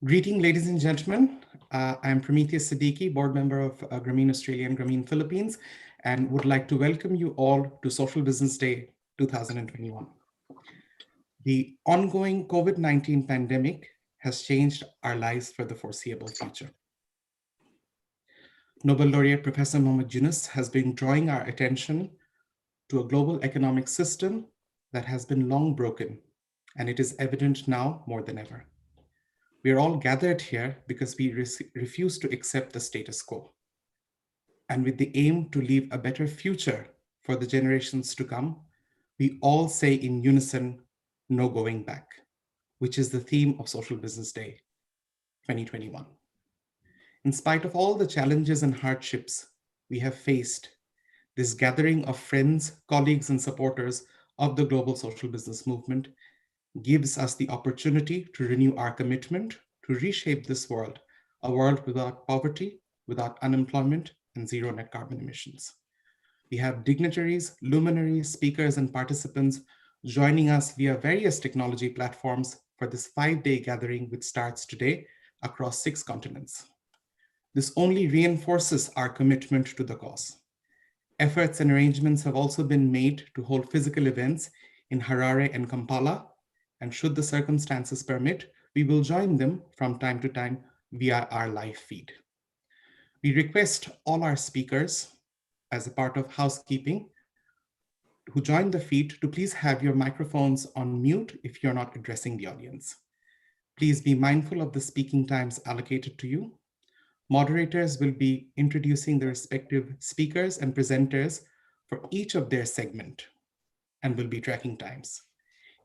Greeting, ladies and gentlemen. I'm Prometheus Siddiqui, board member of Grameen Australia and Grameen Philippines, and would like to welcome you all to Social Business Day 2021. The ongoing COVID-19 pandemic has changed our lives for the foreseeable future. Nobel laureate Professor Muhammad Yunus has been drawing our attention to a global economic system that has been long broken, and it is evident now more than ever. We are all gathered here because we refuse to accept the status quo, and with the aim to leave a better future for the generations to come, we all say in unison, no going back, which is the theme of Social Business Day 2021. In spite of all the challenges and hardships we have faced, this gathering of friends, colleagues, and supporters of the global social business movement gives us the opportunity to renew our commitment to reshape this world, a world without poverty, without unemployment, and zero net carbon emissions. We have dignitaries, luminaries, speakers, and participants joining us via various technology platforms for this 5-day gathering, which starts today across 6 continents. This only reinforces our commitment to the cause. Efforts and arrangements have also been made to hold physical events in Harare and Kampala, and should the circumstances permit, we will join them from time to time via our live feed. We request all our speakers, as a part of housekeeping, who join the feed to please have your microphones on mute if you're not addressing the audience. Please be mindful of the speaking times allocated to you. Moderators will be introducing the respective speakers and presenters for each of their segment and will be tracking times.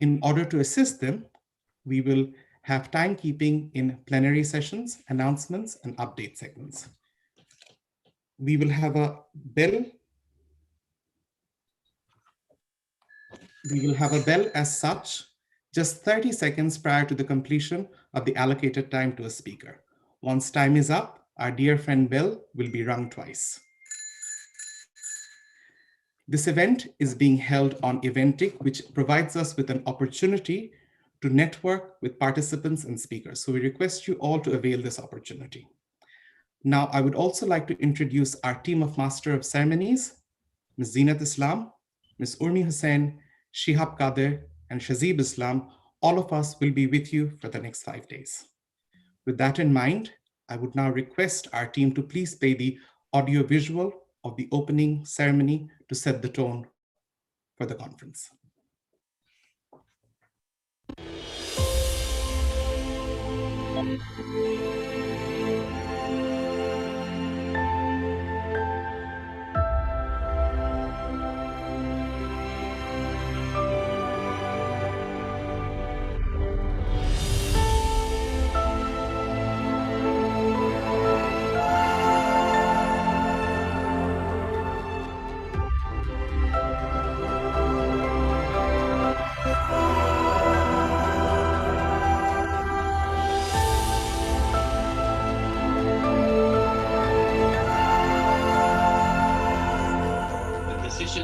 In order to assist them, we will have timekeeping in plenary sessions, announcements, and update segments. We will have a bell. We will have a bell as such, just 30 seconds prior to the completion of the allocated time to a speaker. Once time is up, our dear friend bell will be rung twice. This event is being held on Eventic, which provides us with an opportunity to network with participants and speakers. So we request you all to avail this opportunity. Now, I would also like to introduce our team of Master of Ceremonies, Ms. Zinat Islam, Ms. Urmi Hussain, Shihab Kader, and Shazib Islam. All of us will be with you for the next 5 days. With that in mind, I would now request our team to please play the audio visual of the opening ceremony to set the tone for the conference.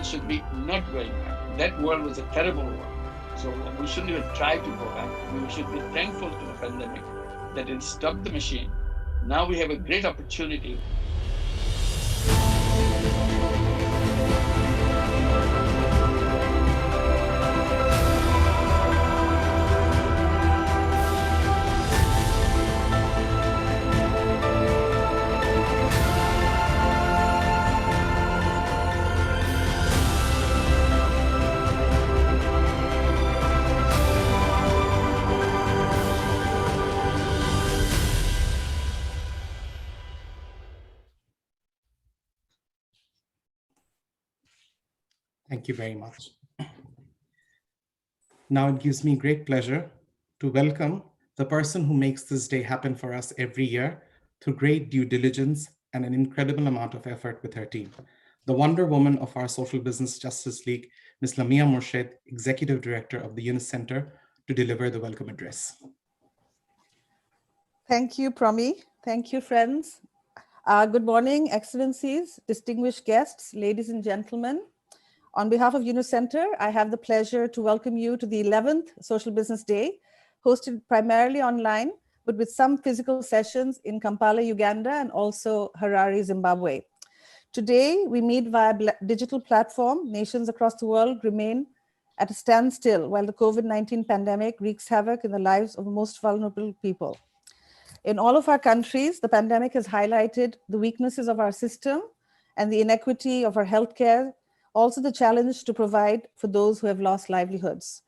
Should be not going back. That world was a terrible world. So we shouldn't even try to go back. We should be thankful to the pandemic that it stopped the machine. Now we have a great opportunity. Thank you very much. Now it gives me great pleasure to welcome the person who makes this day happen for us every year through great due diligence and an incredible amount of effort with her team. The Wonder Woman of our Social Business Justice League, Ms. Lamia Murshid, Executive Director of the Yunus Center, to deliver the welcome address. Thank you, Promi. Thank you, friends. Good morning, Excellencies, distinguished guests, ladies and gentlemen. On behalf of Yunus Center, I have the pleasure to welcome you to the 11th Social Business Day, hosted primarily online but with some physical sessions in Kampala, Uganda, and also Harare, Zimbabwe. Today, we meet via digital platform. Nations across the world remain at a standstill while the COVID-19 pandemic wreaks havoc in the lives of the most vulnerable people. In all of our countries, the pandemic has highlighted the weaknesses of our system and the inequity of our healthcare, also the challenge to provide for those who have lost livelihoods.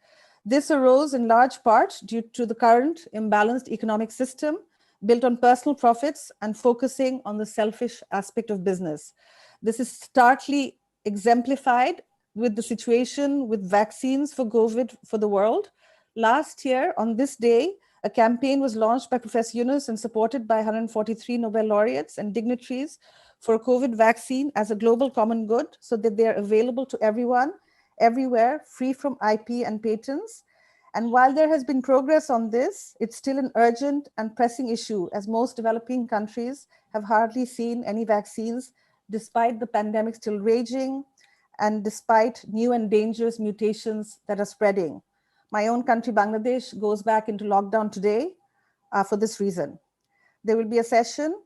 This arose in large part due to the current imbalanced economic system built on personal profits and focusing on the selfish aspect of business. This is starkly exemplified with the situation with vaccines for COVID for the world. Last year, on this day, a campaign was launched by Professor Yunus and supported by 143 Nobel laureates and dignitaries for a COVID vaccine as a global common good so that they are available to everyone, everywhere, free from IP and patents. And while there has been progress on this, it's still an urgent and pressing issue as most developing countries have hardly seen any vaccines despite the pandemic still raging and despite new and dangerous mutations that are spreading. My own country, Bangladesh, goes back into lockdown today for this reason. There will be a session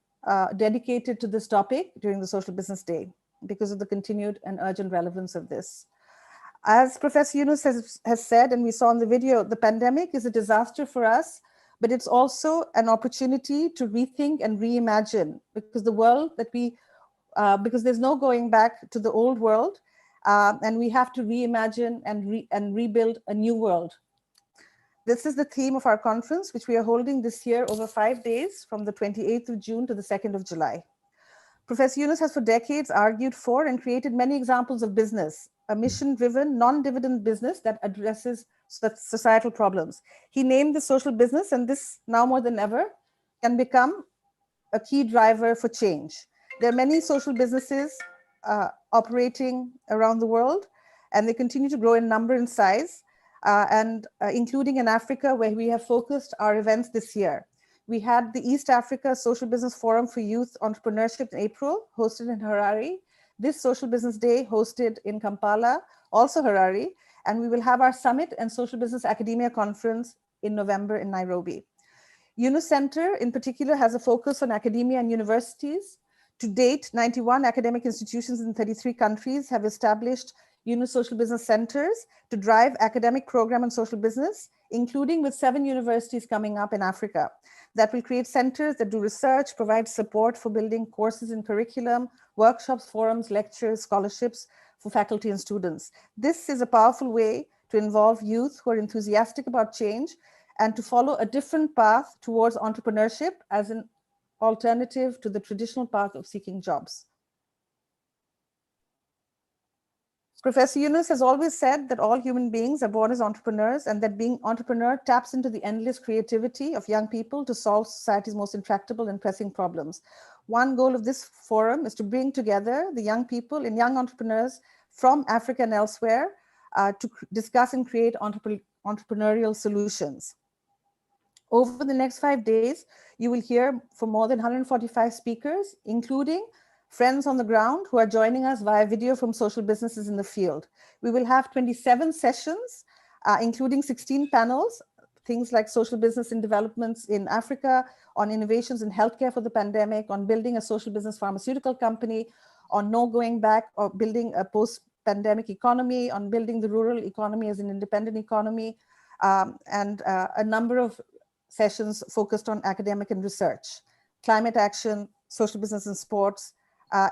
dedicated to this topic during the Social Business Day because of the continued and urgent relevance of this. As Professor Yunus has said, and we saw in the video, the pandemic is a disaster for us, but it's also an opportunity to rethink and reimagine because the world that because there's no going back to the old world, and we have to reimagine and rebuild a new world. This is the theme of our conference, which we are holding this year over 5 days from the 28th of June to the 2nd of July. Professor Yunus has for decades argued for and created many examples of business, a mission-driven, non-dividend business that addresses societal problems. He named the social business, and this now more than ever can become a key driver for change. There are many social businesses operating around the world, and they continue to grow in number and size, including in Africa, where we have focused our events this year. We had the East Africa Social Business Forum for Youth Entrepreneurship in April, hosted in Harare. This Social Business Day hosted in Kampala, also Harare, and we will have our Summit and Social Business Academia Conference in November in Nairobi. Yunus Center in particular has a focus on academia and universities. To date, 91 academic institutions in 33 countries have established Yunus Social Business Centers to drive academic program and social business, including with 7 universities coming up in Africa that will create centers that do research, provide support for building courses in curriculum, workshops, forums, lectures, scholarships for faculty and students. This is a powerful way to involve youth who are enthusiastic about change and to follow a different path towards entrepreneurship as an alternative to the traditional path of seeking jobs. Professor Yunus has always said that all human beings are born as entrepreneurs and that being entrepreneur taps into the endless creativity of young people to solve society's most intractable and pressing problems. One goal of this forum is to bring together the young people and young entrepreneurs from Africa and elsewhere to discuss and create entrepreneurial solutions. Over the next 5 days, you will hear from more than 145 speakers, including friends on the ground who are joining us via video from social businesses in the field. We will have 27 sessions, including 16 panels, things like social business and developments in Africa, on innovations in healthcare for the pandemic, on building a social business pharmaceutical company, on no going back or building a post-pandemic economy, on building the rural economy as an independent economy, and a number of sessions focused on academic and research, climate action, social business and sports,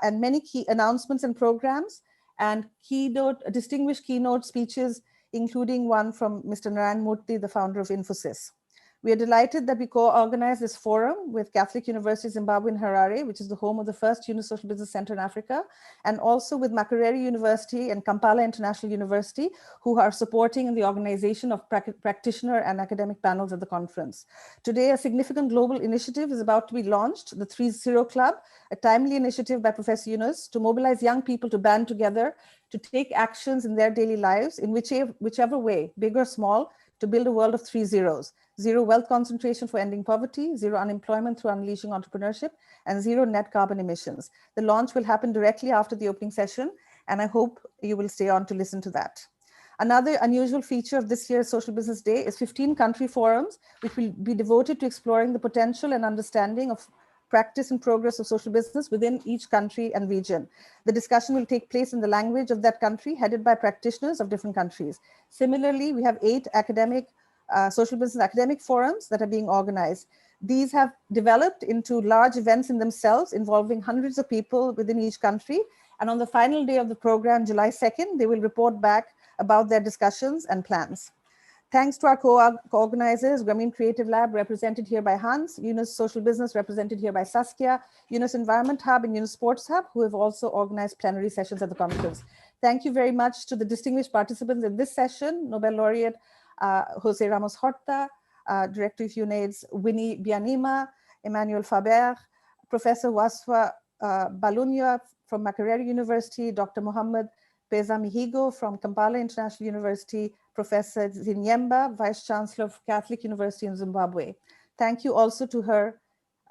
and many key announcements and programs, and distinguished keynote speeches, including one from Mr. Narayan Murthy, the founder of Infosys. We are delighted that we co-organize this forum with Catholic University Zimbabwe in Harare, which is the home of the first Yunus Social Business Center in Africa, and also with Makerere University and Kampala International University, who are supporting in the organization of practitioner and academic panels at the conference. Today, a significant global initiative is about to be launched, the 3-0 Club, a timely initiative by Professor Yunus to mobilize young people to band together, to take actions in their daily lives in whichever way, big or small, to build a world of 3 zeros. 0 wealth concentration for ending poverty, 0 unemployment through unleashing entrepreneurship, and 0 net carbon emissions. The launch will happen directly after the opening session, and I hope you will stay on to listen to that. Another unusual feature of this year's Social Business Day is 15 country forums, which will be devoted to exploring the potential and understanding of practice and progress of social business within each country and region. The discussion will take place in the language of that country, headed by practitioners of different countries. Similarly, we have 8 academic social business academic forums that are being organized. These have developed into large events in themselves, involving hundreds of people within each country. And on the final day of the program, July 2nd, they will report back about their discussions and plans. Thanks to our co-organizers, Grameen Creative Lab, represented here by Hans, Yunus Social Business, represented here by Saskia, Yunus Environment Hub, and Yunus Sports Hub, who have also organized plenary sessions at the conference. Thank you very much to the distinguished participants in this session, Nobel laureate Jose Ramos Horta, Director of UNAIDS Winnie Bianima, Emmanuel Faber, Professor Waswa Balunya from Makerere University, Dr. Mohammed Peza Mihigo from Kampala International University, Professor Zinyemba, Vice Chancellor of Catholic University in Zimbabwe. Thank you also to Her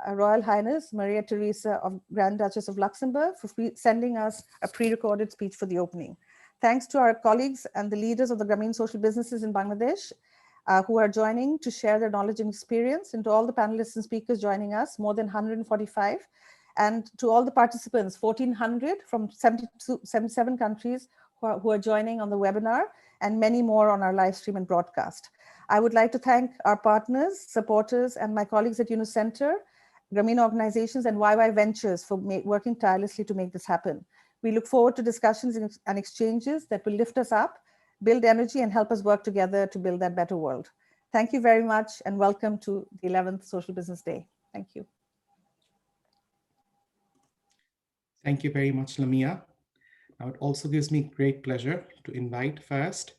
Royal Highness Maria Theresa of Grand Duchess of Luxembourg for sending us a pre-recorded speech for the opening. Thanks to our colleagues and the leaders of the Grameen social businesses in Bangladesh who are joining to share their knowledge and experience, and to all the panelists and speakers joining us, more than 145. And to all the participants, 1,400 from 77 countries who are joining on the webinar, and many more on our live stream and broadcast. I would like to thank our partners, supporters, and my colleagues at Yunus Center, Grameen Organizations, and YY Ventures for working tirelessly to make this happen. We look forward to discussions and exchanges that will lift us up, build energy, and help us work together to build that better world. Thank you very much, and welcome to the 11th Social Business Day. Thank you. Thank you very much, Lamia. Now, it also gives me great pleasure to invite first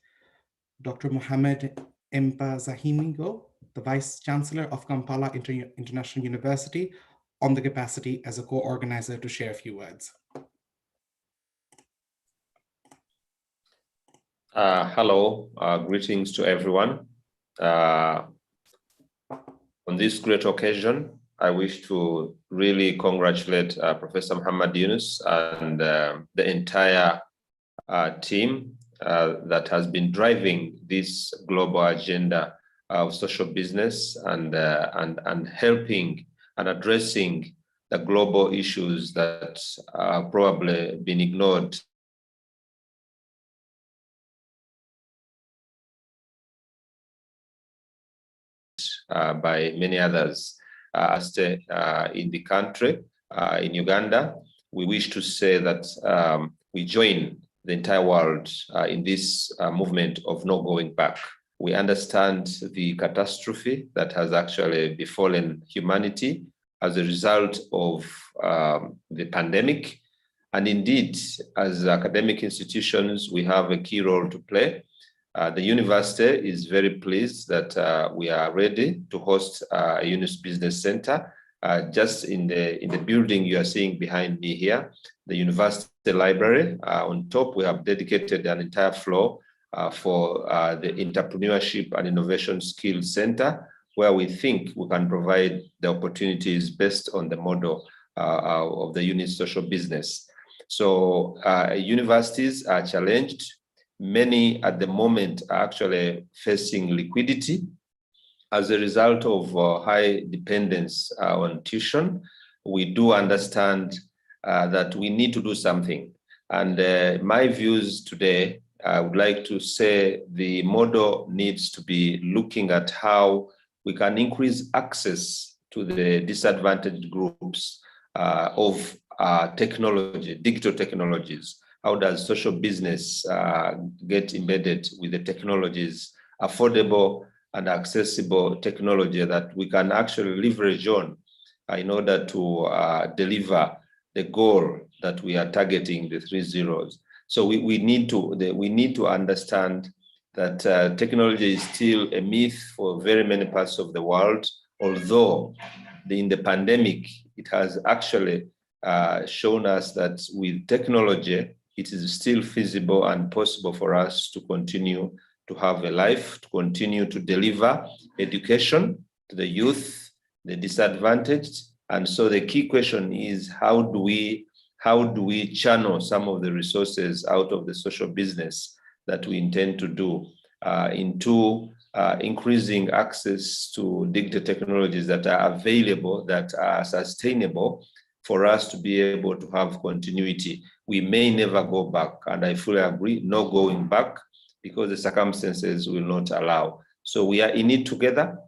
Dr. Mohammed Empa Zahimigo, the Vice Chancellor of Kampala International University, on the capacity as a co-organizer, to share a few words. Hello, greetings to everyone. On this great occasion, I wish to really congratulate Professor Muhammad Yunus and the entire team that has been driving this global agenda of social business and helping and addressing the global issues that have probably been ignored by many others. In the country, in Uganda, we wish to say that we join the entire world in this movement of no going back. We understand the catastrophe that has actually befallen humanity as a result of the pandemic. And indeed, as academic institutions, we have a key role to play. The university is very pleased that we are ready to host a Yunus Business Center. Just in the building you are seeing behind me here, the university library. On top, we have dedicated an entire floor for the Entrepreneurship and Innovation Skills Center, where we think we can provide the opportunities based on the model of the Yunus social business. So universities are challenged. Many at the moment are actually facing liquidity as a result of high dependence on tuition. We do understand that we need to do something. And my views today, I would like to say the model needs to be looking at how we can increase access to the disadvantaged groups of technology, digital technologies. How does social business get embedded with the technologies, affordable and accessible technology that we can actually leverage on in order to deliver the goal that we are targeting, the 3 zeros. So we need to understand that technology is still a myth for very many parts of the world, although in the pandemic, it has actually shown us that with technology, it is still feasible and possible for us to continue to have a life, to continue to deliver education to the youth, the disadvantaged. And so the key question is, how do we channel some of the resources out of the social business that we intend to do into increasing access to digital technologies that are available, that are sustainable for us to be able to have continuity. We may never go back, and I fully agree, no going back, because the circumstances will not allow. So we are in it together,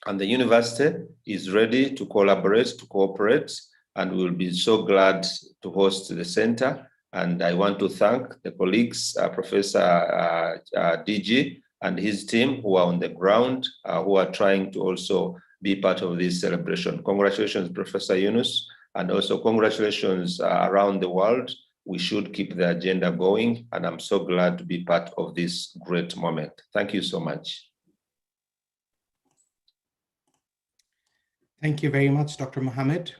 and the university is ready to collaborate, to cooperate, and we'll be so glad to host the center. And I want to thank the colleagues, Professor DG and his team who are on the ground, who are trying to also be part of this celebration. Congratulations, Professor Yunus, and also congratulations around the world. We should keep the agenda going, and I'm so glad to be part of this great moment. Thank you so much. Thank you very much, Dr. Mohammed.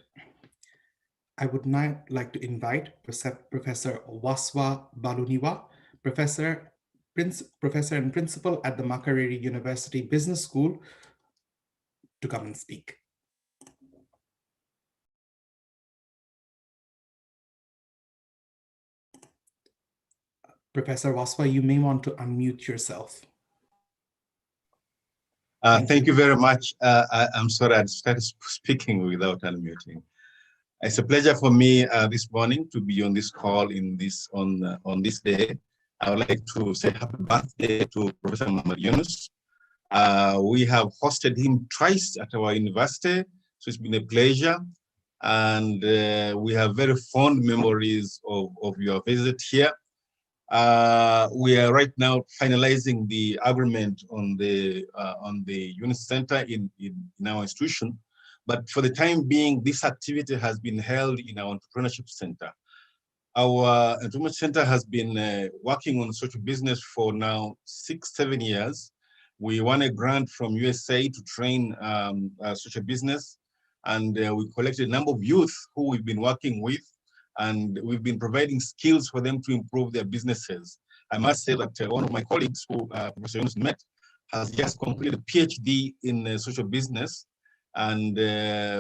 I would now like to invite Professor Waswa Baluniwa, Professor and Principal at the Makerere University Business School, to come and speak. Professor Waswa, you may want to unmute yourself. Thank you very much. I'm sorry, I started speaking without unmuting. It's a pleasure for me this morning to be on this call on this day. I would like to say happy birthday to Professor Mohammed Yunus. We have hosted him twice at our university, so it's been a pleasure. And we have very fond memories of your visit here. We are right now finalizing the agreement on the Yunus Center in our institution. But for the time being, this activity has been held in our Entrepreneurship Center. Our Entrepreneurship Center has been working on social business for now 6-7 years. We won a grant from USA to train social business, and we collected a number of youth who we've been working with, and we've been providing skills for them to improve their businesses. I must say that one of my colleagues who Professor Yunus met has just completed a PhD in social business, and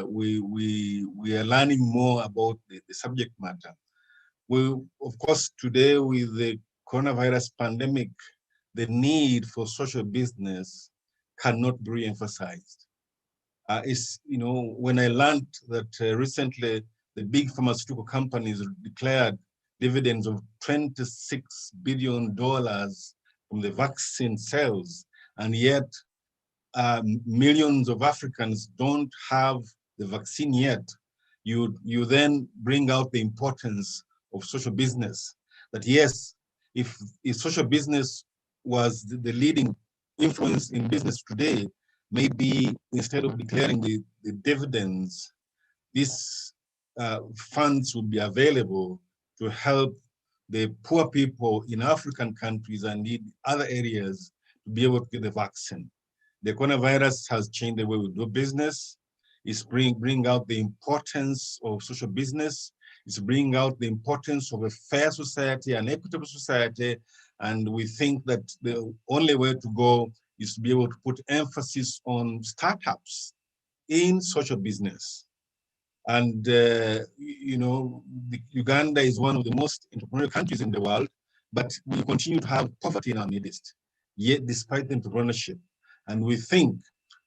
we are learning more about the subject matter. We, of course, today with the coronavirus pandemic, the need for social business cannot be emphasized. When I learned that recently the big pharmaceutical companies declared dividends of $26 billion from the vaccine sales, and yet millions of Africans don't have the vaccine yet, you then bring out the importance of social business. That yes, if social business was the leading influence in business today, maybe instead of declaring the dividends, these funds would be available to help the poor people in African countries and in other areas to be able to get the vaccine. The coronavirus has changed the way we do business. It's bring out the importance of social business. It's bringing out the importance of a fair society, an equitable society. And we think that the only way to go is to be able to put emphasis on startups in social business. And, Uganda is one of the most entrepreneurial countries in the world, but we continue to have poverty in our midst, yet despite the entrepreneurship. And we think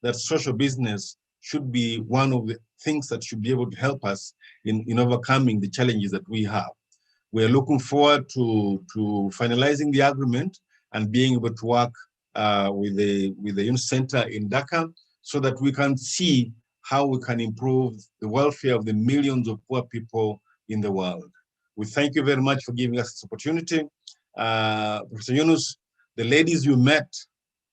that social business should be one of the things that should be able to help us in overcoming the challenges that we have. We're looking forward to finalizing the agreement and being able to work with the Yunus Center in Dhaka so that we can see how we can improve the welfare of the millions of poor people in the world. We thank you very much for giving us this opportunity. Professor Yunus, the ladies you met,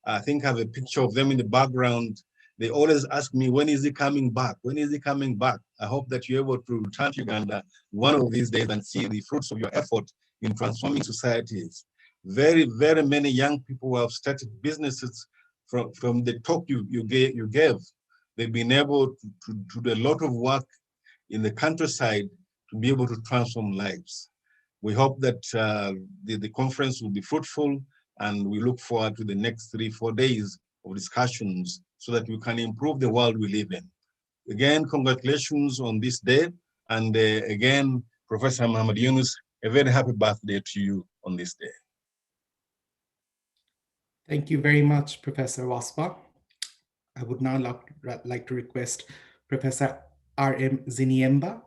I think I have a picture of them in the background. They always ask me, when is he coming back? When is he coming back? I hope that you're able to return to Uganda one of these days and see the fruits of your effort in transforming societies. Very, very many young people who have started businesses from the talk you gave. They've been able to do a lot of work in the countryside to be able to transform lives. We hope that the conference will be fruitful, and we look forward to the next 3-4 days of discussions so that we can improve the world we live in. Again, congratulations on this day. And again, Professor Mohammed Yunus, a very happy birthday to you on this day. Thank you very much, Professor Waspa. I would now like to request Professor R.M. Ziniemba,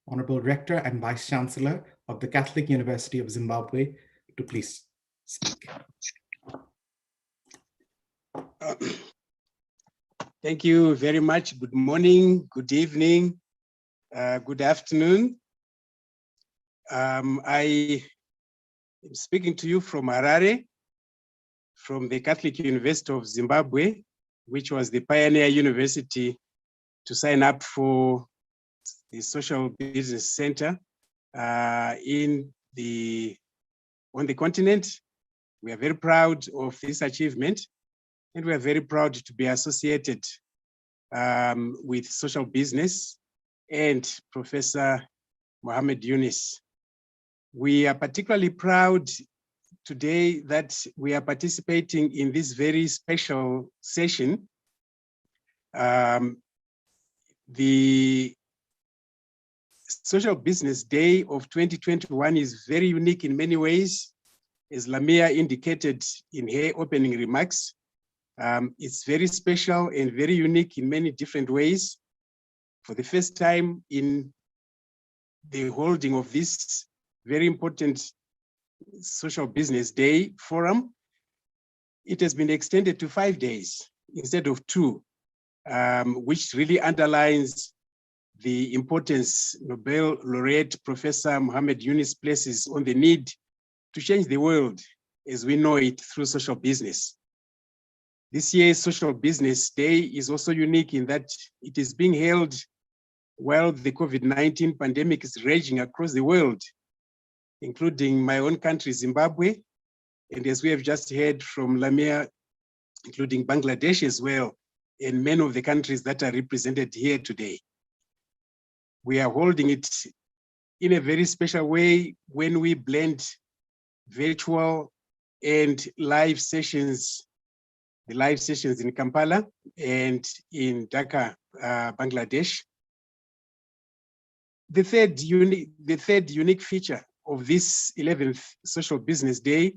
Honorable Rector and Vice Chancellor of the Catholic University of Zimbabwe, to please speak. Thank you very much. Good morning, good evening, good afternoon. I am speaking to you from Harare, from the Catholic University of Zimbabwe, which was the pioneer university to sign up for the Social Business Center on the continent. We are very proud of this achievement, and we are very proud to be associated with social business and Professor Mohamed Yunus. We are particularly proud today that we are participating in this very special session. The Social Business Day of 2021 is very unique in many ways, as Lamia indicated in her opening remarks. It's very special and very unique in many different ways. For the first time in the holding of this very important Social Business Day forum, it has been extended to 5 days instead of 2, which really underlines the importance Nobel laureate Professor Mohamed Yunus places on the need to change the world as we know it through social business. This year's Social Business Day is also unique in that it is being held while the COVID-19 pandemic is raging across the world, including my own country, Zimbabwe, and as we have just heard from Lamia, including Bangladesh as well, and many of the countries that are represented here today. We are holding it in a very special way when we blend virtual and live sessions, the live sessions in Kampala and in Dhaka, Bangladesh. The third unique feature of this 11th Social Business Day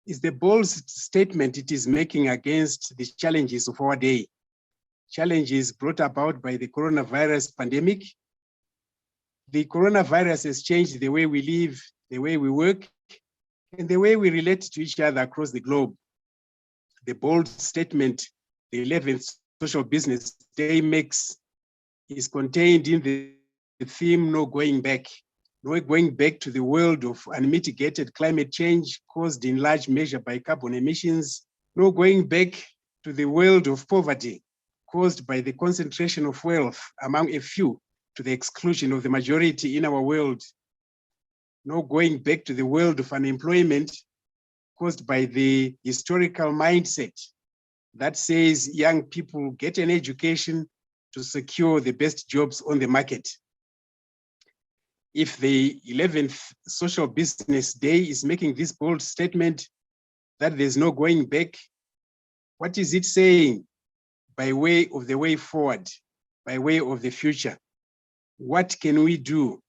is the bold statement it is making against the challenges of our day. Challenges brought about by the coronavirus pandemic. The coronavirus has changed the way we live, the way we work, and the way we relate to each other across the globe. The bold statement the 11th Social Business Day makes is contained in the theme, no going back. No going back to the world of unmitigated climate change caused in large measure by carbon emissions. No going back to the world of poverty caused by the concentration of wealth among a few to the exclusion of the majority in our world. No going back to the world of unemployment caused by the historical mindset that says young people get an education to secure the best jobs on the market. If the 11th Social Business Day is making this bold statement that there's no going back, what is it saying by way of the way forward, by way of the future? What can we do?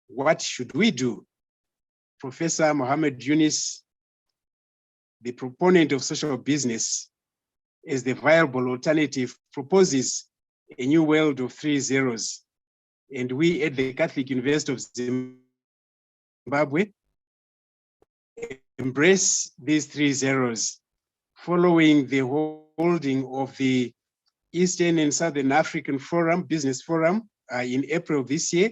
What should we do? Professor Mohamed Yunus, the proponent of social business as the viable alternative, proposes a new world of 3 zeros. And we at the Catholic University of Zimbabwe embrace these 3 zeros following the holding of the Eastern and Southern African Forum, Business Forum, in April this year.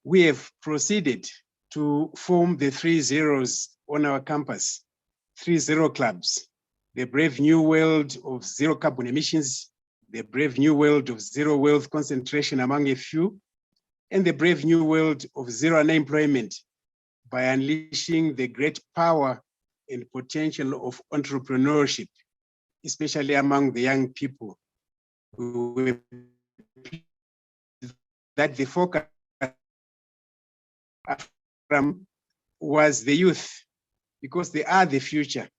We have proceeded to form the 3 zeros on our campus, 3 zero clubs, the brave new world of zero carbon emissions, the brave new world of zero wealth concentration among a few, and the brave new world of zero unemployment by unleashing the great power and potential of entrepreneurship, especially among the young people. That the focus was the youth, because they are the future.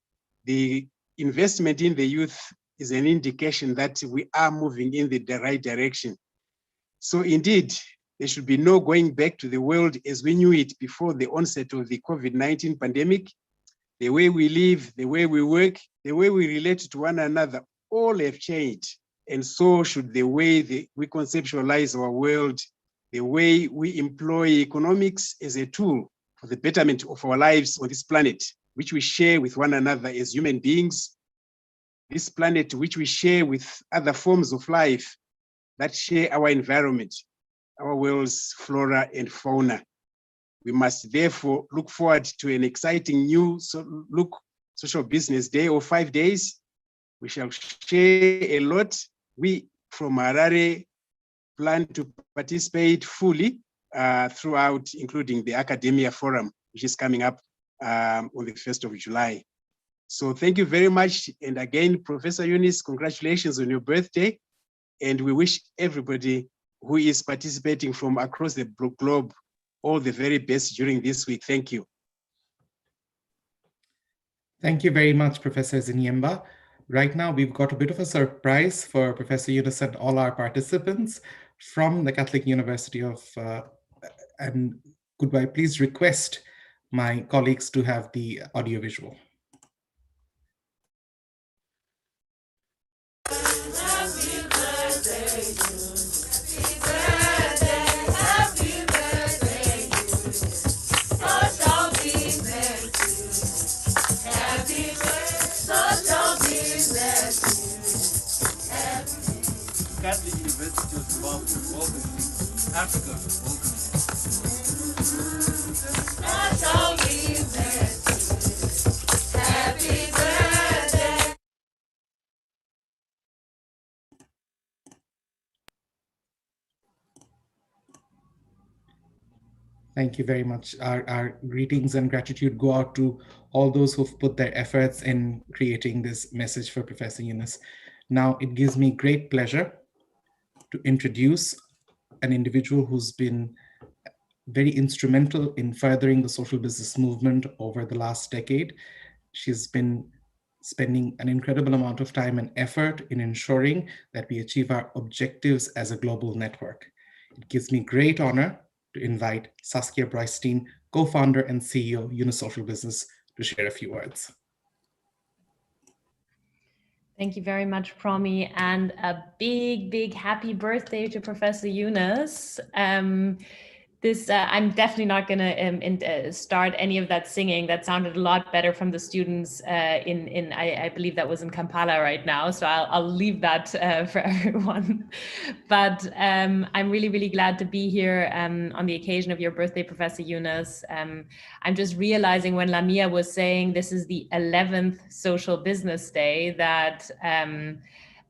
The investment in the youth is an indication that we are moving in the right direction. So indeed, there should be no going back to the world as we knew it before the onset of the COVID-19 pandemic. the way we live, the way we work, the way we relate to one another, all have changed. And so should the way we conceptualize our world, the way we employ economics as a tool for the betterment of our lives on this planet, which we share with one another as human beings, this planet which we share with other forms of life that share our environment, our world's flora and fauna. We must therefore look forward to an exciting new Social Business Day of 5 days. We shall share a lot. We from Harare plan to participate fully throughout, including the Academia Forum, which is coming up on the 1st of July. So thank you very much. And again, Professor Yunus, congratulations on your birthday. And we wish everybody who is participating from across the globe all the very best during this week. Thank you. Thank you very much, Professor Zinyemba. Right now, we've got a bit of a surprise for Professor Yunus and all our participants from the Catholic University of, and could I please request my colleagues to have the audiovisual. Catholic University of Zimbabwe, welcome. Africa, welcome. Happy birthday. Thank you very much. Our greetings and gratitude go out to all those who've put their efforts in creating this message for Professor Yunus. Now, it gives me great pleasure to introduce an individual who's been very instrumental in furthering the social business movement over the last decade. She's been spending an incredible amount of time and effort in ensuring that we achieve our objectives as a global network. It gives me great honor to invite Saskia Brystein, co-founder and CEO, Yunus Social Business, to share a few words. Thank you very much, Promi, and a big, big happy birthday to Professor Yunus. I'm definitely not going to start any of that singing. That sounded a lot better from the students I believe that was in Kampala right now. So I'll leave that for everyone. But I'm really, really glad to be here on the occasion of your birthday, Professor Yunus. I'm just realizing when Lamia was saying this is the 11th Social Business Day that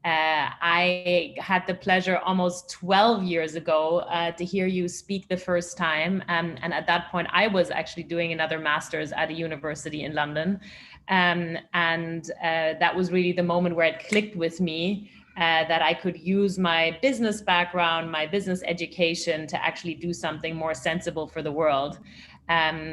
I had the pleasure almost 12 years ago to hear you speak the first time. And at that point, I was actually doing another master's at a university in London. That was really the moment where it clicked with me that I could use my business background, my business education to actually do something more sensible for the world.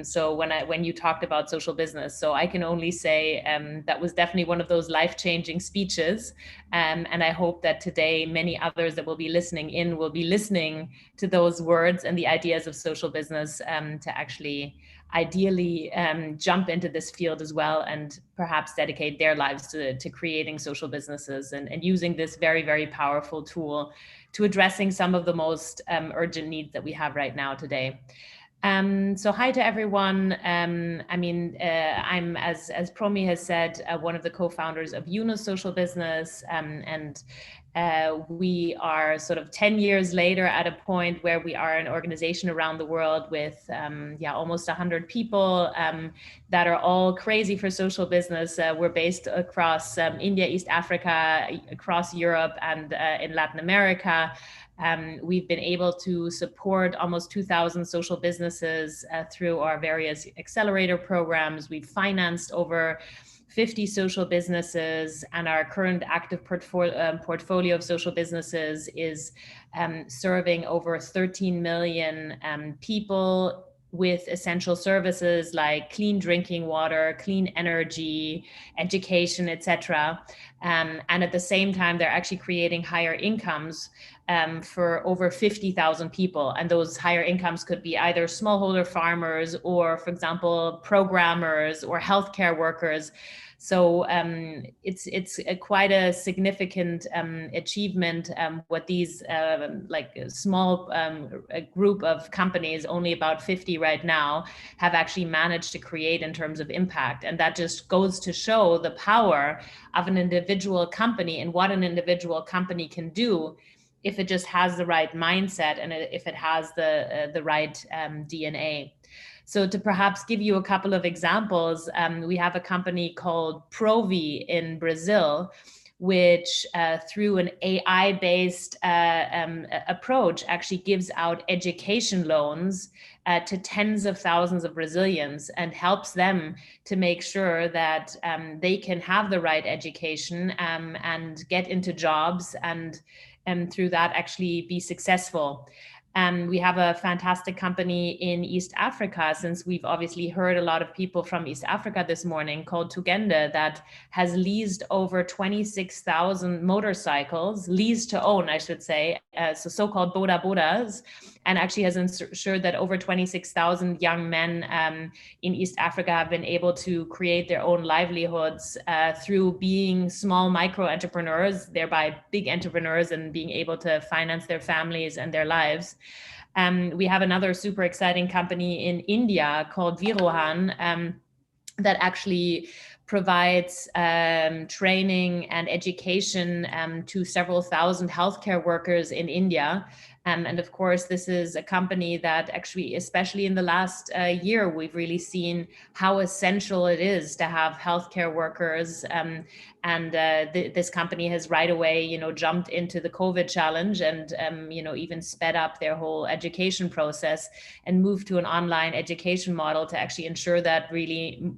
So when you talked about social business, so I can only say that was definitely one of those life-changing speeches. And I hope that today many others that will be listening in will be listening to those words and the ideas of social business to actually ideally jump into this field as well and perhaps dedicate their lives to creating social businesses and using this very, very powerful tool to addressing some of the most urgent needs that we have right now today. So hi to everyone. I'm, as Promi has said, one of the co-founders of Yunus Social Business, and we are sort of 10 years later at a point where we are an organization around the world with almost 100 people that are all crazy for social business. We're based across India, East Africa, across Europe, and in Latin America. We've been able to support almost 2,000 social businesses through our various accelerator programs. We've financed over 50 social businesses, and our current active portfolio of social businesses is serving over 13 million people with essential services like clean drinking water, clean energy, education, etc. And at the same time, they're actually creating higher incomes for over 50,000 people. And those higher incomes could be either smallholder farmers or, for example, programmers or healthcare workers. So it's quite a significant achievement what these like a small a group of companies, only about 50 right now, have actually managed to create in terms of impact. And that just goes to show the power of an individual company and what an individual company can do if it just has the right mindset and if it has the right DNA. So to perhaps give you a couple of examples, we have a company called Provi in Brazil, which through an AI-based approach actually gives out education loans to tens of thousands of Brazilians and helps them to make sure that they can have the right education and get into jobs and through that actually be successful. We have a fantastic company in East Africa, since we've obviously heard a lot of people from East Africa this morning, called Tugende, that has leased over 26,000 motorcycles, leased to own, I should say, so-called boda bodas, and actually has ensured that over 26,000 young men in East Africa have been able to create their own livelihoods through being small micro entrepreneurs, thereby big entrepreneurs, and being able to finance their families and their lives. We have another super exciting company in India called Virohan that actually provides training and education to several thousand healthcare workers in India. And of course, this is a company that actually, especially in the last year, we've really seen how essential it is to have healthcare workers. This company has right away, jumped into the COVID challenge and, even sped up their whole education process and moved to an online education model to actually ensure that really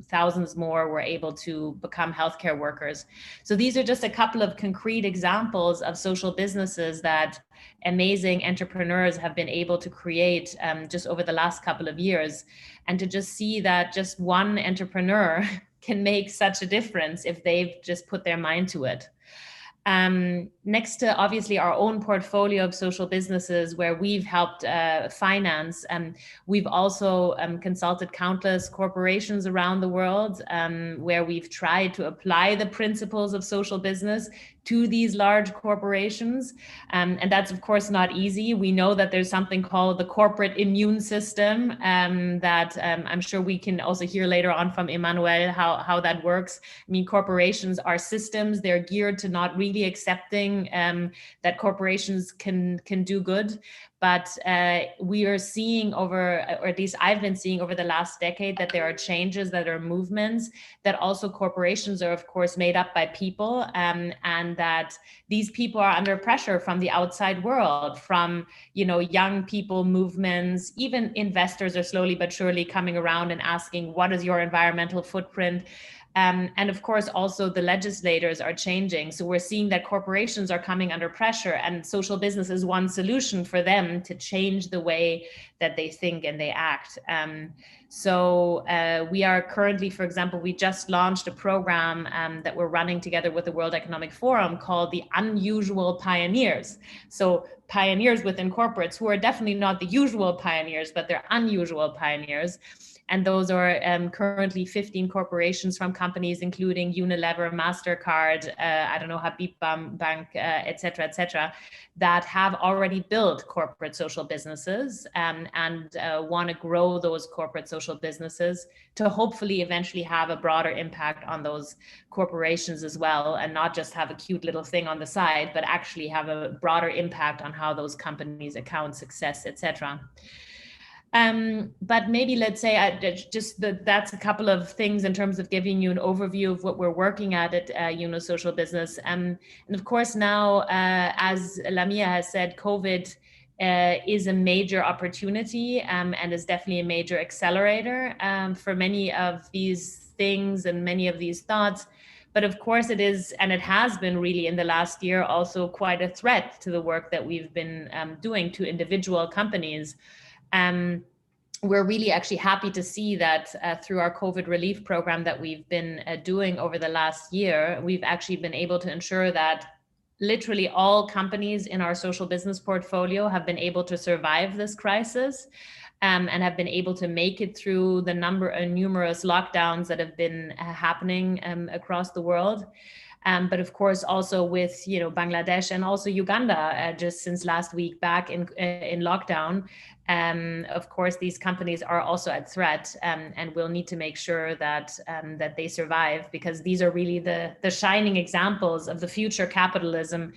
thousands more were able to become healthcare workers. So these are just a couple of concrete examples of social businesses that amazing entrepreneurs have been able to create just over the last couple of years. And to just see that just one entrepreneur can make such a difference if they've just put their mind to it. Next to obviously our own portfolio of social businesses where we've helped finance, we've also consulted countless corporations around the world where we've tried to apply the principles of social business to these large corporations. And that's of course not easy. We know that there's something called the corporate immune system that I'm sure we can also hear later on from Emmanuel how that works. I mean, corporations are systems. They're geared to not really accepting that corporations can do good. But we are seeing or at least I've been seeing over the last decade, that there are changes, that are movements, that also corporations are of course made up by people, and that these people are under pressure from the outside world, from young people movements. Even investors are slowly but surely coming around and asking, what is your environmental footprint? And of course, also the legislators are changing. So we're seeing that corporations are coming under pressure, and social business is one solution for them to change the way that they think and they act. So we are currently, for example, we just launched a program that we're running together with the World Economic Forum called the Unusual Pioneers. So pioneers within corporates who are definitely not the usual pioneers, but they're unusual pioneers. And those are currently 15 corporations from companies including Unilever, MasterCard, Habib Bank, et cetera, that have already built corporate social businesses and want to grow those corporate social businesses to hopefully eventually have a broader impact on those corporations as well, and not just have a cute little thing on the side, but actually have a broader impact on how those companies account success, et cetera. But maybe let's say that's a couple of things in terms of giving you an overview of what we're working at Social Business. And of course now, as Lamia has said, COVID is a major opportunity and is definitely a major accelerator for many of these things and many of these thoughts. But of course it is, and it has been really in the last year, also quite a threat to the work that we've been doing to individual companies. We're really actually happy to see that through our COVID relief program that we've been doing over the last year, we've actually been able to ensure that literally all companies in our social business portfolio have been able to survive this crisis, and have been able to make it through the numerous lockdowns that have been happening across the world. But of course, also with Bangladesh and also Uganda, just since last week back in lockdown, of course, these companies are also at threat, and we'll need to make sure that that they survive, because these are really the shining examples of the future capitalism,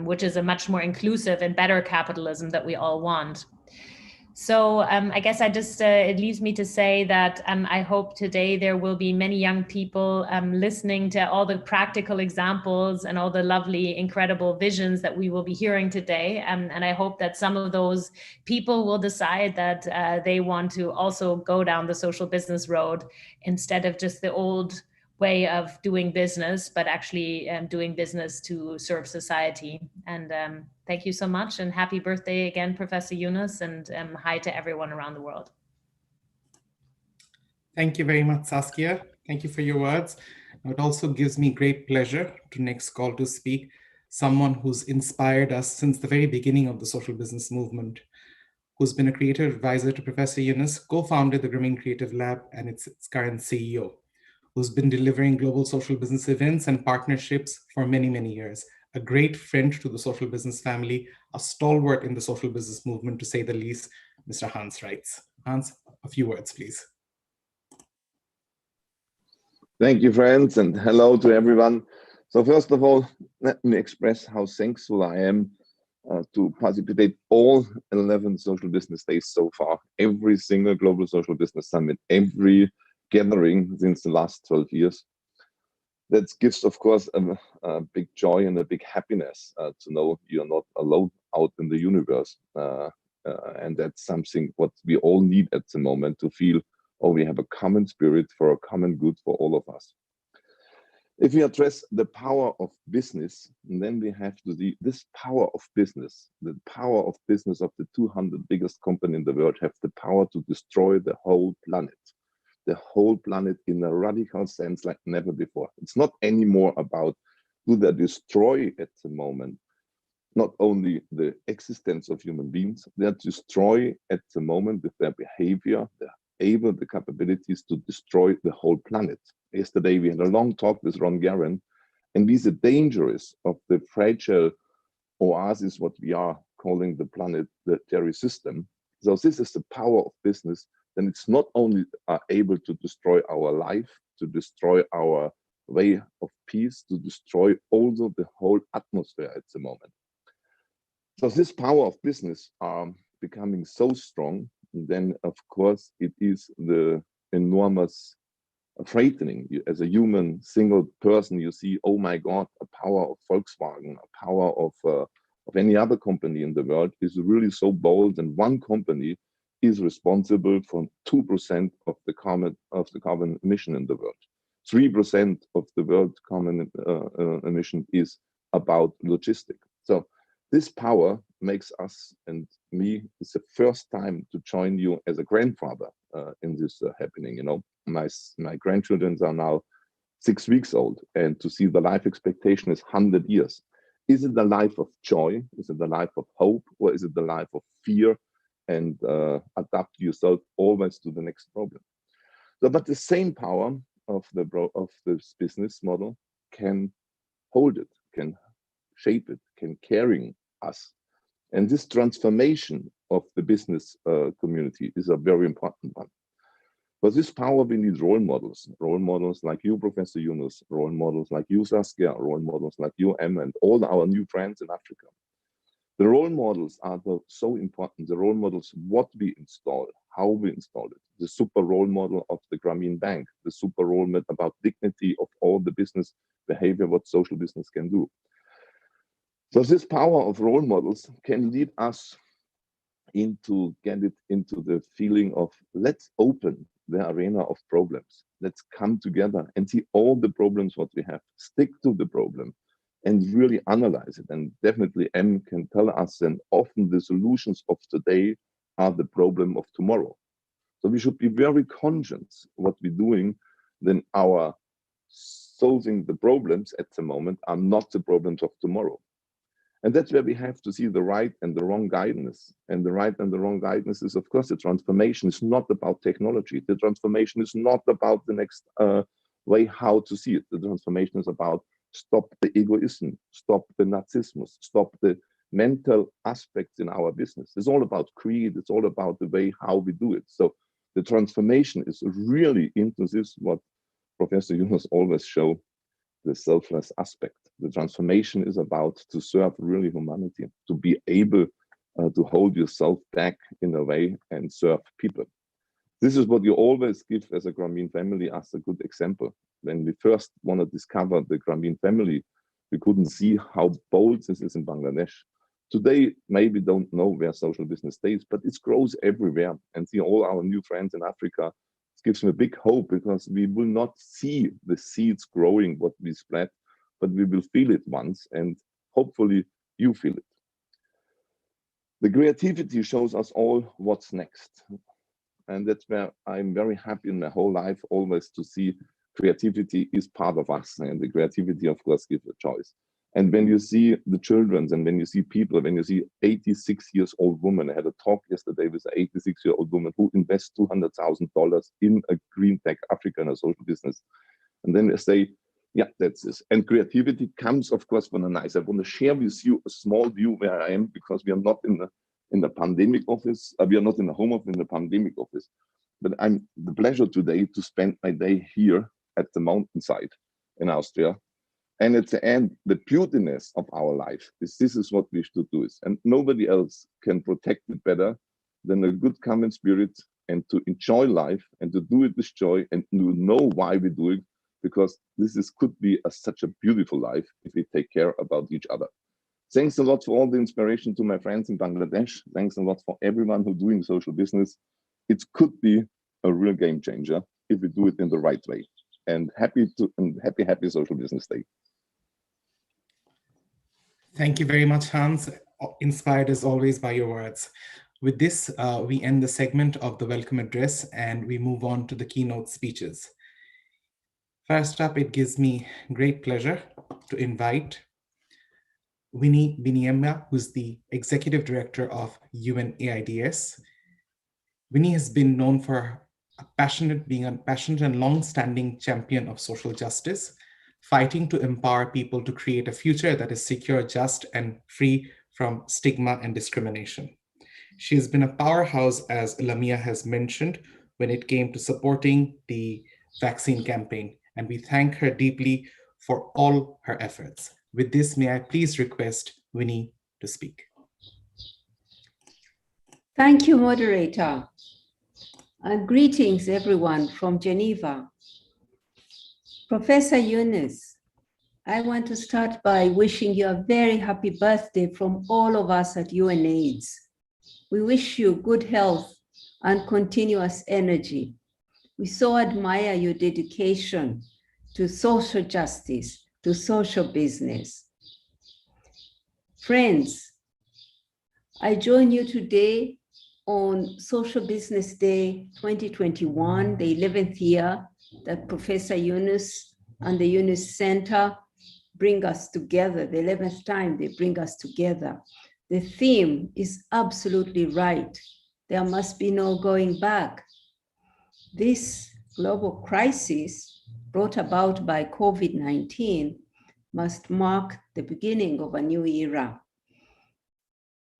which is a much more inclusive and better capitalism that we all want. So I guess it leaves me to say that I hope today there will be many young people listening to all the practical examples and all the lovely, incredible visions that we will be hearing today. And I hope that some of those people will decide that they want to also go down the social business road instead of just the old way of doing business, but actually doing business to serve society. And thank you so much, and happy birthday again, Professor Yunus, and hi to everyone around the world. Thank you very much, Saskia. Thank you for your words. It also gives me great pleasure to next call to speak someone who's inspired us since the very beginning of the social business movement, who's been a creative advisor to Professor Yunus, co-founded the Grameen Creative Lab and its current CEO, who's been delivering global social business events and partnerships for many, many years. A great friend to the social business family, a stalwart in the social business movement, to say the least, Mr. Hans Reitz. Hans, a few words, please. Thank you, friends, and hello to everyone. So first of all, let me express how thankful I am to participate all 11 social business days so far, every single Global Social Business Summit, every gathering since the last 12 years. That gives, of course, a big joy and a big happiness to know you're not alone out in the universe. And that's something what we all need at the moment, to feel, oh, we have a common spirit for a common good for all of us. If we address the power of business, then we have to see this power of business, the power of business of the 200 biggest companies in the world have the power to destroy the whole planet in a radical sense like never before. It's not anymore about do they destroy at the moment not only the existence of human beings, they destroy at the moment with their behavior, the capabilities to destroy the whole planet. Yesterday we had a long talk with Ron Garan, and these are dangerous of the fragile oasis, what we are calling the planetary system. So this is the power of business. Then it's not only able to destroy our life, to destroy our way of peace, to destroy also the whole atmosphere at the moment. So this power of business are becoming so strong, then of course it is the enormous frightening. As a human single person, you see, oh my God, a power of Volkswagen, a power of any other company in the world is really so bold, and one company is responsible for 2% of the carbon emission in the world. 3% of the world carbon emission is about logistics. So this power makes us, and me, it's the first time to join you as a grandfather in this happening. You know, my grandchildren are now 6 weeks old, and to see the life expectation is 100 years. Is it the life of joy? Is it the life of hope? Or is it the life of fear? And adapt yourself always to the next problem. So, but the same power of this business model can hold it, can shape it, can carry us. And this transformation of the business community is a very important one. For this power, we need role models like you, Professor Yunus, role models like you, Saskia, role models like you, Emma, and all our new friends in Africa. The role models are so important. The role models, what we install, how we install it. The super role model of the Grameen Bank, the super role model about dignity of all the business behavior, what social business can do. So this power of role models can lead us into the feeling of let's open the arena of problems. Let's come together and see all the problems what we have, stick to the problem, and really analyze it. And definitely M can tell us, and often the solutions of today are the problem of tomorrow. So we should be very conscious what we're doing, then our solving the problems at the moment are not the problems of tomorrow. And that's where we have to see the right and the wrong guidance. And the right and the wrong guidance is, of course, the transformation is not about technology. The transformation is not about the next way how to see it. The transformation is about stop the egoism, stop the Nazismus, stop the mental aspects in our business. It's all about creed. It's all about the way how we do it. So the transformation is really into this, what Professor Yunus always show, the selfless aspect. The transformation is about to serve really humanity, to be able to hold yourself back in a way and serve people. This is what you always give as a Grameen family as a good example. When we first want to discover the Grameen family, we couldn't see how bold this is in Bangladesh. Today, maybe don't know where social business stays, but it grows everywhere. And see all our new friends in Africa, it gives me a big hope, because we will not see the seeds growing, what we spread, but we will feel it once, and hopefully you feel it. The creativity shows us all what's next. And that's where I'm very happy in my whole life always to see creativity is part of us. And the creativity, of course, gives a choice. And when you see the children, and when you see people, when you see 86-year-old woman, I had a talk yesterday with an 86-year-old woman who invests $200,000 in a green tech Africa and a social business. And then they say, yeah, that's this. And creativity comes, of course, from a nice. I want to share with you a small view where I am, because we are not in the pandemic office. We are not in the home office, in the pandemic office. But I'm the pleasure today to spend my day here at the mountainside in Austria. And at the end, the beautiness of our life is this is what we should do. And nobody else can protect it better than a good common spirit, and to enjoy life and to do it with joy, and to know why we do it, because could be such a beautiful life if we take care about each other. Thanks a lot for all the inspiration to my friends in Bangladesh. Thanks a lot for everyone who's doing social business. It could be a real game changer if we do it in the right way. And happy Social Business Day. Thank you very much, Hans. Inspired as always by your words. With this, we end the segment of the welcome address, and we move on to the keynote speeches. First up, it gives me great pleasure to invite Winnie Binyemia, who's the Executive Director of UNAIDS. Winnie has been known for being a passionate and long-standing champion of social justice, fighting to empower people to create a future that is secure, just, and free from stigma and discrimination. She has been a powerhouse, as Lamia has mentioned, when it came to supporting the vaccine campaign, and we thank her deeply for all her efforts. With this, may I please request Winnie to speak. Thank you, moderator. And greetings, everyone from Geneva. Professor Yunus, I want to start by wishing you a very happy birthday from all of us at UNAIDS. We wish you good health and continuous energy. We so admire your dedication to social justice, to social business. Friends, I join you today on Social Business Day 2021, the 11th year that Professor Yunus and the Yunus Center bring us together, the 11th time they bring us together. The theme is absolutely right. There must be no going back. This global crisis brought about by COVID-19 must mark the beginning of a new era.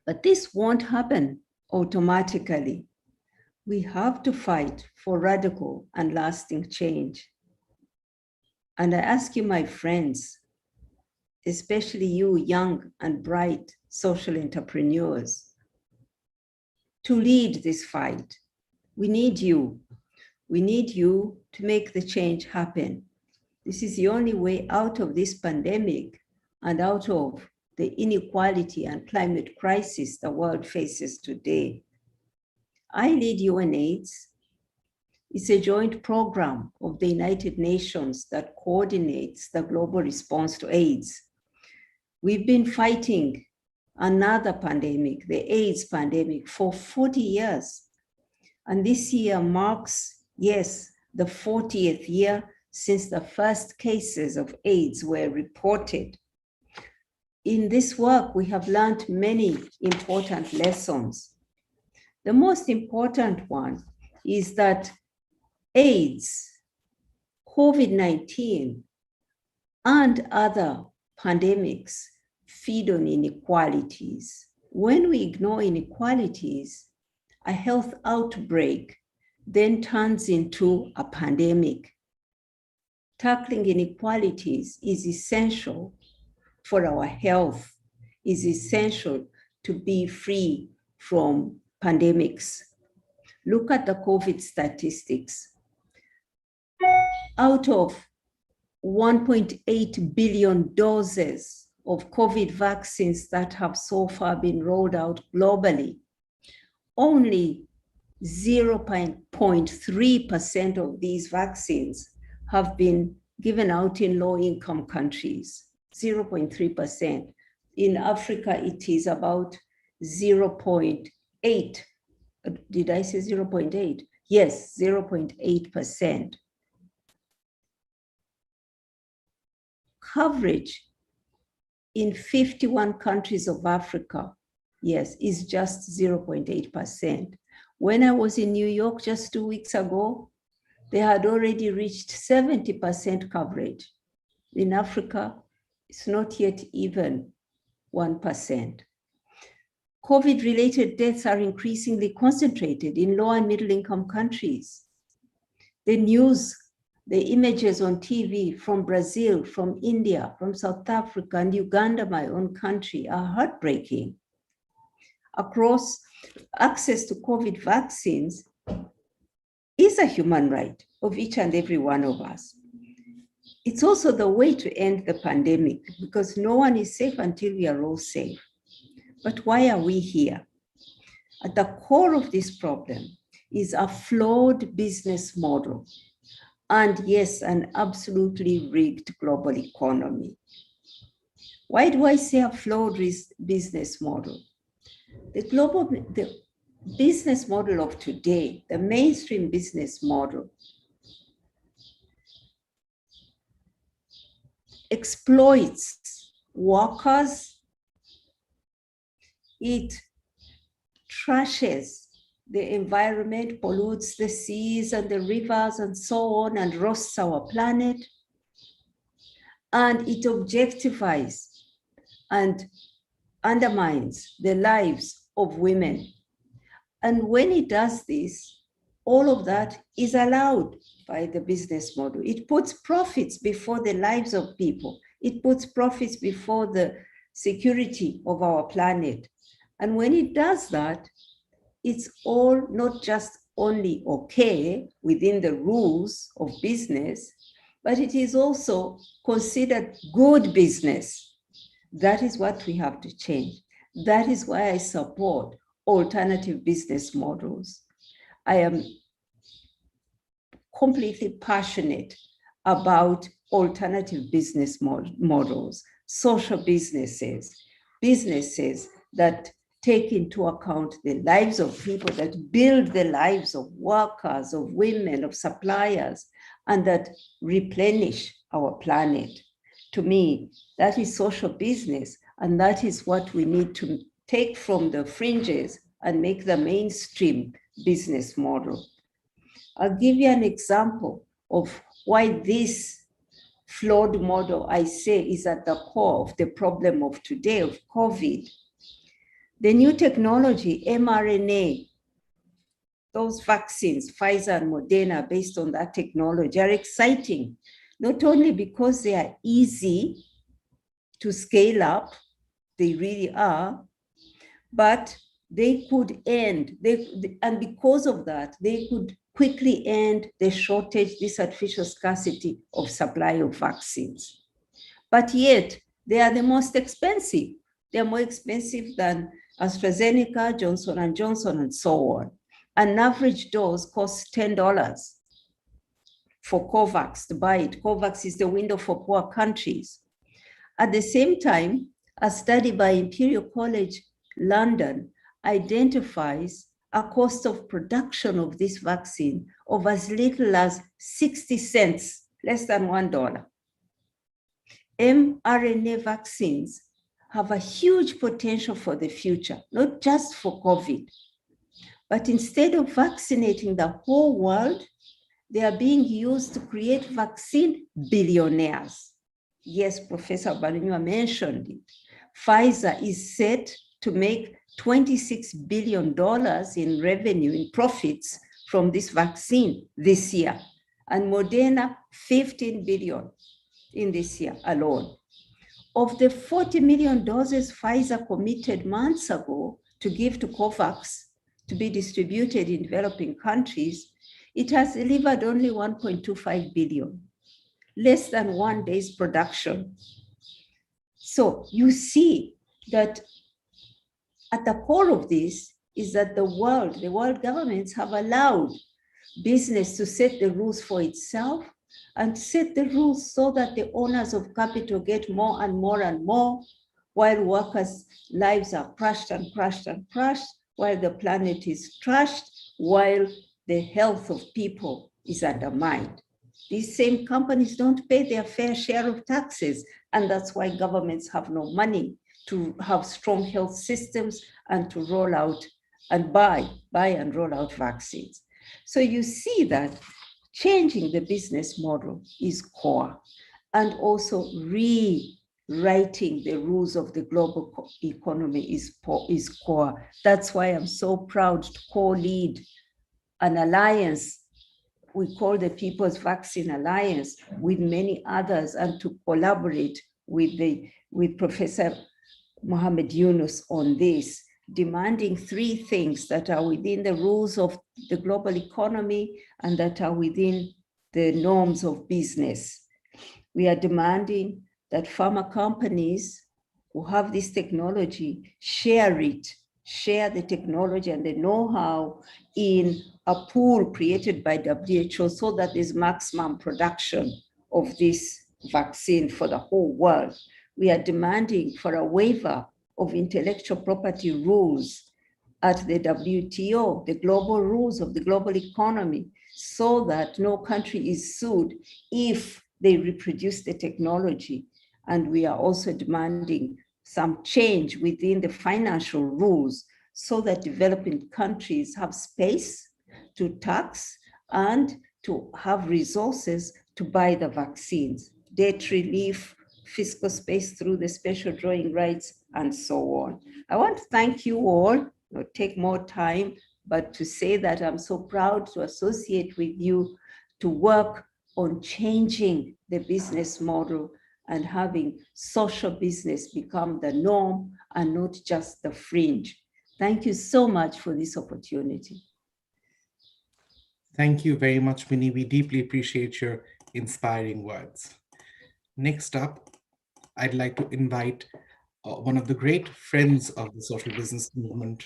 But this won't happen automatically. We have to fight for radical and lasting change. And I ask you, my friends, especially you young and bright social entrepreneurs, to lead this fight. We need you. We need you to make the change happen. This is the only way out of this pandemic and out of the inequality and climate crisis the world faces today. I lead UNAIDS. It's a joint program of the United Nations that coordinates the global response to AIDS. We've been fighting another pandemic, the AIDS pandemic, for 40 years. And this year marks, yes, the 40th year since the first cases of AIDS were reported. In this work, we have learned many important lessons. The most important one is that AIDS, COVID-19, and other pandemics feed on inequalities. When we ignore inequalities, a health outbreak then turns into a pandemic. Tackling inequalities is essential for our health, is essential to be free from pandemics. Look at the COVID statistics. Out of 1.8 billion doses of COVID vaccines that have so far been rolled out globally, only 0.3% of these vaccines have been given out in low-income countries, 0.3%. In Africa, it is about 0.8. Did I say 0.8? Yes, 0.8%. Coverage in 51 countries of Africa, yes, is just 0.8%. When I was in New York just 2 weeks ago, they had already reached 70% coverage. In Africa, it's not yet even 1%. COVID-related deaths are increasingly concentrated in low and middle-income countries. The news, the images on TV from Brazil, from India, from South Africa, and Uganda, my own country, are heartbreaking. Across, access to COVID vaccines is a human right of each and every one of us. It's also the way to end the pandemic, because no one is safe until we are all safe. But why are we here? At the core of this problem is a flawed business model, and yes, an absolutely rigged global economy. Why do I say a flawed business model? The business model of today, the mainstream business model, exploits workers, it trashes the environment, pollutes the seas and the rivers and so on, and roasts our planet, and it objectifies and undermines the lives of women. And when it does this, all of that is allowed by the business model. It puts profits before the lives of people. It puts profits before the security of our planet. And when it does that, it's all not just only okay within the rules of business, but it is also considered good business. That is what we have to change. That is why I support alternative business models. I am completely passionate about alternative business models, social businesses, businesses that take into account the lives of people, that build the lives of workers, of women, of suppliers, and that replenish our planet. To me, that is social business, and that is what we need to take from the fringes and make the mainstream business model. I'll give you an example of why this flawed model, I say, is at the core of the problem of today, of COVID. The new technology, mRNA, those vaccines, Pfizer and Moderna, based on that technology, are exciting, not only because they are easy to scale up, they really are, but they could end, and because of that, they could quickly end the shortage, this artificial scarcity of supply of vaccines. But yet, they are the most expensive. They are more expensive than AstraZeneca, Johnson & Johnson, and so on. An average dose costs $10 for COVAX to buy it. COVAX is the window for poor countries. At the same time, a study by Imperial College London identifies a cost of production of this vaccine of as little as 60 cents less than $1. mRNA vaccines have a huge potential for the future, not just for COVID, but instead of vaccinating the whole world, they are being used to create vaccine billionaires. Yes, Professor Balinyua mentioned it. Pfizer is set to make $26 billion in revenue, in profits from this vaccine this year, and Moderna, 15 billion in this year alone. Of the 40 million doses Pfizer committed months ago to give to COVAX to be distributed in developing countries, it has delivered only 1.25 billion, less than 1 day's production. So you see that at the core of this is that the world governments have allowed business to set the rules for itself and set the rules so that the owners of capital get more and more and more, while workers' lives are crushed and crushed and crushed, while the planet is trashed, while the health of people is undermined. These same companies don't pay their fair share of taxes, and that's why governments have no money to have strong health systems and to roll out and buy and roll out vaccines. So you see that changing the business model is core, and also rewriting the rules of the global economy is core. That's why I'm so proud to co-lead an alliance we call the People's Vaccine Alliance with many others, and to collaborate with Professor Mohamed Yunus on this, demanding 3 things that are within the rules of the global economy and that are within the norms of business. We are demanding that pharma companies who have this technology share the technology and the know-how in a pool created by WHO so that there's maximum production of this vaccine for the whole world. We are demanding for a waiver of intellectual property rules at the WTO, the global rules of the global economy, so that no country is sued if they reproduce the technology. And we are also demanding some change within the financial rules so that developing countries have space to tax and to have resources to buy the vaccines, debt relief, fiscal space through the special drawing rights, and so on. I want to thank you all. I'll take more time, but to say that I'm so proud to associate with you to work on changing the business model and having social business become the norm and not just the fringe. Thank you so much for this opportunity. Thank you very much, Minnie. We deeply appreciate your inspiring words. Next up, I'd like to invite one of the great friends of the social business movement,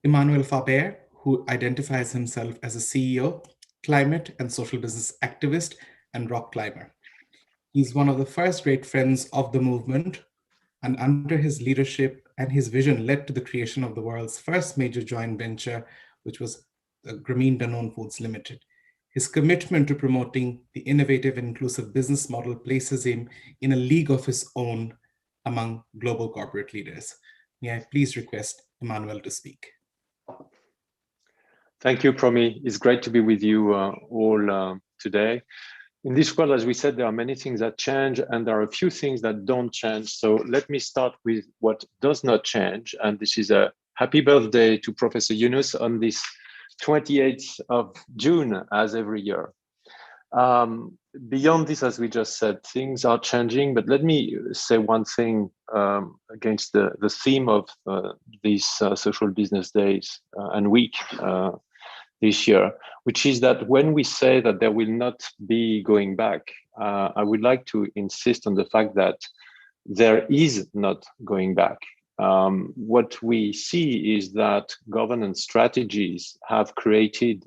Emmanuel Faber, who identifies himself as a CEO, climate and social business activist, and rock climber. He's one of the first great friends of the movement, and under his leadership and his vision led to the creation of the world's first major joint venture, which was Grameen Danone Foods Limited. His commitment to promoting the innovative and inclusive business model places him in a league of his own among global corporate leaders. May I please request Emmanuel to speak. Thank you, Promi. It's great to be with you all today. In this world, as we said, there are many things that change and there are a few things that don't change. So let me start with what does not change. And this is a happy birthday to Professor Yunus on this 28th of June, as every year. Beyond this, as we just said, things are changing, but let me say one thing against the theme of these social business days and week this year, which is that when we say that there will not be going back, I would like to insist on the fact that there is not going back. What we see is that governance strategies have created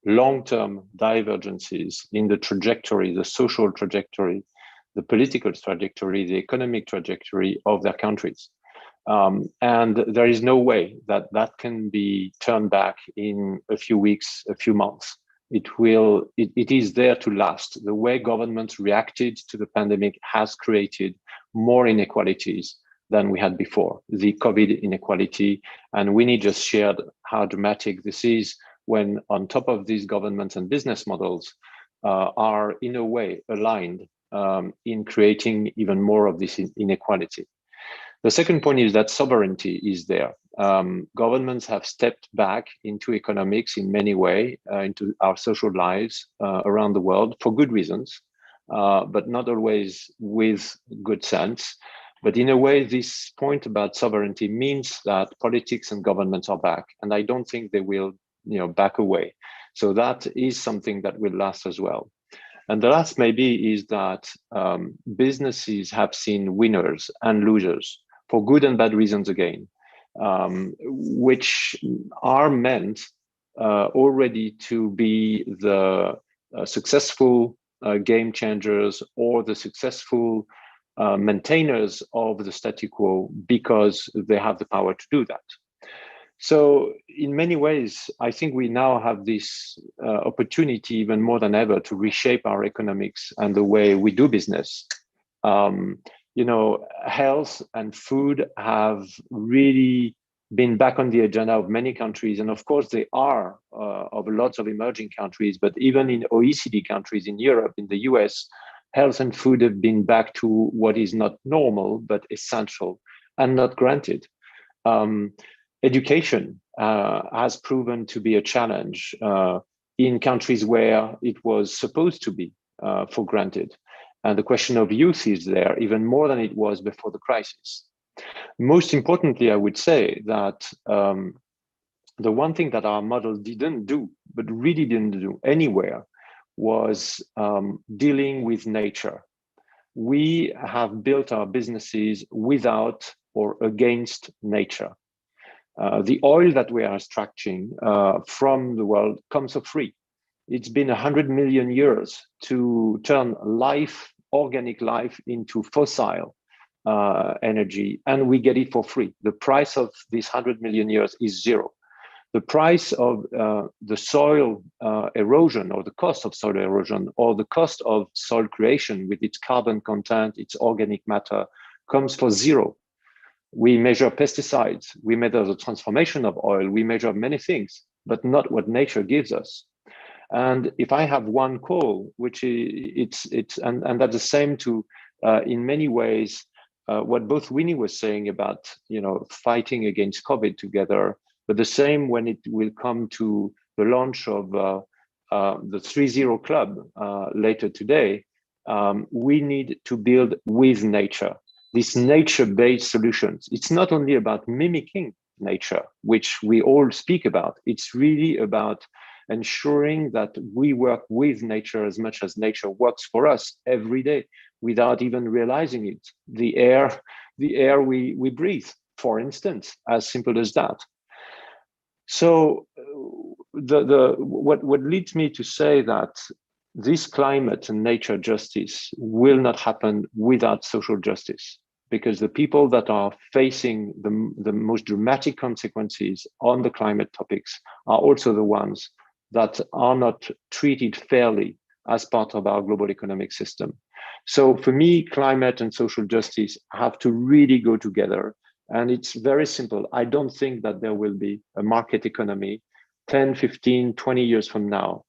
long-term divergences in the trajectory, the social trajectory, the political trajectory, the economic trajectory of their countries. And there is no way that that can be turned back in a few weeks, a few months. It is there to last. The way governments reacted to the pandemic has created more inequalities than we had before, the COVID inequality. And Winnie just shared how dramatic this is when on top of these governments and business models are in a way aligned in creating even more of this inequality. The second point is that sovereignty is there. Governments have stepped back into economics in many ways, into our social lives around the world for good reasons, but not always with good sense. But in a way, this point about sovereignty means that politics and governments are back, and I don't think they will, back away. So that is something that will last as well. And the last maybe is that businesses have seen winners and losers for good and bad reasons again, which are meant already to be the successful game changers or the successful maintainers of the status quo because they have the power to do that. So in many ways, I think we now have this opportunity even more than ever to reshape our economics and the way we do business. Health and food have really been back on the agenda of many countries. And of course, they are of lots of emerging countries, but even in OECD countries, in Europe, in the US, health and food have been back to what is not normal, but essential and not granted. Education has proven to be a challenge in countries where it was supposed to be for granted. And the question of youth is there even more than it was before the crisis. Most importantly, I would say that the one thing that our model didn't do, but really didn't do anywhere, was dealing with nature. We have built our businesses without or against nature. The oil that we are extracting from the world comes for free. It's been 100 million years to turn life, organic life, into fossil energy, and we get it for free. The price of these 100 million years is zero. The price of the soil erosion, or the cost of soil erosion, or the cost of soil creation with its carbon content, its organic matter, comes for zero. We measure pesticides, we measure the transformation of oil, we measure many things, but not what nature gives us. And if I have one call, which is and that's the same to in many ways what both Winnie was saying about fighting against COVID together, but the same when it will come to the launch of the 3-0 Club later today. We need to build with nature. These nature-based solutions. It's not only about mimicking nature, which we all speak about. It's really about ensuring that we work with nature as much as nature works for us every day without even realizing it. The air we breathe, for instance, as simple as that. So what leads me to say that this climate and nature justice will not happen without social justice, because the people that are facing the most dramatic consequences on the climate topics are also the ones that are not treated fairly as part of our global economic system. So for me, climate and social justice have to really go together. And it's very simple. I don't think that there will be a market economy 10, 15, 20 years from now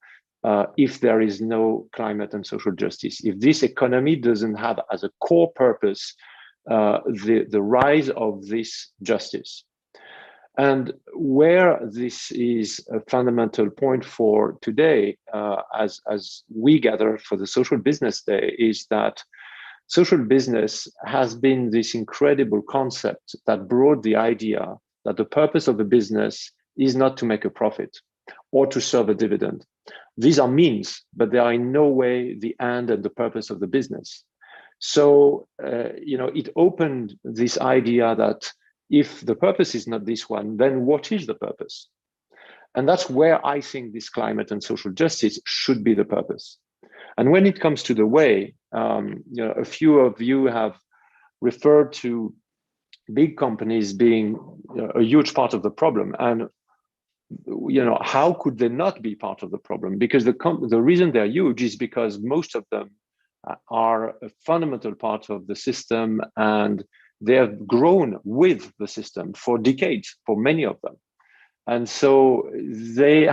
if there is no climate and social justice. If this economy doesn't have as a core purpose the rise of this justice. And where this is a fundamental point for today, as we gather for the Social Business Day, is that social business has been this incredible concept that brought the idea that the purpose of the business is not to make a profit or to serve a dividend. These are means, but they are in no way the end and the purpose of the business. So, it opened this idea that if the purpose is not this one, then what is the purpose? And that's where I think this climate and social justice should be the purpose. And when it comes to the way, a few of you have referred to big companies being a huge part of the problem. And how could they not be part of the problem? Because the reason they're huge is because most of them are a fundamental part of the system, and they have grown with the system for decades, for many of them. And so they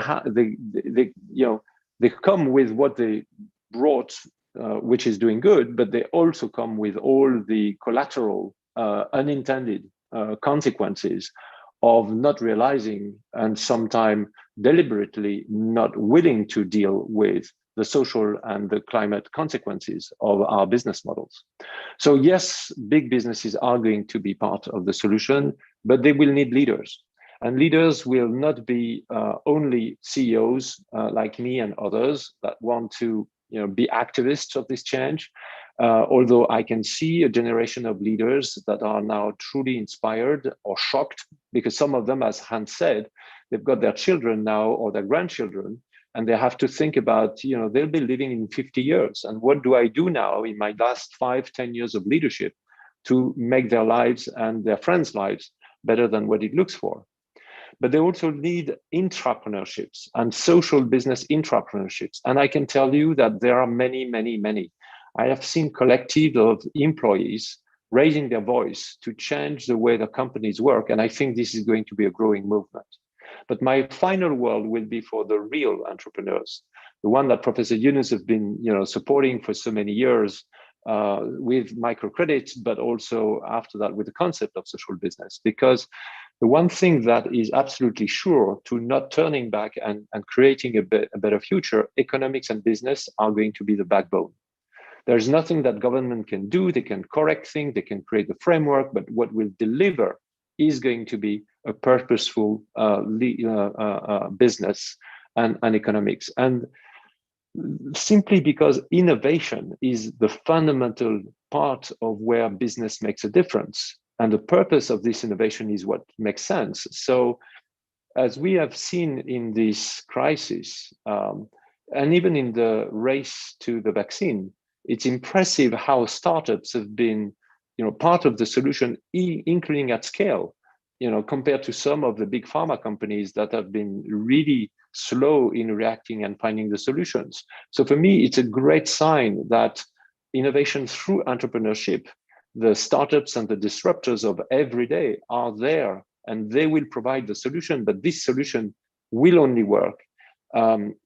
come with what they brought, which is doing good, but they also come with all the collateral, unintended consequences of not realizing and sometimes deliberately not willing to deal with the social and the climate consequences of our business models. So yes, big businesses are going to be part of the solution, but they will need leaders. And leaders will not be only CEOs like me and others that want to be activists of this change. Although I can see a generation of leaders that are now truly inspired or shocked, because some of them, as Hans said, they've got their children now or their grandchildren, and they have to think about, they'll be living in 50 years. And what do I do now in my last 5-10 years of leadership to make their lives and their friends' lives better than what it looks for? But they also need intrapreneurships and social business intrapreneurships. And I can tell you that there are many, many, many. I have seen collectives of employees raising their voice to change the way the companies work. And I think this is going to be a growing movement. But my final word will be for the real entrepreneurs, the one that Professor Yunus has been supporting for so many years with microcredits, but also after that with the concept of social business. Because the one thing that is absolutely sure to not turning back and creating a better future, economics and business are going to be the backbone. There's nothing that government can do. They can correct things, they can create the framework, but what will deliver is going to be a purposeful business and economics. And simply because innovation is the fundamental part of where business makes a difference. And the purpose of this innovation is what makes sense. So as we have seen in this crisis, and even in the race to the vaccine, it's impressive how startups have been part of the solution, including at scale, compared to some of the big pharma companies that have been really slow in reacting and finding the solutions. So for me, it's a great sign that innovation through entrepreneurship, the startups and the disruptors of every day are there, and they will provide the solution. But this solution will only work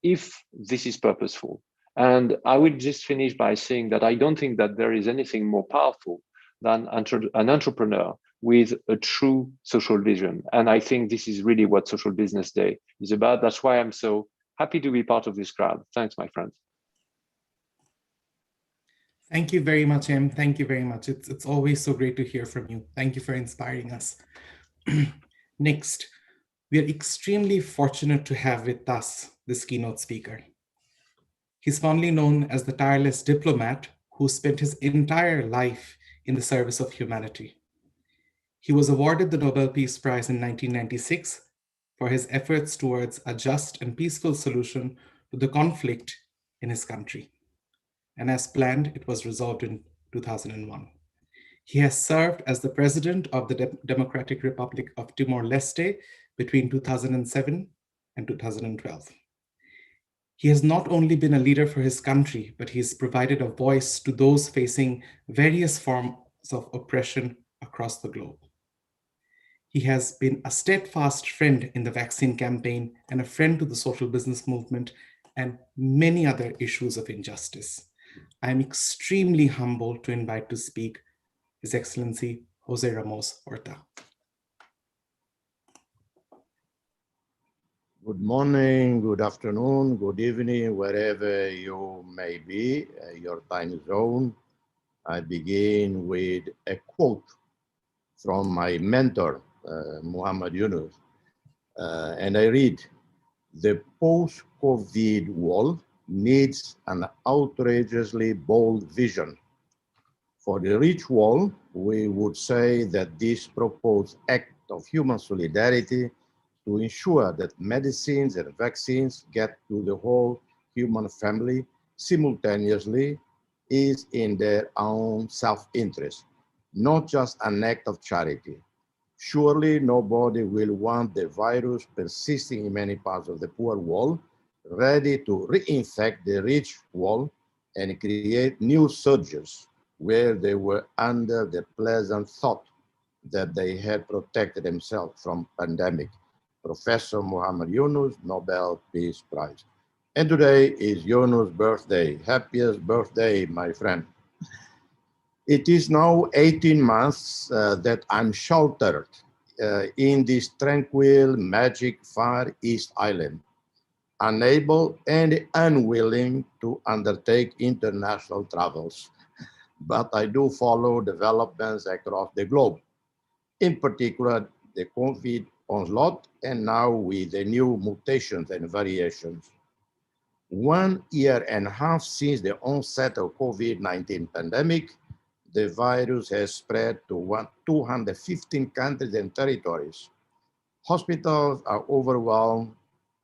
if this is purposeful. And I will just finish by saying that I don't think that there is anything more powerful than an entrepreneur with a true social vision. And I think this is really what Social Business Day is about. That's why I'm so happy to be part of this crowd. Thanks, my friends. Thank you very much, Em. Thank you very much. It's always so great to hear from you. Thank you for inspiring us. Next, we are extremely fortunate to have with us this keynote speaker. He's fondly known as the tireless diplomat who spent his entire life in the service of humanity. He was awarded the Nobel Peace Prize in 1996 for his efforts towards a just and peaceful solution to the conflict in his country. And as planned, it was resolved in 2001. He has served as the president of the Democratic Republic of Timor-Leste between 2007 and 2012. He has not only been a leader for his country, but he has provided a voice to those facing various forms of oppression across the globe. He has been a steadfast friend in the vaccine campaign and a friend to the social business movement and many other issues of injustice. I am extremely humbled to invite to speak His Excellency Jose Ramos Horta. Good morning, good afternoon, good evening, wherever you may be, your time zone. I begin with a quote from my mentor, Muhammad Yunus, and I read, "The post-COVID world needs an outrageously bold vision. For the rich world, we would say that this proposed act of human solidarity to ensure that medicines and vaccines get to the whole human family simultaneously is in their own self-interest, not just an act of charity. Surely nobody will want the virus persisting in many parts of the poor world, ready to reinfect the rich world and create new surges where they were under the pleasant thought that they had protected themselves from pandemic. Professor Muhammad Yunus, Nobel Peace Prize. And today is Yunus' birthday. Happiest birthday, my friend. It is now 18 months that I'm sheltered in this tranquil, magic Far East island, unable and unwilling to undertake international travels. But I do follow developments across the globe, in particular the COVID onslaught, and now with the new mutations and variations. 1.5 years since the onset of COVID-19 pandemic, the virus has spread to 215 countries and territories. Hospitals are overwhelmed.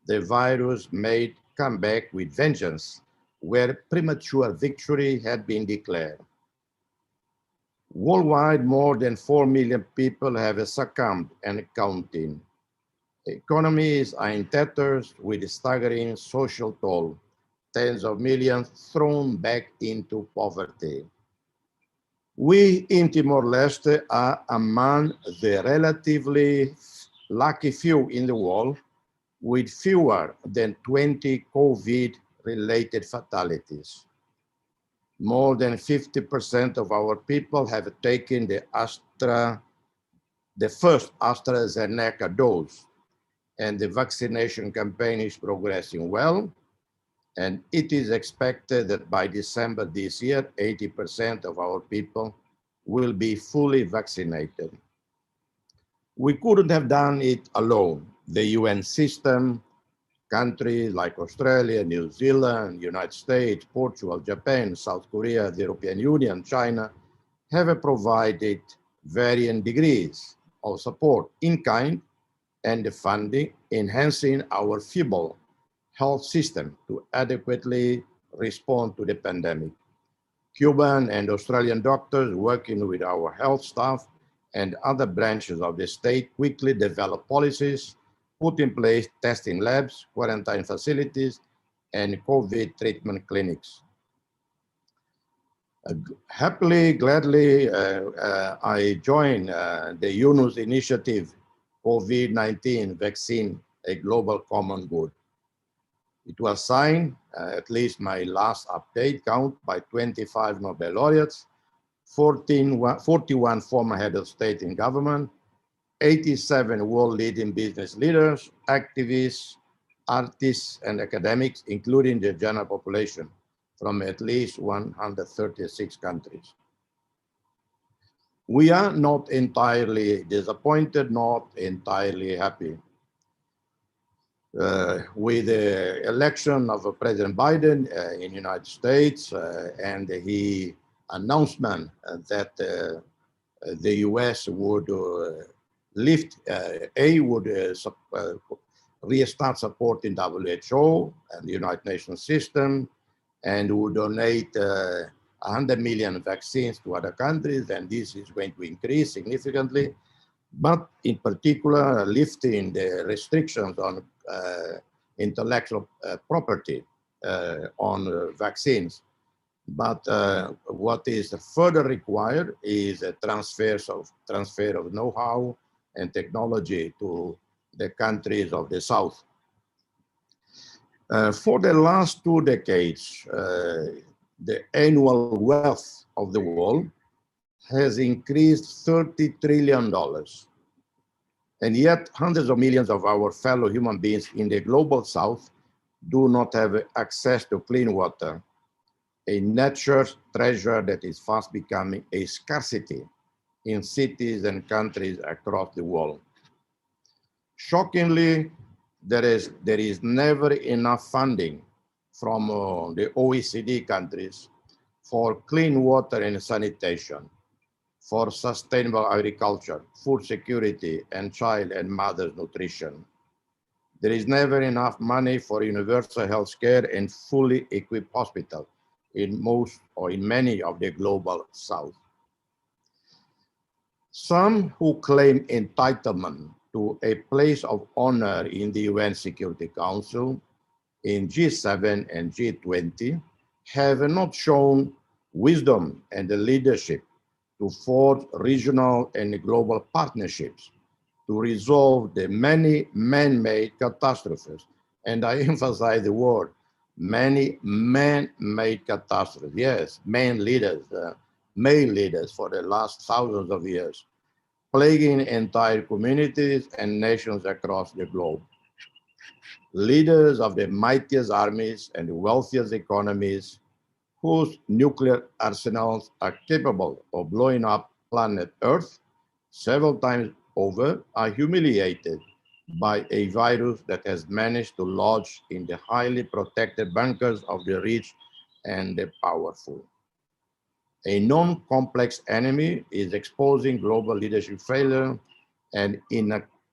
The virus made comeback with vengeance, where premature victory had been declared. Worldwide, more than 4 million people have succumbed and counting. Economies are in tatters with a staggering social toll. Tens of millions thrown back into poverty. We in Timor-Leste are among the relatively lucky few in the world with fewer than 20 COVID-related fatalities. More than 50% of our people have taken the first AstraZeneca dose, and the vaccination campaign is progressing well. And it is expected that by December this year, 80% of our people will be fully vaccinated. We couldn't have done it alone. The UN system, countries like Australia, New Zealand, United States, Portugal, Japan, South Korea, the European Union, China, have provided varying degrees of support in kind and funding, enhancing our feeble health system to adequately respond to the pandemic. Cuban and Australian doctors working with our health staff and other branches of the state quickly developed policies, put in place testing labs, quarantine facilities, and COVID treatment clinics. Happily, gladly, I joined the Yunus Initiative, COVID-19 vaccine, a global common good. It was signed, at least my last update count, by 25 Nobel laureates, 41 former heads of state and government, 87 world leading business leaders, activists, artists, and academics, including the general population from at least 136 countries. We are not entirely disappointed, not entirely happy. With the election of President Biden in the United States and his announcement that the US would restart supporting WHO and the United Nations system and would donate 100 million vaccines to other countries, and this is going to increase significantly. But in particular, lifting the restrictions on intellectual property on vaccines. But what is further required is a transfer of know-how and technology to the countries of the South. For the last 2 decades, the annual wealth of the world has increased $30 trillion. And yet hundreds of millions of our fellow human beings in the global South do not have access to clean water, a natural treasure that is fast becoming a scarcity in cities and countries across the world. Shockingly, there is never enough funding from the OECD countries for clean water and sanitation, for sustainable agriculture, food security, and child and mother's nutrition. There is never enough money for universal health care and fully equipped hospitals in most or in many of the global South. Some who claim entitlement to a place of honor in the UN Security Council, in G7 and G20, have not shown wisdom and the leadership to forge regional and global partnerships to resolve the many man-made catastrophes. And I emphasize the word, many man-made catastrophes. Yes, male leaders for the last thousands of years, plaguing entire communities and nations across the globe. Leaders of the mightiest armies and the wealthiest economies, whose nuclear arsenals are capable of blowing up planet Earth several times over, are humiliated by a virus that has managed to lodge in the highly protected bunkers of the rich and the powerful. A non-complex enemy is exposing global leadership failure and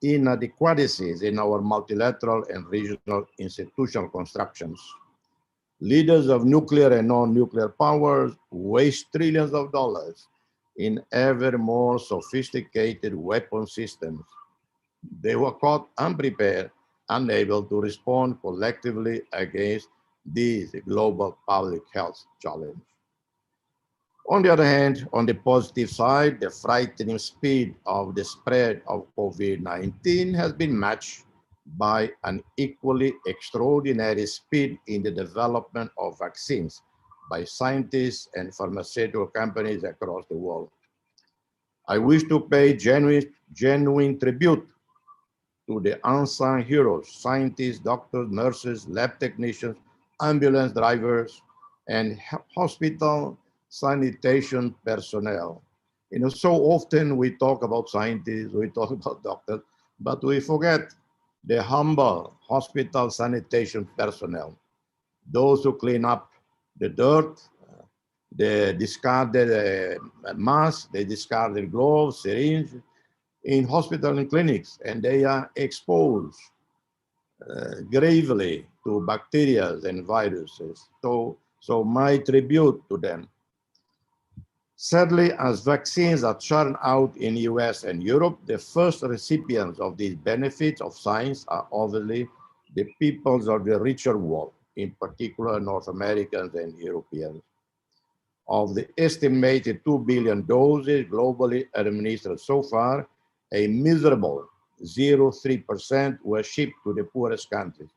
inadequacies in our multilateral and regional institutional constructions. Leaders of nuclear and non-nuclear powers waste trillions of dollars in ever more sophisticated weapon systems. They were caught unprepared, unable to respond collectively against these global public health challenges. On the other hand, on the positive side, the frightening speed of the spread of COVID-19 has been matched by an equally extraordinary speed in the development of vaccines by scientists and pharmaceutical companies across the world. I wish to pay genuine tribute to the unsung heroes, scientists, doctors, nurses, lab technicians, ambulance drivers, and hospital sanitation personnel. You know, so often we talk about scientists, we talk about doctors, but we forget the humble hospital sanitation personnel, those who clean up the dirt, the discarded masks, they discarded gloves, syringe in hospital and clinics, and they are exposed gravely to bacteria and viruses. So my tribute to them. Sadly, as vaccines are churned out in the US and Europe, the first recipients of these benefits of science are obviously the peoples of the richer world, in particular North Americans and Europeans. Of the estimated 2 billion doses globally administered so far, a miserable 0.3% were shipped to the poorest countries,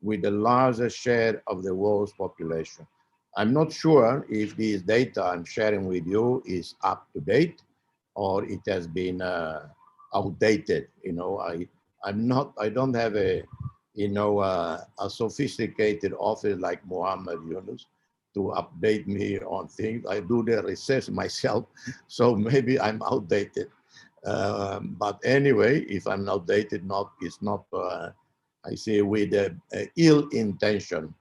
with the largest share of the world's population. I'm not sure if this data I'm sharing with you is up to date or it has been outdated. You know, I don't have a sophisticated office like Muhammad Yunus to update me on things. I do the research myself, so maybe I'm outdated. But anyway, if I'm outdated, it's not, I say with ill intention.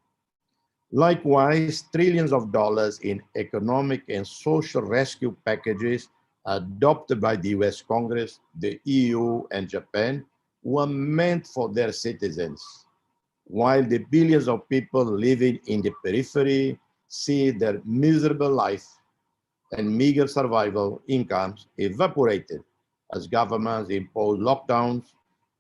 Likewise, trillions of dollars in economic and social rescue packages adopted by the US Congress, the EU, and Japan were meant for their citizens, while the billions of people living in the periphery see their miserable life and meager survival incomes evaporated as governments impose lockdowns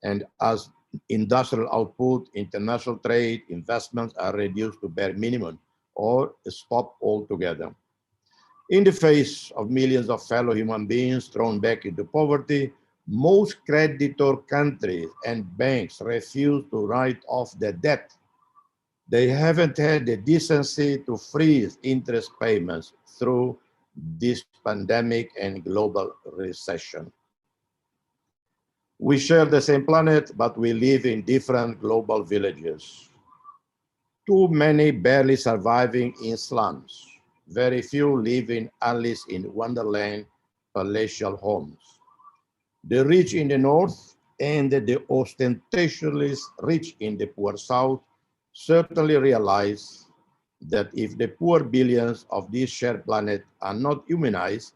and as industrial output, international trade, investments are reduced to bare minimum or stop altogether. In the face of millions of fellow human beings thrown back into poverty, most creditor countries and banks refuse to write off their debt. They haven't had the decency to freeze interest payments through this pandemic and global recession. We share the same planet, but we live in different global villages. Too many barely surviving in slums. Very few live in Alice in Wonderland palatial homes. The rich in the north and the ostentatiously rich in the poor south certainly realize that if the poor billions of this shared planet are not immunized,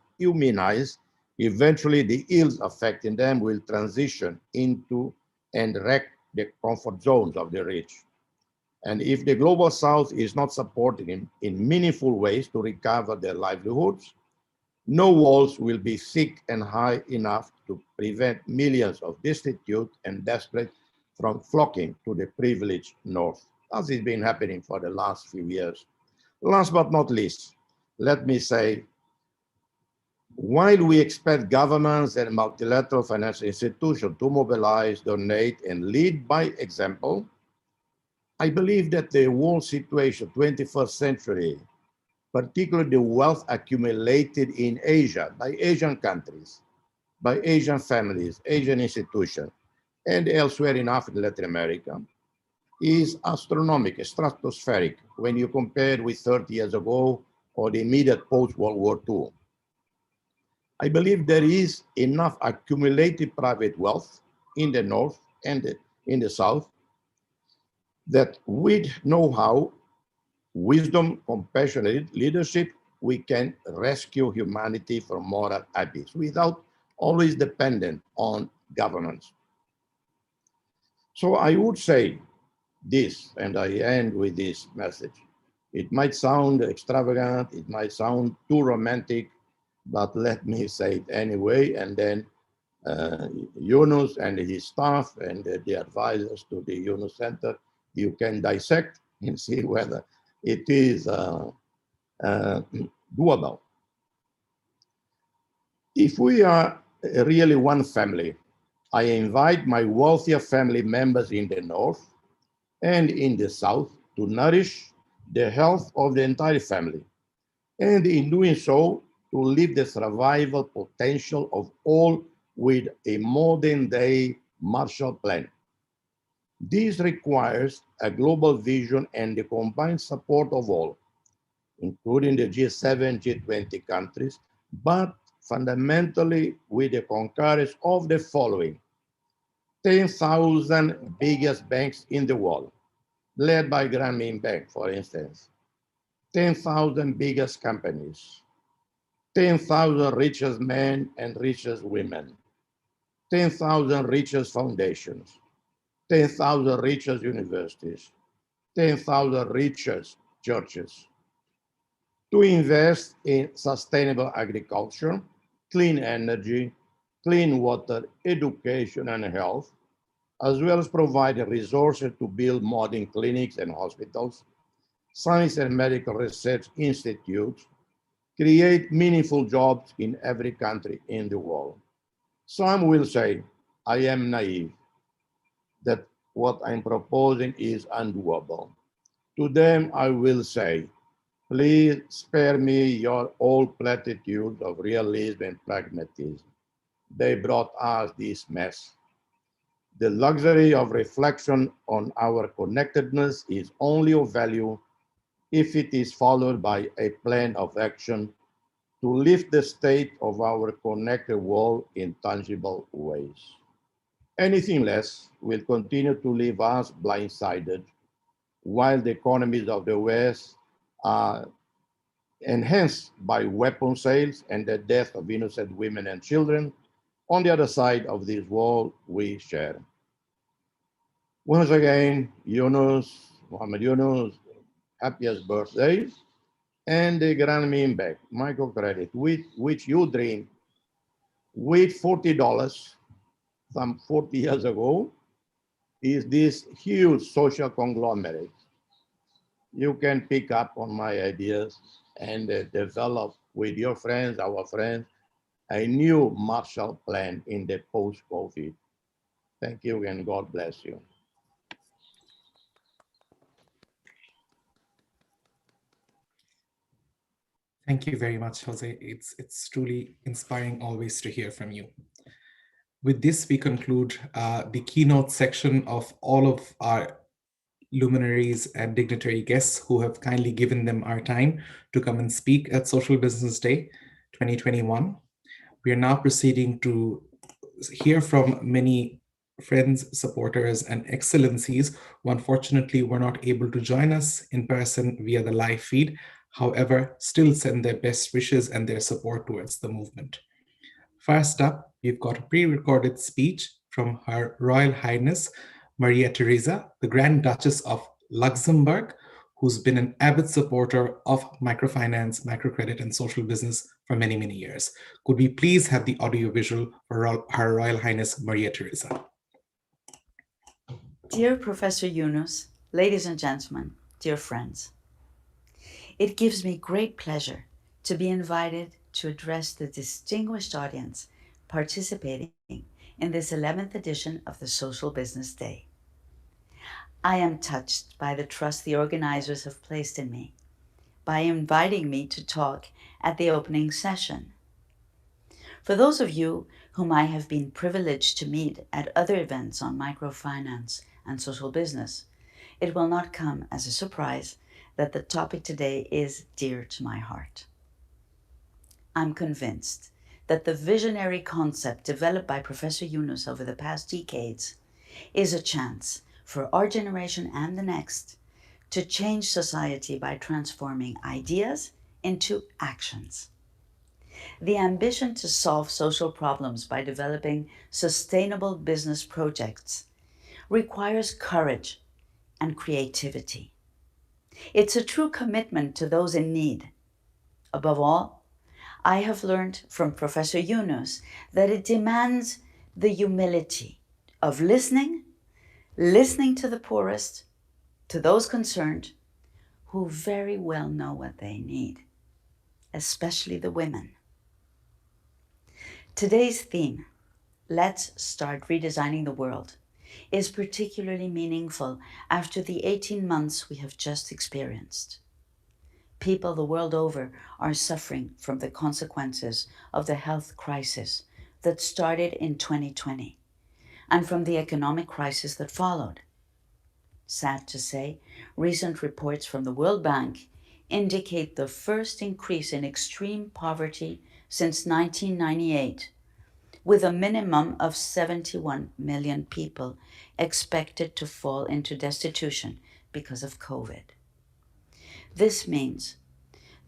eventually the ills affecting them will transition into and wreck the comfort zones of the rich. And if the global south is not supporting them in meaningful ways to recover their livelihoods, No walls will be thick and high enough to prevent millions of destitute and desperate from flocking to the privileged north, as has been happening for the last few years. Last but not least, let me say, while we expect governments and multilateral financial institutions to mobilize, donate, and lead by example, I believe that the world situation, 21st century, particularly the wealth accumulated in Asia by Asian countries, by Asian families, Asian institutions, and elsewhere in Africa and Latin America, is astronomical, stratospheric when you compare with 30 years ago or the immediate post-World War II. I believe there is enough accumulated private wealth in the North and in the South that with know-how, wisdom, compassionate leadership, we can rescue humanity from moral abyss without always dependent on governments. So I would say this, and I end with this message. It might sound extravagant, it might sound too romantic, but let me say it anyway, and then Yunus and his staff and the advisors to the Yunus Center, you can dissect and see whether it is doable. If we are really one family, I invite my wealthier family members in the North and in the South to nourish the health of the entire family, and in doing so, to live the survival potential of all with a modern day Marshall Plan. This requires a global vision and the combined support of all, including the G7, G20 countries, but fundamentally with the concurrence of the following: 10,000 biggest banks in the world, led by Grameen Bank, for instance, 10,000 biggest companies, 10,000 richest men and richest women, 10,000 richest foundations, 10,000 richest universities, 10,000 richest churches, to invest in sustainable agriculture, clean energy, clean water, education, and health, as well as provide resources to build modern clinics and hospitals, science and medical research institutes, create meaningful jobs in every country in the world. Some will say, I am naive, that what I'm proposing is undoable. To them, I will say, please spare me your old platitudes of realism and pragmatism. They brought us this mess. The luxury of reflection on our connectedness is only of value if it is followed by a plan of action to lift the state of our connected world in tangible ways. Anything less will continue to leave us blindsided, while the economies of the West are enhanced by weapon sales and the death of innocent women and children on the other side of this wall we share. Once again, Yunus, Muhammad Yunus, happiest birthday, and the Grameen Bank microcredit, with which you dream, with $40 some 40 years ago, is this huge social conglomerate. You can pick up on my ideas and develop with your friends, our friends, a new Marshall Plan in the post-COVID. Thank you and God bless you. Thank you very much, Jose. It's truly inspiring always to hear from you. With this, we conclude the keynote section of all of our luminaries and dignitary guests who have kindly given them our time to come and speak at Social Business Day 2021. We are now proceeding to hear from many friends, supporters, and excellencies who unfortunately were not able to join us in person via the live feed, however, still send their best wishes and their support towards the movement. First up, we've got a pre-recorded speech from Her Royal Highness Maria Theresa, the Grand Duchess of Luxembourg, who's been an avid supporter of microfinance, microcredit, and social business for for many, many years. Could we please have the audiovisual for Her Royal Highness Maria Theresa? Dear Professor Yunus, ladies and gentlemen, dear friends, it gives me great pleasure to be invited to address the distinguished audience participating in this 11th edition of the Social Business Day. I am touched by the trust the organizers have placed in me by inviting me to talk at the opening session. For those of you whom I have been privileged to meet at other events on microfinance and social business, it will not come as a surprise that the topic today is dear to my heart. I'm convinced that the visionary concept developed by Professor Yunus over the past decades is a chance for our generation and the next to change society by transforming ideas into actions. The ambition to solve social problems by developing sustainable business projects requires courage and creativity. It's a true commitment to those in need. Above all, I have learned from Professor Yunus that it demands the humility of listening to the poorest, to those concerned who very well know what they need, especially the women. Today's theme, Let's Start Redesigning the World, is particularly meaningful after the 18 months we have just experienced. People the world over are suffering from the consequences of the health crisis that started in 2020 and from the economic crisis that followed. Sad to say, recent reports from the World Bank indicate the first increase in extreme poverty since 1998, with a minimum of 71 million people expected to fall into destitution because of COVID. This means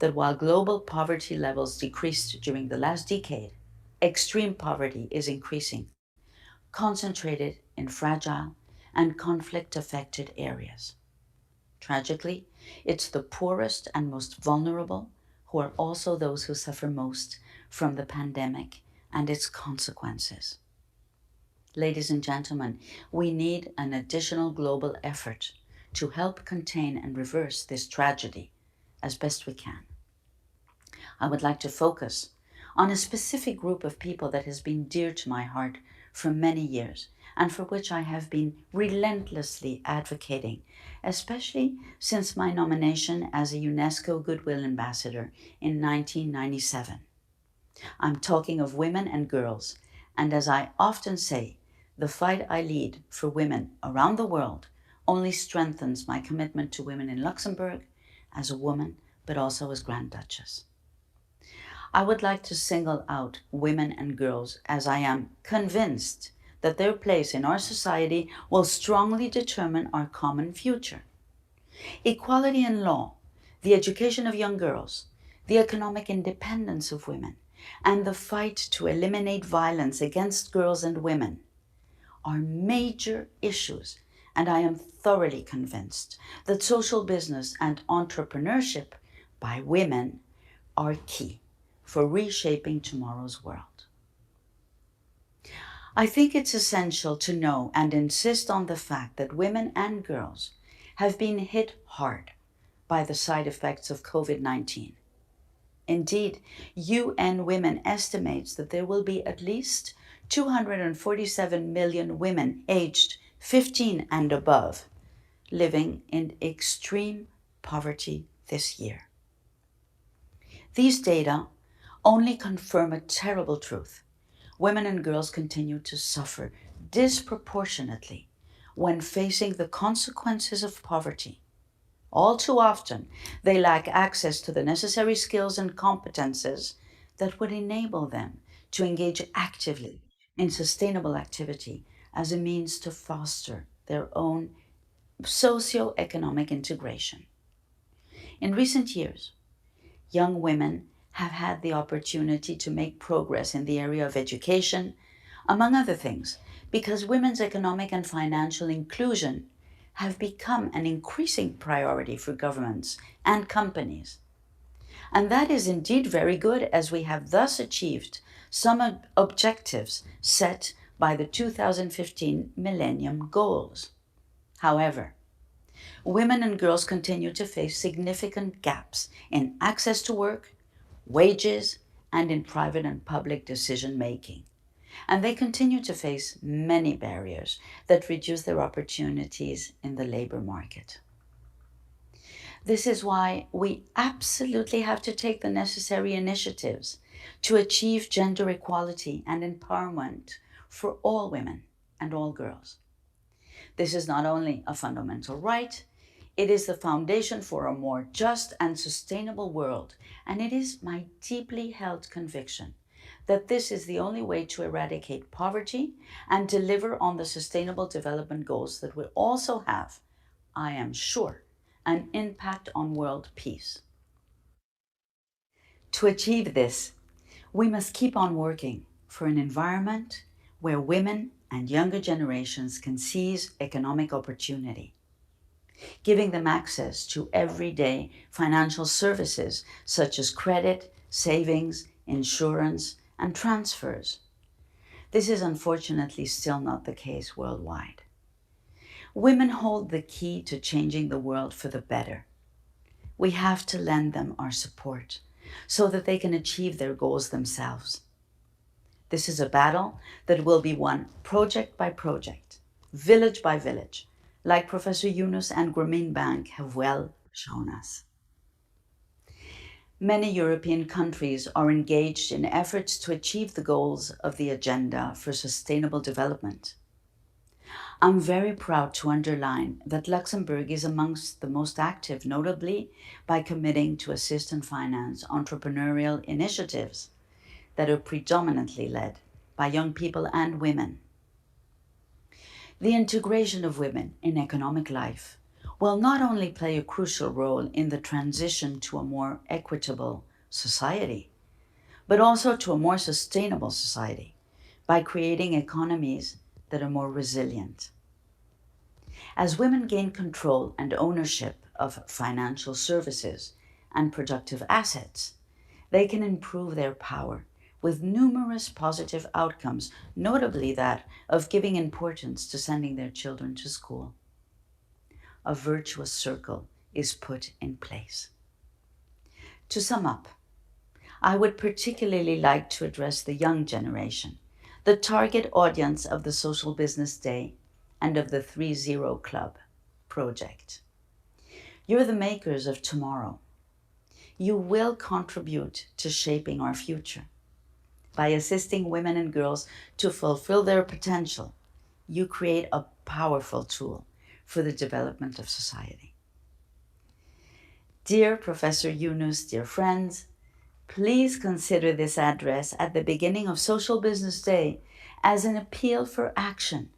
that while global poverty levels decreased during the last decade, extreme poverty is increasing, concentrated in fragile and conflict-affected areas. Tragically, it's the poorest and most vulnerable who are also those who suffer most from the pandemic and its consequences. Ladies and gentlemen, we need an additional global effort to help contain and reverse this tragedy as best we can. I would like to focus on a specific group of people that has been dear to my heart for many years and for which I have been relentlessly advocating, especially since my nomination as a UNESCO Goodwill Ambassador in 1997. I'm talking of women and girls, and as I often say, the fight I lead for women around the world only strengthens my commitment to women in Luxembourg as a woman, but also as Grand Duchess. I would like to single out women and girls as I am convinced that their place in our society will strongly determine our common future. Equality in law, the education of young girls, the economic independence of women, and the fight to eliminate violence against girls and women are major issues, and I am thoroughly convinced that social business and entrepreneurship by women are key for reshaping tomorrow's world. I think it's essential to know and insist on the fact that women and girls have been hit hard by the side effects of COVID-19. Indeed, UN Women estimates that there will be at least 247 million women aged 15 and above living in extreme poverty this year. These data only confirm a terrible truth. Women and girls continue to suffer disproportionately when facing the consequences of poverty. All too often, they lack access to the necessary skills and competences that would enable them to engage actively in sustainable activity as a means to foster their own socio-economic integration. In recent years, young women have had the opportunity to make progress in the area of education, among other things, because women's economic and financial inclusion have become an increasing priority for governments and companies. And that is indeed very good, as we have thus achieved some objectives set by the 2015 Millennium Goals. However, women and girls continue to face significant gaps in access to work, wages, and in private and public decision-making. And they continue to face many barriers that reduce their opportunities in the labor market. This is why we absolutely have to take the necessary initiatives to achieve gender equality and empowerment for all women and all girls. This is not only a fundamental right, it is the foundation for a more just and sustainable world, and it is my deeply held conviction that this is the only way to eradicate poverty and deliver on the Sustainable Development Goals that will also have, I am sure, an impact on world peace. To achieve this, we must keep on working for an environment where women and younger generations can seize economic opportunity, giving them access to everyday financial services such as credit, savings, insurance, and transfers. This is unfortunately still not the case worldwide. Women hold the key to changing the world for the better. We have to lend them our support so that they can achieve their goals themselves. This is a battle that will be won project by project, village by village, like Professor Yunus and Grameen Bank have well shown us. Many European countries are engaged in efforts to achieve the goals of the Agenda for Sustainable Development. I'm very proud to underline that Luxembourg is amongst the most active, notably by committing to assist and finance entrepreneurial initiatives that are predominantly led by young people and women. The integration of women in economic life will not only play a crucial role in the transition to a more equitable society, but also to a more sustainable society by creating economies that are more resilient. As women gain control and ownership of financial services and productive assets, they can improve their power with numerous positive outcomes, notably that of giving importance to sending their children to school. A virtuous circle is put in place. To sum up, I would particularly like to address the young generation, the target audience of the Social Business Day and of the 3-0 Club project. You're the makers of tomorrow. You will contribute to shaping our future. By assisting women and girls to fulfill their potential, you create a powerful tool for the development of society. Dear Professor Yunus, dear friends, please consider this address at the beginning of Social Business Day as an appeal for action.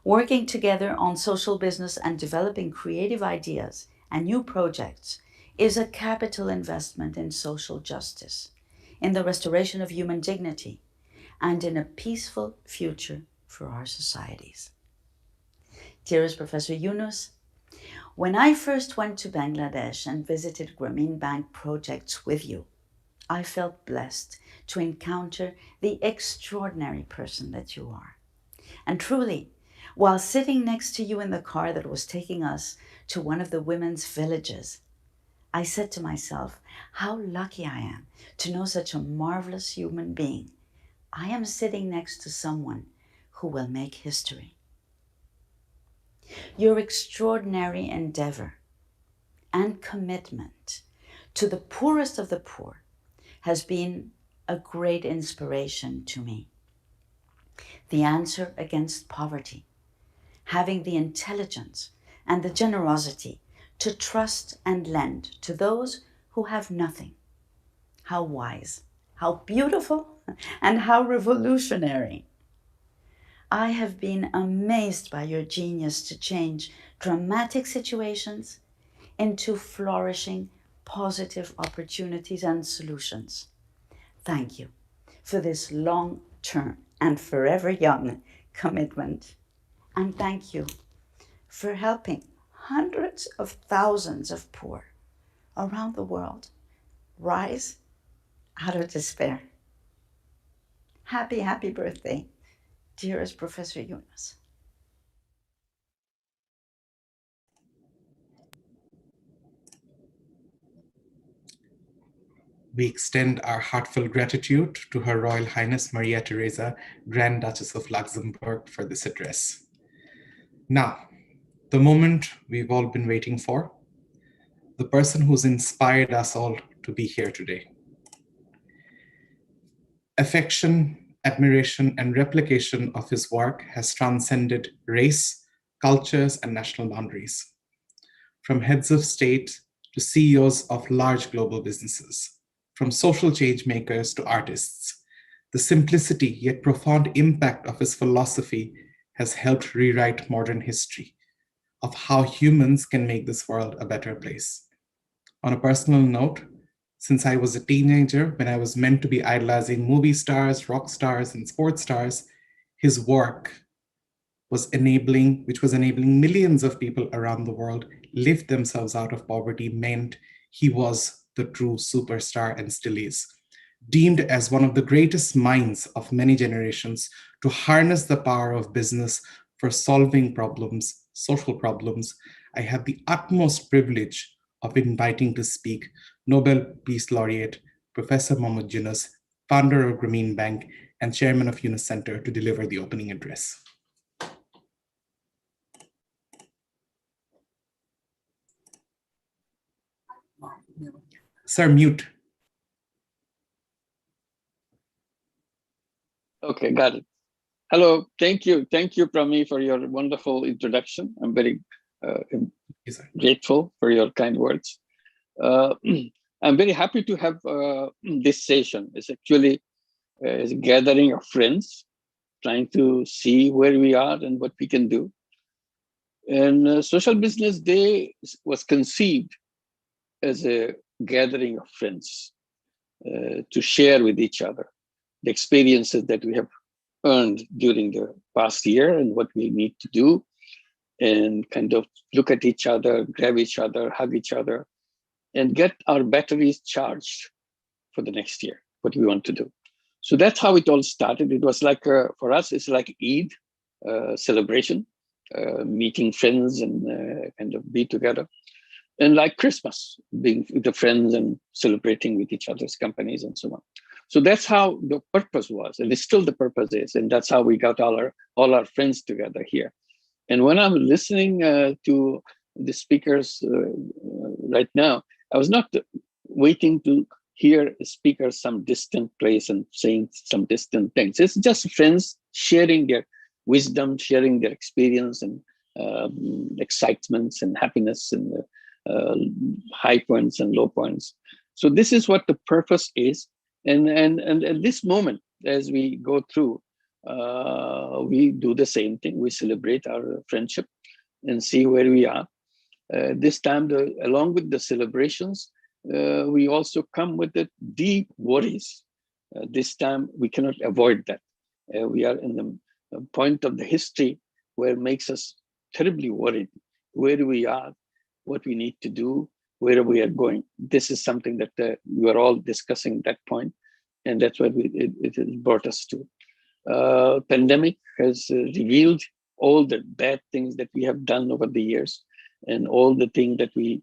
Working together on social business and developing creative ideas and new projects is a capital investment in social justice, in the restoration of human dignity, and in a peaceful future for our societies. Dearest Professor Yunus, when I first went to Bangladesh and visited Grameen Bank projects with you, I felt blessed to encounter the extraordinary person that you are. And truly, while sitting next to you in the car that was taking us to one of the women's villages, I said to myself, how lucky I am to know such a marvelous human being. I am sitting next to someone who will make history. Your extraordinary endeavor and commitment to the poorest of the poor has been a great inspiration to me. The answer against poverty, having the intelligence and the generosity to trust and lend to those who have nothing. How wise, how beautiful, and how revolutionary. I have been amazed by your genius to change dramatic situations into flourishing, positive opportunities and solutions. Thank you for this long-term and forever young commitment. And thank you for helping hundreds of thousands of poor around the world rise out of despair. Happy, happy birthday, dearest Professor Yunus. We extend our heartfelt gratitude to Her Royal Highness Maria Theresa, Grand Duchess of Luxembourg, for this address. Now, the moment we've all been waiting for, the person who's inspired us all to be here today. Affection, admiration, and replication of his work has transcended race, cultures, and national boundaries. From heads of state to CEOs of large global businesses, from social change makers to artists, the simplicity yet profound impact of his philosophy has helped rewrite modern history of how humans can make this world a better place. On a personal note, since I was a teenager, when I was meant to be idolizing movie stars, rock stars, and sports stars, his work was enabling millions of people around the world lift themselves out of poverty, meant he was the true superstar and still is. Deemed as one of the greatest minds of many generations to harness the power of business for solving problems, social problems, I had the utmost privilege of inviting to speak Nobel Peace Laureate, Professor Mohammad Yunus, founder of Grameen Bank and chairman of Yunus Center, to deliver the opening address. Sir, mute. Okay, got it. Hello, thank you, Prami, for your wonderful introduction. I'm very grateful for your kind words. I'm very happy to have this session. It's actually a gathering of friends trying to see where we are and what we can do. And Social Business Day was conceived as a gathering of friends to share with each other the experiences that we have earned during the past year and what we need to do, and kind of look at each other, grab each other, hug each other, and get our batteries charged for the next year, what we want to do. So that's how it all started. It was like, for us, it's like Eid celebration, meeting friends and kind of be together. And like Christmas, being with the friends and celebrating with each other's companies and so on. So that's how the purpose was, and it's still the purpose is, and that's how we got all our friends together here. And when I'm listening to the speakers right now, I was not waiting to hear a speaker some distant place and saying some distant things. It's just friends sharing their wisdom, sharing their experience and excitements and happiness and high points and low points. So this is what the purpose is. And at this moment, as we go through, we do the same thing. We celebrate our friendship and see where we are. This time, along with the celebrations, we also come with the deep worries. This time, we cannot avoid that. We are in the point of the history where it makes us terribly worried where we are, what we need to do, where we are going. This is something that we are all discussing at that point, and that's what it has brought us to. Pandemic has revealed all the bad things that we have done over the years, and all the things that we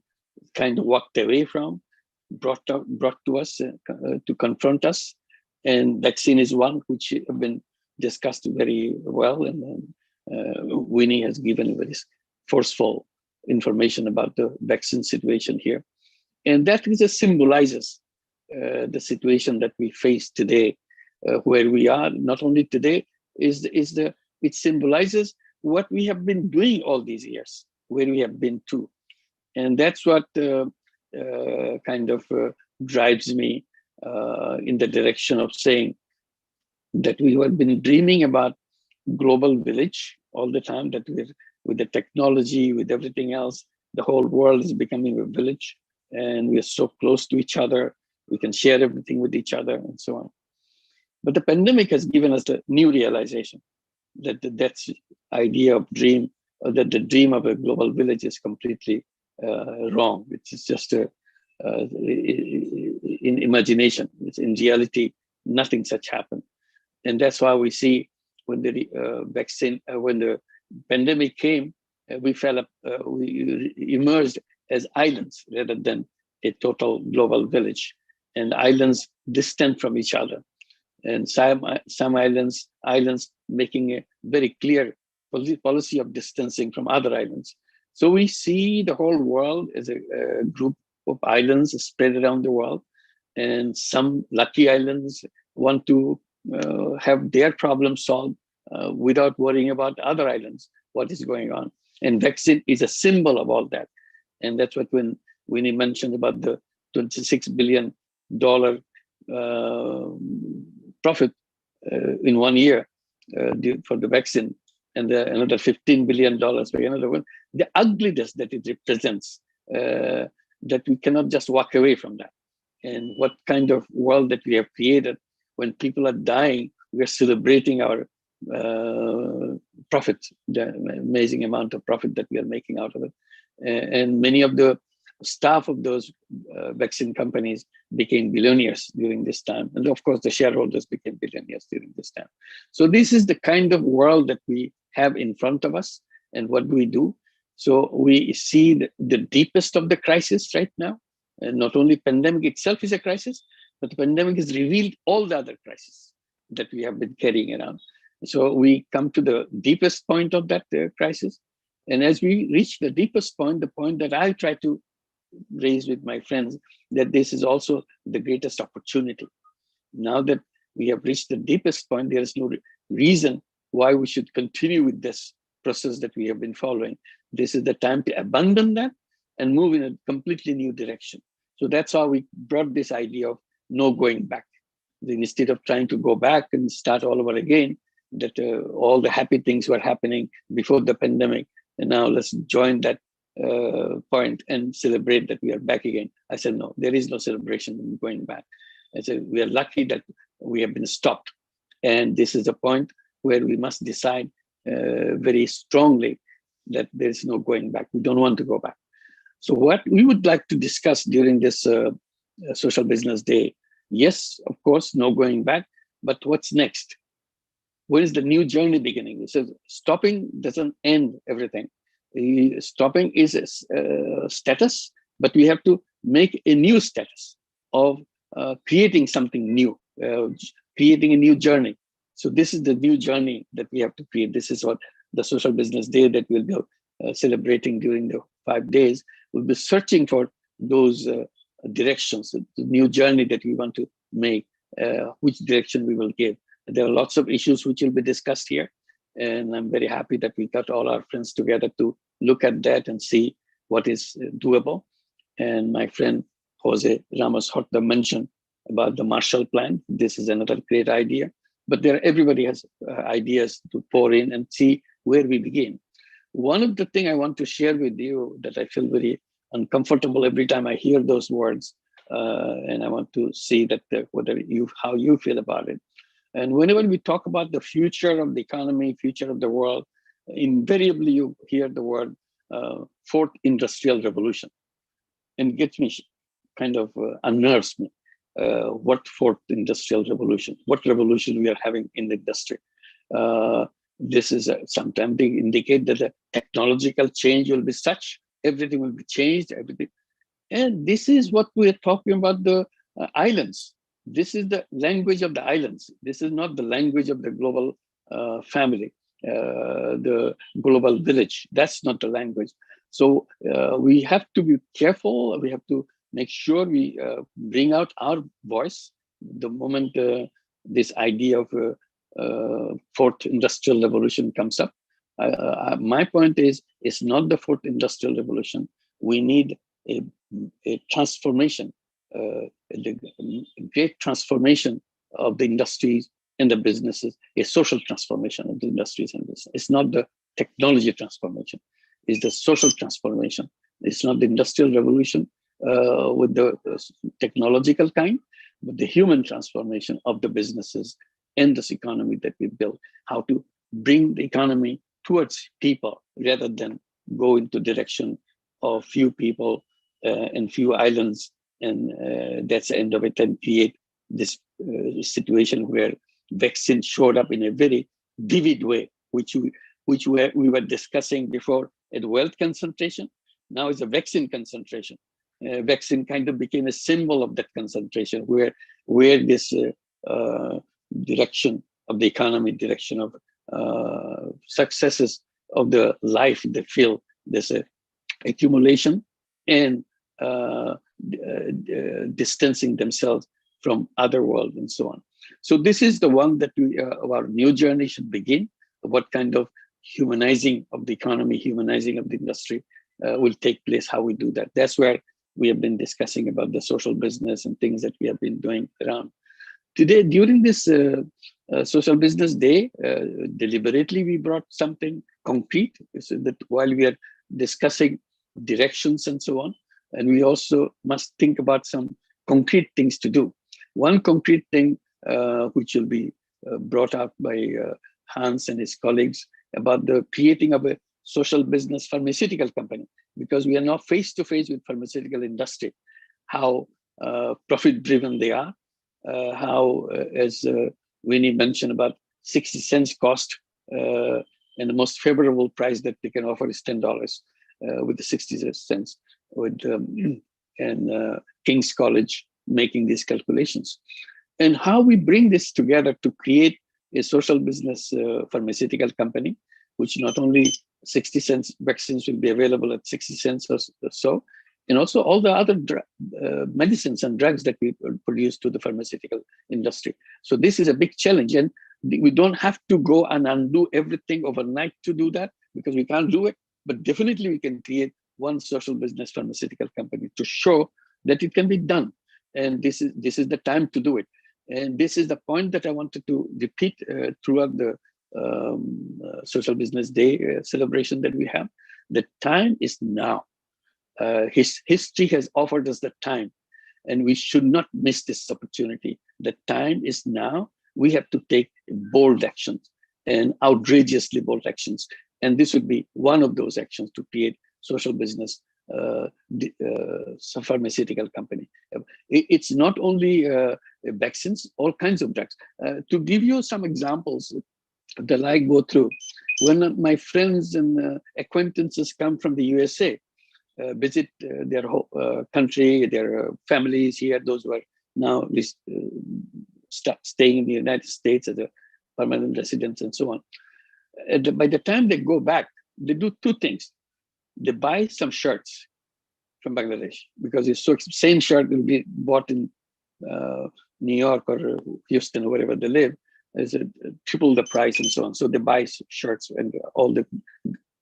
kind of walked away from, brought to us to confront us. And vaccine is one which have been discussed very well, and Winnie has given very forceful information about the vaccine situation here. And that just symbolizes the situation that we face today, where we are. Not only today, it symbolizes what we have been doing all these years, where we have been to. And that's what kind of drives me in the direction of saying that we have been dreaming about global village all the time, that we're, with the technology, with everything else, the whole world is becoming a village, and we are so close to each other. We can share everything with each other and so on. But the pandemic has given us a new realization that that's idea of dream, or that the dream of a global village is completely wrong. It's just in imagination. It's in reality, nothing such happened. And that's why we see when the vaccine, when the pandemic came, we emerged as islands rather than a total global village, and islands distant from each other. And some islands making a very clear policy of distancing from other islands. So we see the whole world as a group of islands spread around the world, and some lucky islands want to have their problems solved without worrying about other islands, what is going on. And vaccine is a symbol of all that. And that's what when he mentioned about the $26 billion profit in 1 year for the vaccine, and another $15 billion for another one, the ugliness that it represents, that we cannot just walk away from that. And what kind of world that we have created when people are dying, we are celebrating our profit, the amazing amount of profit that we are making out of it. And many of the staff of those vaccine companies became billionaires during this time. And of course, the shareholders became billionaires during this time. So this is the kind of world that we have in front of us. And what do we do? So we see the deepest of the crisis right now. And not only pandemic itself is a crisis, but the pandemic has revealed all the other crises that we have been carrying around. So we come to the deepest point of that crisis. And as we reach the deepest point, the point that I try to raise with my friends, that this is also the greatest opportunity. Now that we have reached the deepest point, there is no reason why we should continue with this process that we have been following. This is the time to abandon that and move in a completely new direction. So that's how we brought this idea of no going back. Instead of trying to go back and start all over again, that all the happy things were happening before the pandemic, and now let's join that point and celebrate that we are back again. I said, no, there is no celebration in going back. I said, we are lucky that we have been stopped. And this is a point where we must decide very strongly that there's no going back. We don't want to go back. So what we would like to discuss during this Social Business Day, yes, of course, no going back, but what's next? Where is the new journey beginning? It says stopping doesn't end everything. Stopping is a status, but we have to make a new status of creating something new, creating a new journey. So this is the new journey that we have to create. This is what the Social Business Day that we'll be celebrating during the 5 days. We'll be searching for those directions, the new journey that we want to make, which direction we will give. There are lots of issues which will be discussed here. And I'm very happy that we got all our friends together to look at that and see what is doable. And my friend Jose Ramos Horta mentioned about the Marshall Plan. This is another great idea. But everybody has ideas to pour in and see where we begin. One of the things I want to share with you that I feel very uncomfortable every time I hear those words, and I want to see that how you feel about it. And whenever we talk about the future of the economy, future of the world, invariably you hear the word fourth industrial revolution. And it gets me kind of unnerves me. What fourth industrial revolution? What revolution we are having in the industry? This is sometimes they indicate that the technological change will be such, everything will be changed, everything. And this is what we are talking about, the islands. This is the language of the islands. This is not the language of the global family, the global village. That's not the language. So we have to be careful. We have to make sure we bring out our voice the moment this idea of fourth industrial revolution comes up. My point is, it's not the fourth industrial revolution. We need a transformation, the great transformation of the industries and the businesses, a social transformation of the industries and business. It's not the technology transformation, it's the social transformation. It's not the industrial revolution with the technological kind, but the human transformation of the businesses and this economy that we built, how to bring the economy towards people rather than go into direction of few people and few islands and that's the end of it, and create this situation where vaccine showed up in a very vivid way, which we were discussing before at wealth concentration. Now it's a vaccine concentration. Vaccine kind of became a symbol of that concentration, where this direction of the economy, direction of successes of the life, they feel there's a accumulation and distancing themselves from other world and so on. So this is the one that our new journey should begin. What kind of humanizing of the economy, humanizing of the industry will take place, how we do that. That's where we have been discussing about the social business and things that we have been doing around. Today, during this social business day, deliberately we brought something concrete, so that while we are discussing directions and so on, and we also must think about some concrete things to do. One concrete thing which will be brought out by Hans and his colleagues about the creating of a social business pharmaceutical company, because we are now face to face with pharmaceutical industry, how profit driven they are, how as Winnie mentioned about 60 cents cost, and the most favorable price that they can offer is $10 with the 60 cents, with and King's College making these calculations. And how we bring this together to create a social business pharmaceutical company, which not only 60 cents vaccines will be available at 60 cents or so, and also all the other medicines and drugs that we produce to the pharmaceutical industry. So this is a big challenge, and we don't have to go and undo everything overnight to do that, because we can't do it, but definitely we can create one social business pharmaceutical company to show that it can be done. And this is the time to do it. And this is the point that I wanted to repeat throughout the Social Business Day celebration that we have. The time is now. History has offered us the time, and we should not miss this opportunity. The time is now. We have to take bold actions, and outrageously bold actions. And this would be one of those actions to create social business pharmaceutical company. It's not only vaccines, all kinds of drugs. To give you some examples that I go through, when my friends and acquaintances come from the USA, visit their country, their families here, those who are now staying in the United States as a permanent residents and so on. By the time they go back, they do two things. They buy some shirts from Bangladesh, because it's so same shirt will be bought in New York or Houston or wherever they live, is triple the price and so on. So they buy shirts and all the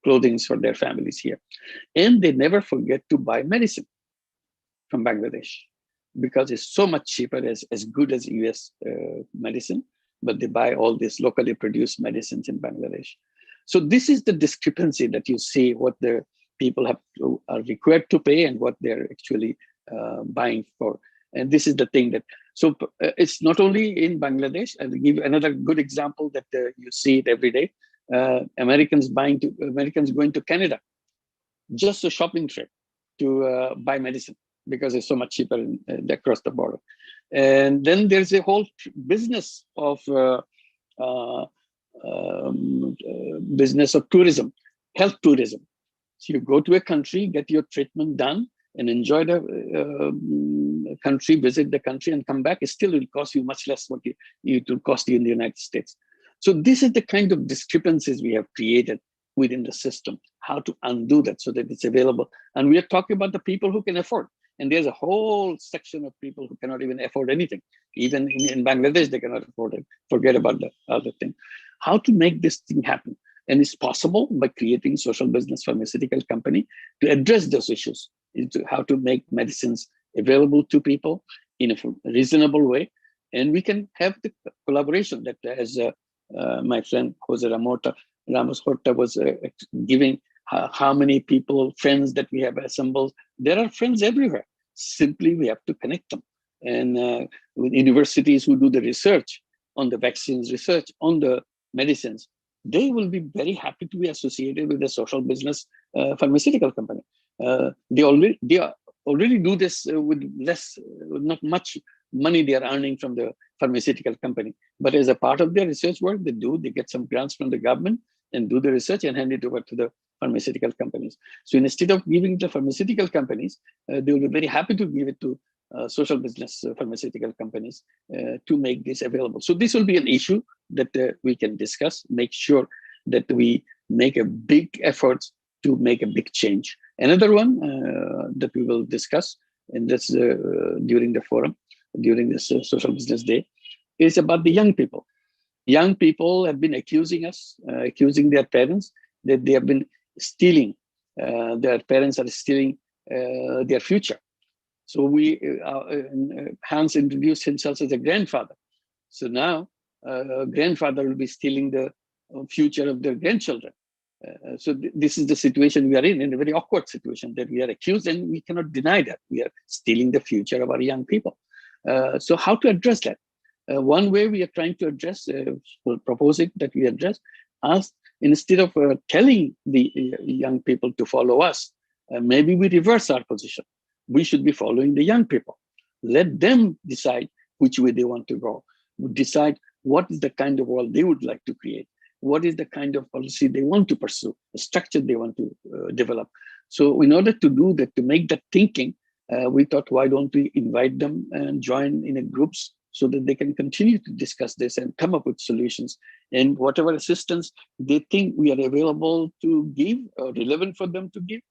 clothing for their families here. And they never forget to buy medicine from Bangladesh, because it's so much cheaper, as good as US medicine, but they buy all these locally produced medicines in Bangladesh. So this is the discrepancy that you see, what the people are required to pay and what they're actually buying for. And this is the thing that, so it's not only in Bangladesh. I'll give another good example that you see it every day. Americans going to Canada, just a shopping trip to buy medicine, because it's so much cheaper across the border. And then there's a whole business of tourism, health tourism. So you go to a country, get your treatment done, and enjoy the country, visit the country, and come back. It still will cost you much less what it will cost you in the United States. So this is the kind of discrepancies we have created within the system, how to undo that so that it's available. And we are talking about the people who can afford. And there's a whole section of people who cannot even afford anything. Even in Bangladesh, they cannot afford it. Forget about the other thing. How to make this thing happen? And it's possible by creating social business pharmaceutical company to address those issues, into how to make medicines available to people in a reasonable way. And we can have the collaboration that, as my friend Jose Ramos Horta was giving, how many people, friends that we have assembled. There are friends everywhere. Simply, we have to connect them. And with universities who do the research on the vaccines, research on the medicines, they will be very happy to be associated with a social business pharmaceutical company. They are already do this with not much money they are earning from the pharmaceutical company. But as a part of their research work, they get some grants from the government and do the research and hand it over to the pharmaceutical companies. So instead of giving the pharmaceutical companies, they will be very happy to give it to social business pharmaceutical companies to make this available. So this will be an issue that we can discuss, make sure that we make a big effort to make a big change. Another one that we will discuss, and that's during the forum, during this Social Business Day, is about the young people. Young people have been accusing us, accusing their parents that they have been stealing, their parents are stealing their future. So Hans introduced himself as a grandfather. So now grandfather will be stealing the future of their grandchildren. So this is the situation we are in a very awkward situation that we are accused, and we cannot deny that we are stealing the future of our young people. So how to address that? One way we are trying to address, proposing that we address, us instead of telling the young people to follow us, maybe we reverse our position. We should be following the young people. Let them decide which way they want to go. Decide what is the kind of world they would like to create. What is the kind of policy they want to pursue, the structure they want to develop. So in order to do that, to make that thinking, we thought, why don't we invite them and join in a groups so that they can continue to discuss this and come up with solutions. And whatever assistance they think we are available to give or relevant for them to give,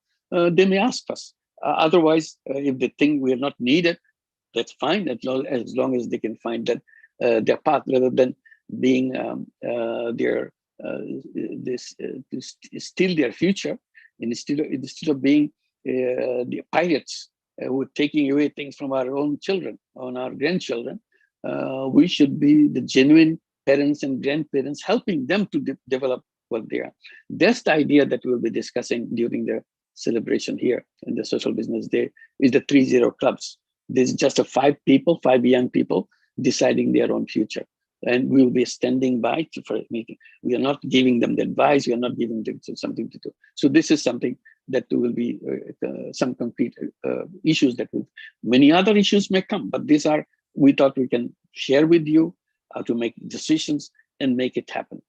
they may ask us. Otherwise, if they think we are not needed, that's fine, as long as they can find that their path, rather than being steal their future, instead of being the pirates who are taking away things from our own children, on our grandchildren. We should be the genuine parents and grandparents, helping them to develop what they are. That's the idea that we'll be discussing during the celebration here in the Social Business Day, is the 3-0 clubs. There's just 5 young people deciding their own future. And we'll be standing by for a meeting. We are not giving them the advice. We are not giving them something to do. So this is something that will be some concrete issues that will, many other issues may come, but these are, we thought we can share with you how to make decisions and make it happen.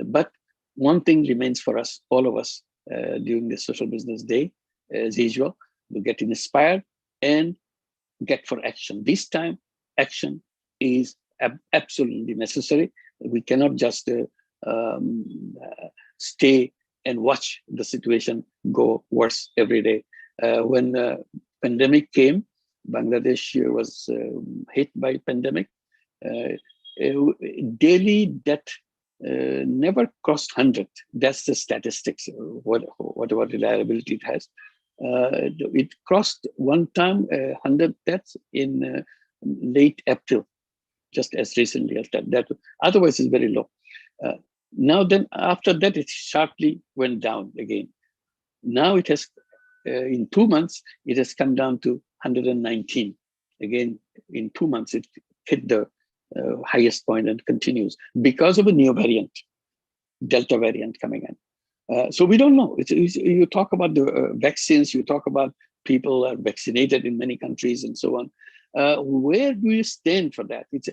But one thing remains for us, all of us, during the Social Business Day, as usual, we get inspired and get for action. This time, action is absolutely necessary. We cannot just stay and watch the situation go worse every day. When pandemic came, Bangladesh was hit by pandemic. Daily death never crossed 100. That's the statistics, whatever reliability it has. It crossed one time 100 deaths in late April, just as recently as that. Otherwise, it's very low. Now then, after that, it sharply went down again. Now it has, in 2 months, it has come down to 119. Again, in 2 months, it hit the highest point and continues because of a new variant, Delta variant coming in. So we don't know. You talk about the vaccines, you talk about people are vaccinated in many countries and so on. Where do you stand for that? It's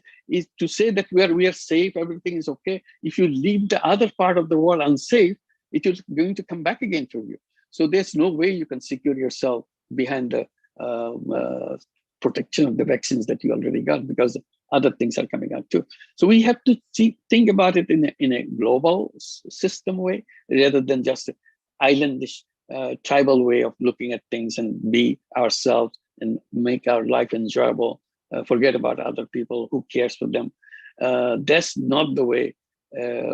to say that we are safe, everything is okay. If you leave the other part of the world unsafe, it is going to come back again to you. So there's no way you can secure yourself behind the protection of the vaccines that you already got, because other things are coming out too. So we have to think about it in a global system way, rather than just an islandish, tribal way of looking at things and be ourselves and make our life enjoyable, forget about other people, who cares for them. That's not the way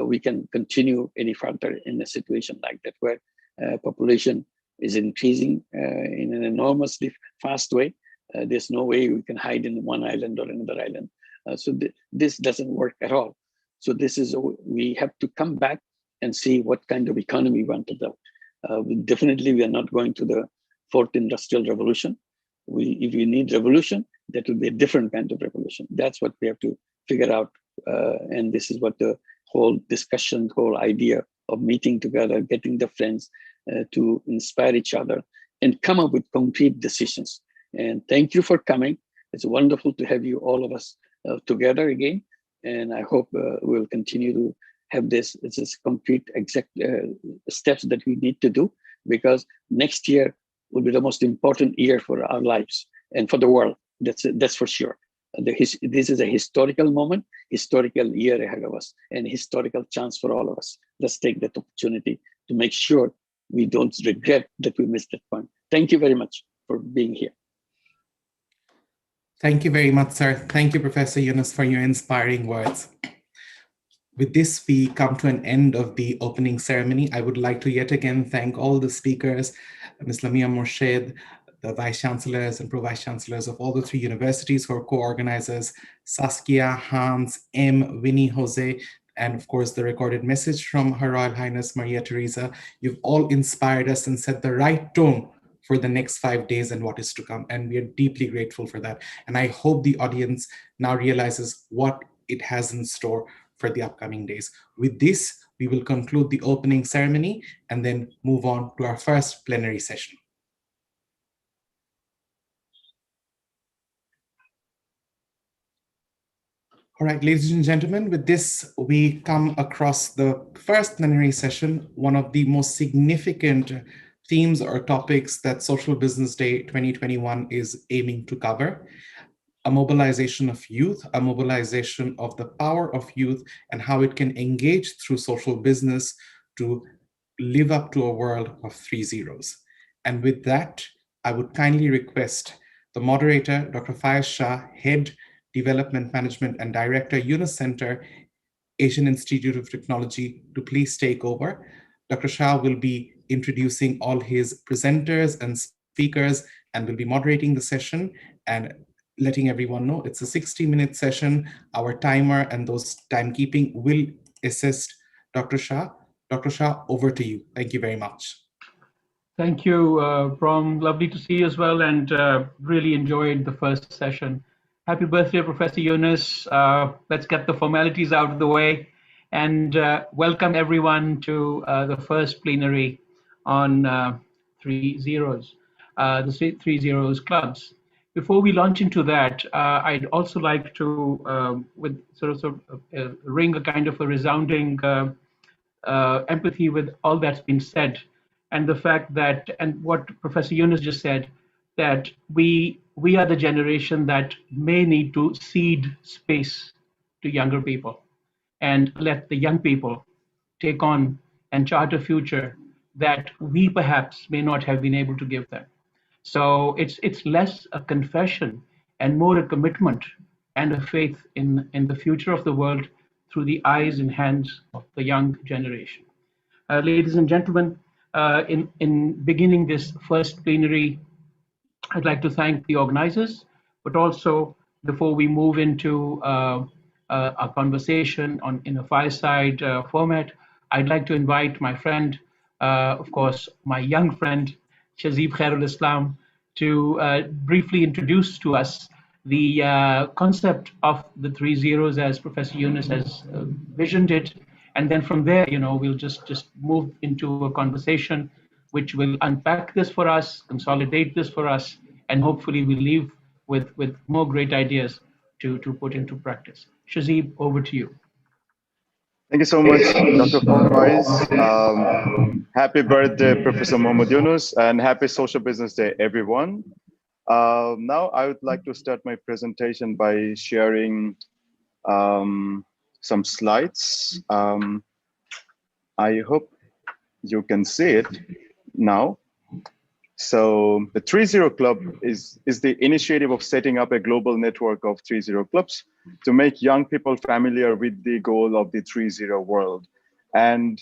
we can continue any further in a situation like that, where population is increasing in an enormously fast way. There's no way we can hide in one island or another island. So this doesn't work at all. So we have to come back and see what kind of economy we want to build. Definitely, we are not going to the 4th industrial revolution. If we need revolution, that will be a different kind of revolution. That's what we have to figure out. And this is what the whole discussion, whole idea of meeting together, getting the friends to inspire each other and come up with concrete decisions. And thank you for coming. It's wonderful to have you, all of us, together again. And I hope we'll continue to have this concrete exact steps that we need to do, because next year will be the most important year for our lives and for the world. That's for sure. This is a historical moment, historical year ahead of us, and a historical chance for all of us. Let's take that opportunity to make sure we don't regret that we missed that point. Thank you very much for being here. Thank you very much, sir. Thank you, Professor Yunus, for your inspiring words. With this, we come to an end of the opening ceremony. I would like to yet again thank all the speakers, Ms. Lamia Morshed, the Vice Chancellors and Pro-Vice Chancellors of all the 3 universities who are co-organizers, Saskia, Hans, M, Winnie, Jose, and of course, the recorded message from Her Royal Highness Maria Theresa. You've all inspired us and set the right tone for the next 5 days and what is to come. And we are deeply grateful for that. And I hope the audience now realizes what it has in store for the upcoming days. With this, we will conclude the opening ceremony and then move on to our first plenary session. All right, ladies and gentlemen, with this, we come across the first plenary session, one of the most significant themes or topics that Social Business Day 2021 is aiming to cover: a mobilization of youth, a mobilization of the power of youth and how it can engage through social business to live up to a world of 3 zeros. And with that, I would kindly request the moderator, Dr. Faiz Shah, Head Development Management and Director, Yunus Center, Asian Institute of Technology, to please take over. Dr. Shah will be introducing all his presenters and speakers and will be moderating the session and letting everyone know it's a 60-minute session. Our timer and those timekeeping will assist Dr. Shah. Dr. Shah, over to you. Thank you very much. Thank you, Brom. Lovely to see you as well, and really enjoyed the first session. Happy birthday, Professor Yunus. Let's get the formalities out of the way and welcome everyone to the first plenary on 3 zeros, the 3 zeros clubs. Before we launch into that, I'd also like to, with ring a kind of a resounding empathy with all that's been said, and the fact that, and what Professor Yunus just said, that we are the generation that may need to cede space to younger people and let the young people take on and chart a future that we perhaps may not have been able to give them. So it's less a confession and more a commitment and a faith in the future of the world through the eyes and hands of the young generation. Ladies and gentlemen, in beginning this first plenary, I'd like to thank the organizers, but also before we move into a conversation in a fireside format, I'd like to invite my friend, of course, my young friend, Shazib Khairul Islam, to briefly introduce to us the concept of the 3 zeros as Professor Yunus has visioned it. And then from there, we'll just move into a conversation which will unpack this for us, consolidate this for us, and hopefully we'll leave with more great ideas to put into practice. Shazib, over to you. Thank you so much, Dr. Faiz. Happy birthday, Professor Mohammad Yunus, and happy Social Business Day, everyone. Now I would like to start my presentation by sharing some slides. I hope you can see it now. So the 3 Zero Club is the initiative of setting up a global network of 3 Zero clubs to make young people familiar with the goal of the 3 Zero world. And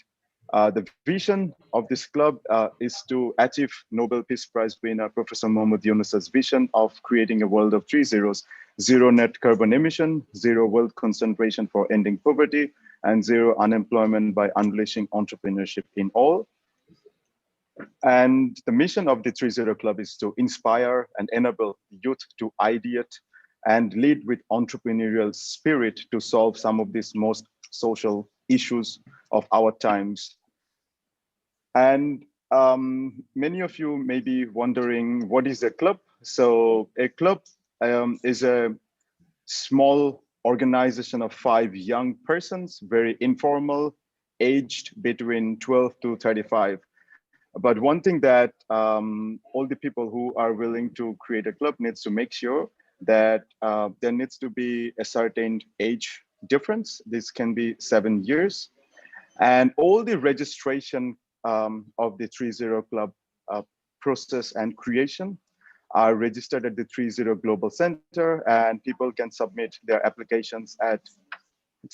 the vision of this club is to achieve Nobel Peace Prize winner Professor Mohammad Yunus's vision of creating a world of 3 zeros: 0 net carbon emission, 0 wealth concentration for ending poverty, and 0 unemployment by unleashing entrepreneurship in all. And the mission of the 3 Zero Club is to inspire and enable youth to ideate and lead with entrepreneurial spirit to solve some of these most social issues of our times. And many of you may be wondering, what is a club? So a club is a small organization of 5 young persons, very informal, aged between 12 to 35. But one thing that all the people who are willing to create a club needs to make sure that there needs to be a certain age difference. This can be 7 years. And all the registration of the 30 Club process and creation are registered at the 30 Global Center, and people can submit their applications at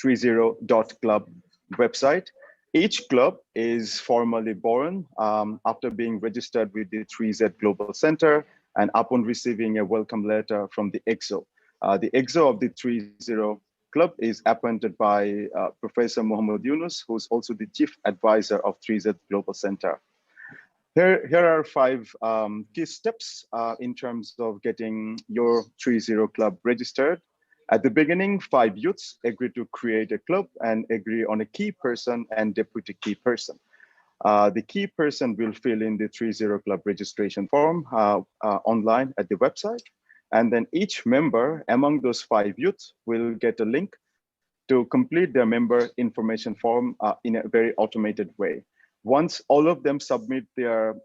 30.club website. Each club is formally born after being registered with the 3Z Global Center and upon receiving a welcome letter from the EXO. The EXO of the 30 Club is appointed by Professor Mohammad Yunus, who's also the Chief Advisor of 3Z Global Center. Here are 5 key steps in terms of getting your 30 Club registered. At the beginning, 5 youths agree to create a club and agree on a key person and deputy key person. The key person will fill in the 30 Club registration form online at the website. And then each member among those 5 youths will get a link to complete their member information form in a very automated way. Once all of them submit their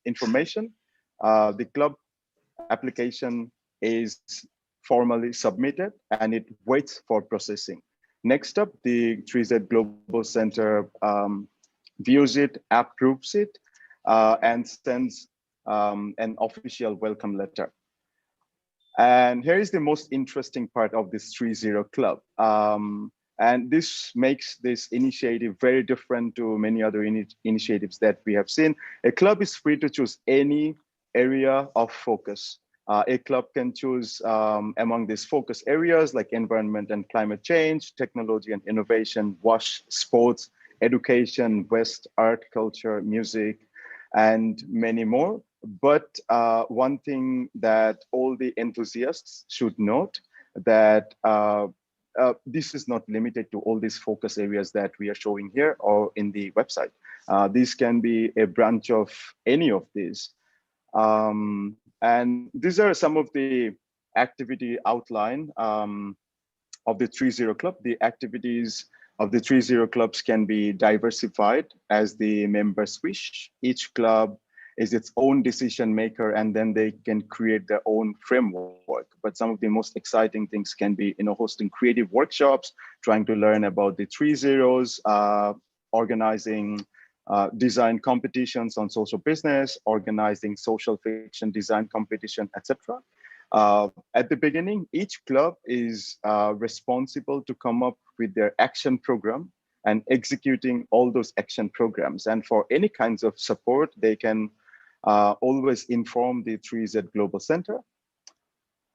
information, the club application is formally submitted and it waits for processing. Next up, the 3Z Global Center views it, approves it, and sends an official welcome letter. And here is the most interesting part of this 30 Club. And this makes this initiative very different to many other initiatives that we have seen. A club is free to choose any area of focus. A club can choose among these focus areas like environment and climate change, technology and innovation, WASH, sports, education, West, art, culture, music, and many more. But one thing that all the enthusiasts should note that this is not limited to all these focus areas that we are showing here or in the website. This can be a branch of any of these. And these are some of the activity outline of the 30 Club. The activities of the 30 clubs can be diversified as the members wish. Each club is its own decision maker, and then they can create their own framework. But some of the most exciting things can be, hosting creative workshops, trying to learn about the 30s, organizing design competitions on social business, organizing social fiction design competition, etc. At the beginning, each club is responsible to come up with their action program and executing all those action programs. And for any kinds of support, they can always inform the 3Z Global Center.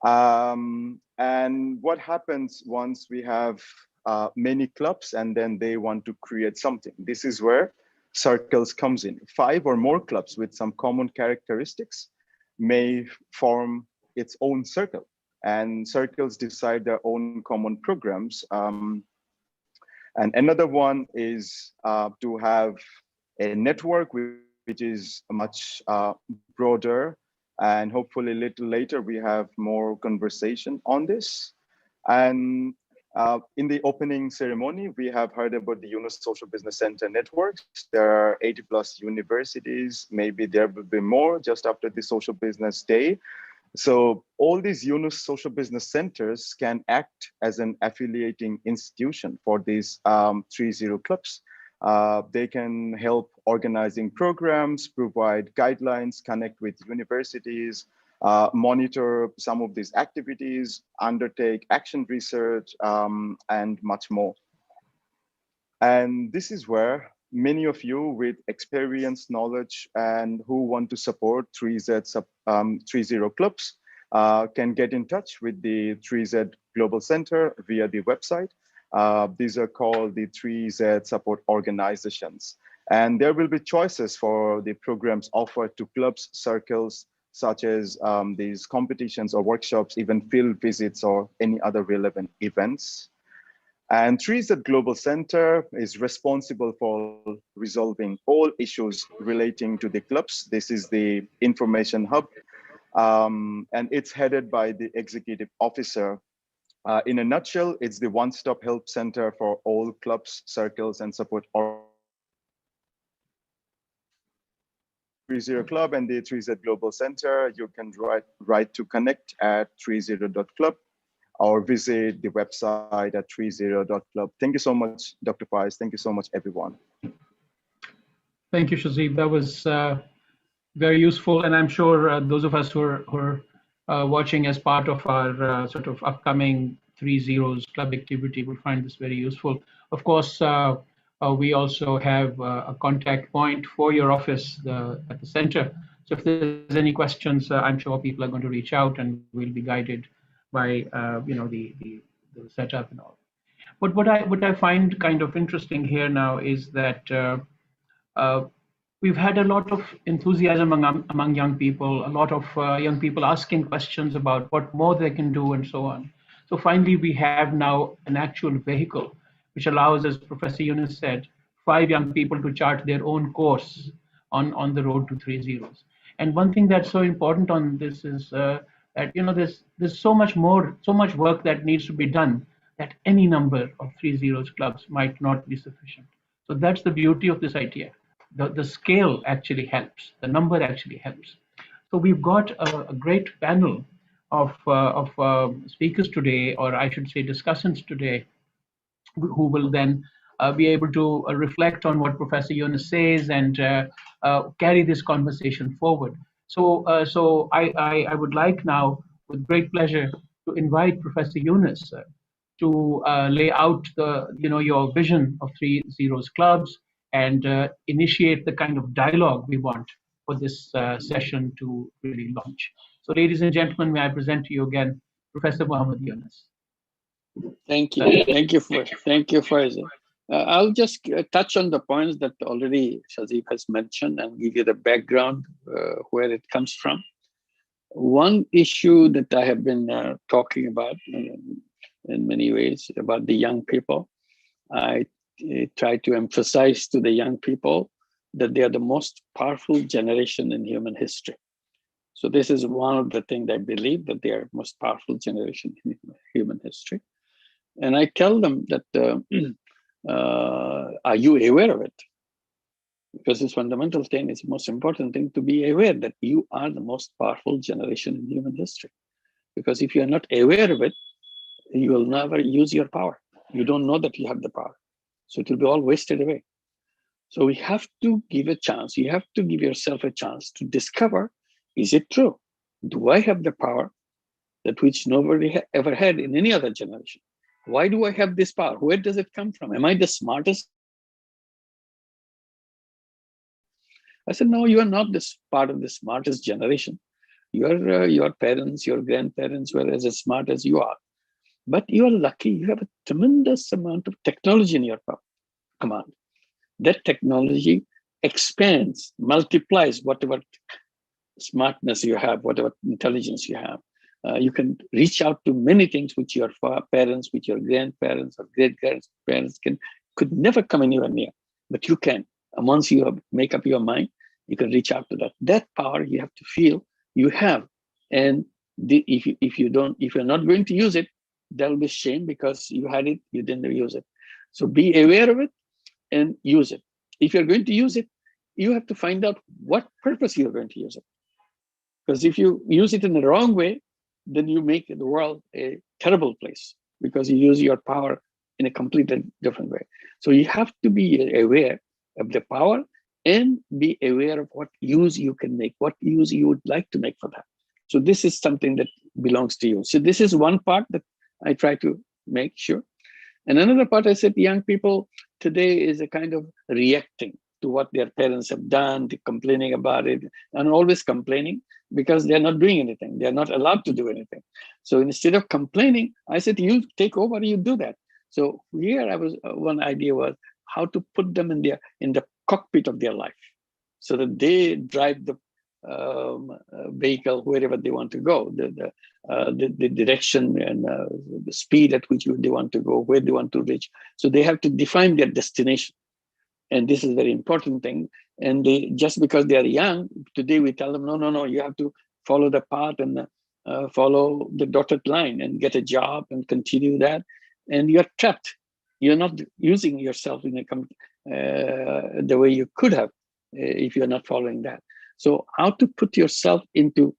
And what happens once we have many clubs and then they want to create something? This is where circles comes in. 5 or more clubs with some common characteristics may form its own circle, and circles decide their own common programs. And another one is to have a network which is much broader, and hopefully a little later we have more conversation on this. And in the opening ceremony, we have heard about the Yunus Social Business Center networks. There are 80+ universities, maybe there will be more just after the Social Business Day. So all these Yunus Social Business Centers can act as an affiliating institution for these 30 clubs. They can help organizing programs, provide guidelines, connect with universities, monitor some of these activities, undertake action research, and much more. And this is where many of you with experience, knowledge, and who want to support 30 clubs can get in touch with the 3Z Global Center via the website. These are called the 3Z support organizations. And there will be choices for the programs offered to clubs, circles, such as these competitions or workshops, even field visits or any other relevant events. And 3Z Global Center is responsible for resolving all issues relating to the clubs. This is the information hub and it's headed by the executive officer. In a nutshell, it's the one-stop help center for all clubs, circles, and support 30 Club and the 3Z Global Center. You can write to connect at 30.club or visit the website at 30.club. Thank you so much, Dr. Faiz. Thank you so much, everyone. Thank you, Shazib. That was very useful, and I'm sure those of us who are watching as part of our sort of upcoming 30's club activity will find this very useful. Of course, we also have a contact point for your office at the center. So if there's any questions, I'm sure people are going to reach out, and we'll be guided by the setup and all. But what I find kind of interesting here now is that we've had a lot of enthusiasm among young people, a lot of young people asking questions about what more they can do and so on. So finally, we have now an actual vehicle which allows, as Professor Yunus said, 5 young people to chart their own course on the road to 30's. And one thing that's so important on this is that there's so much work that needs to be done that any number of 30's clubs might not be sufficient. So that's the beauty of this idea. The scale actually helps. The number actually helps. So we've got a great panel of speakers today, or I should say discussants today, who will then be able to reflect on what Professor Yunus says and carry this conversation forward. So I would like now, with great pleasure, to invite Professor Yunus to lay out your vision of 30's clubs and initiate the kind of dialogue we want for this session to really launch. So, ladies and gentlemen, may I present to you again Professor Muhammad Yunus. Thank you. Thank you, Faiz. I'll just touch on the points that already Shazib has mentioned and give you the background where it comes from. One issue that I have been talking about in many ways about the young people, I try to emphasize to the young people that they are the most powerful generation in human history. So this is one of the things I believe, that they are most powerful generation in human history. And I tell them that, are you aware of it? Because this fundamental thing is the most important thing, to be aware that you are the most powerful generation in human history. Because if you're not aware of it, you will never use your power. You don't know that you have the power. So it will be all wasted away. So we have to give a chance. You have to give yourself a chance to discover, is it true? Do I have the power that which nobody ever had in any other generation? Why do I have this power? Where does it come from? Am I the smartest? I said, no, you are not this part of the smartest generation. Your parents, your grandparents were as smart as you are. But you are lucky, you have a tremendous amount of technology in your command. That technology expands, multiplies whatever smartness you have, whatever intelligence you have. You can reach out to many things which your parents, which your grandparents or great-grandparents could never come anywhere near, but you can. And once you make up your mind, you can reach out to that. That power you have to feel you have. And if you're not going to use it, there'll be shame because you had it, you didn't use it. So be aware of it and use it. If you're going to use it, you have to find out what purpose you're going to use it. Because if you use it in the wrong way, then you make the world a terrible place because you use your power in a completely different way. So you have to be aware of the power and be aware of what use you can make, what use you would like to make for that. So this is something that belongs to you. So this is one part that I try to make sure. And another part, I said, young people today is a kind of reacting to what their parents have done, they're complaining about it, and always complaining because they're not doing anything. They're not allowed to do anything. So instead of complaining, I said, you take over, you do that. So here one idea was how to put them in the cockpit of their life so that they drive the vehicle wherever they want to go, the direction and the speed at which they want to go, where they want to reach. So they have to define their destination. And this is a very important thing. And just because they are young, today we tell them, no, you have to follow the path and follow the dotted line and get a job and continue that, and you're trapped. You're not using yourself in the way you could have if you're not following that. So how to put yourself into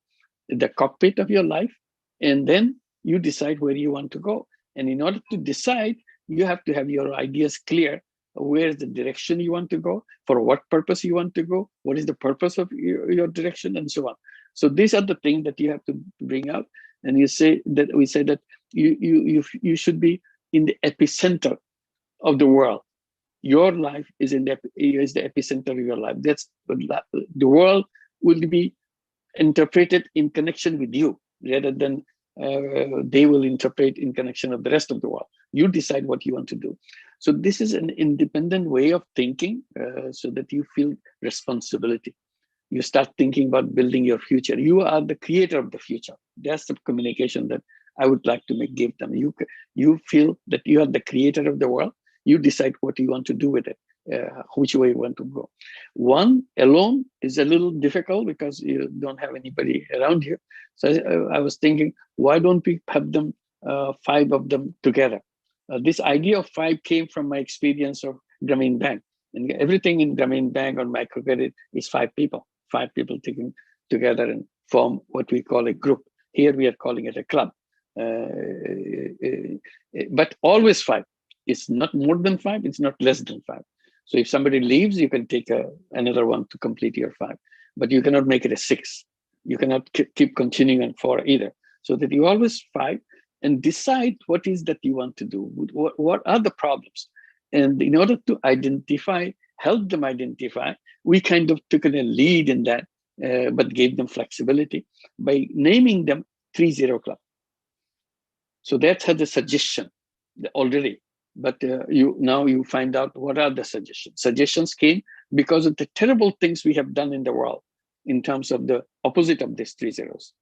the cockpit of your life, and then you decide where you want to go. And in order to decide, you have to have your ideas clear. Where is the direction you want to go? For what purpose you want to go? What is the purpose of your direction, and so on. So these are the things that you have to bring out. And we say that you should be in the epicenter of the world. Your life is the epicenter of your life. That's the world will be interpreted in connection with you, rather than they will interpret in connection of the rest of the world. You decide what you want to do. So this is an independent way of thinking, so that you feel responsibility. You start thinking about building your future. You are the creator of the future. That's the communication that I would like to give them. You feel that you are the creator of the world. You decide what you want to do with it, which way you want to go. One alone is a little difficult because you don't have anybody around you. So I was thinking, why don't we have them, 5 of them together? This idea of 5 came from my experience of Grameen Bank. And everything in Grameen Bank or microcredit is 5 people. 5 people taken together and form what we call a group. Here we are calling it a club. But always 5. It's not more than 5, it's not less than 5. So if somebody leaves, you can take another one to complete your 5. But you cannot make it a 6. You cannot keep continuing on 4 either. So that you always 5 and decide what is that you want to do. What are the problems? And in order to identify, help them identify, we kind of took a lead in that, but gave them flexibility by naming them 3-0 Club. So that had the suggestion already. But now you find out what are the suggestions. Suggestions came because of the terrible things we have done in the world in terms of the opposite of these 3 zeros.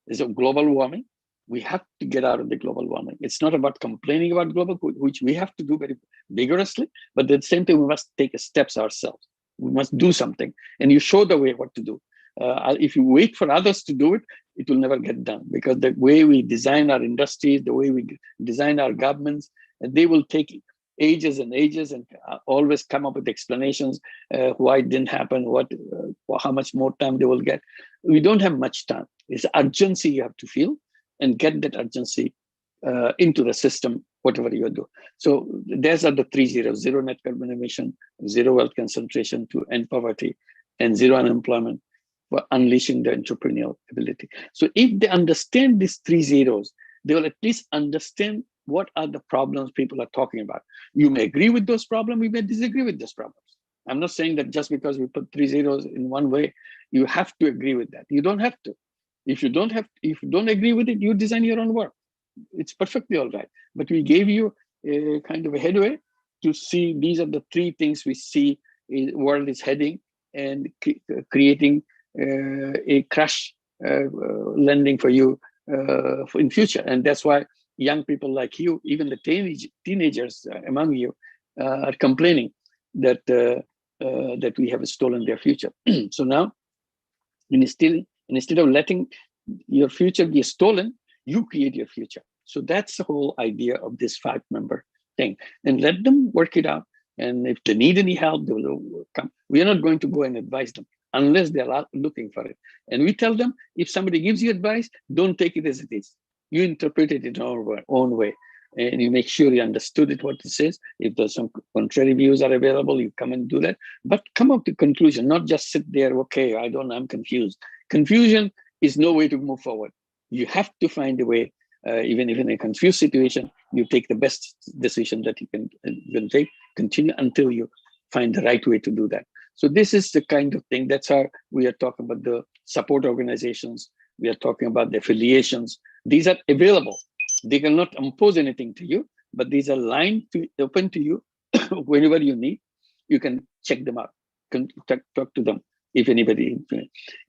There's a global warming. We have to get out of the global warming. It's not about complaining about global, which we have to do very vigorously, but at the same time, we must take steps ourselves. We must do something, and you show the way what to do. If you wait for others to do it, it will never get done, because the way we design our industries, the way we design our governments, and they will take ages and ages and always come up with explanations why it didn't happen, how much more time they will get. We don't have much time. It's urgency you have to feel and get that urgency into the system, whatever you do. So those are the 3 zeros: 0 net carbon emission, 0 wealth concentration to end poverty, and 0 unemployment for unleashing the entrepreneurial ability. So if they understand these 3 zeros, they will at least understand what are the problems people are talking about. You may agree with those problems, you may disagree with those problems. I'm not saying that just because we put 3 zeros in one way, you have to agree with that. You don't have to. If you don't agree with it, you design your own work. It's perfectly all right. But we gave you a kind of a headway to see these are the 3 things we see world is heading, and creating a crash landing for you in future. And that's why young people like you, even the teenagers among you, are complaining that that we have stolen their future. So now, instead of letting your future be stolen, you create your future. So that's the whole idea of this 5-member thing. And let them work it out. And if they need any help, they will come. We are not going to go and advise them unless they are looking for it. And we tell them, if somebody gives you advice, don't take it as it is. You interpret it in your own way. And you make sure you understood it, what it says. If there's some contrary views are available, you come and do that. But come up to conclusion, not just sit there, okay, I'm confused. Confusion is no way to move forward. You have to find a way, even if in a confused situation, you take the best decision that you can take, continue until you find the right way to do that. So this is the kind of thing, that's how we are talking about the support organizations. We are talking about the affiliations. These are available. They cannot impose anything to you, but these are open to you whenever you need. You can check them out, talk to them if anybody.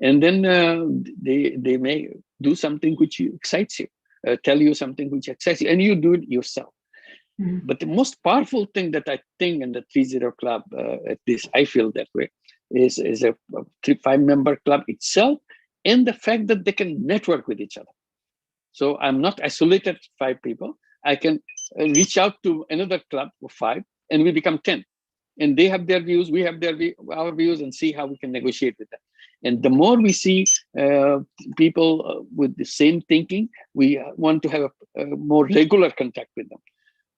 And then they may do something which excites you, tell you something which excites you, and you do it yourself. Mm-hmm. But the most powerful thing that I think in the 3-0 Club, at least I feel that way, is a 5-member club itself, and the fact that they can network with each other. So I'm not isolated 5 people. I can reach out to another club of 5 and we become 10. And they have their views, we have our views, and see how we can negotiate with them. And the more we see people with the same thinking, we want to have a more regular contact with them.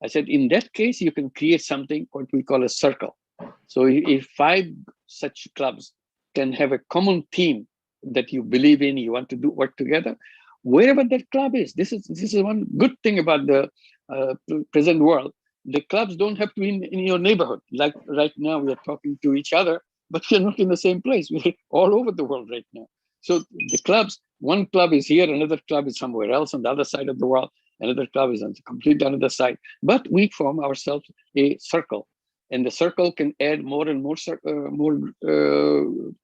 I said, in that case, you can create something what we call a circle. So if 5 such clubs can have a common theme that you believe in, you want to do work together, wherever that club is. This is one good thing about the present world. The clubs don't have to be in your neighborhood. Like right now, we are talking to each other, but we're not in the same place. We're all over the world right now. So the clubs, one club is here, another club is somewhere else on the other side of the world, another club is on the complete other side. But we form ourselves a circle, and the circle can add more and more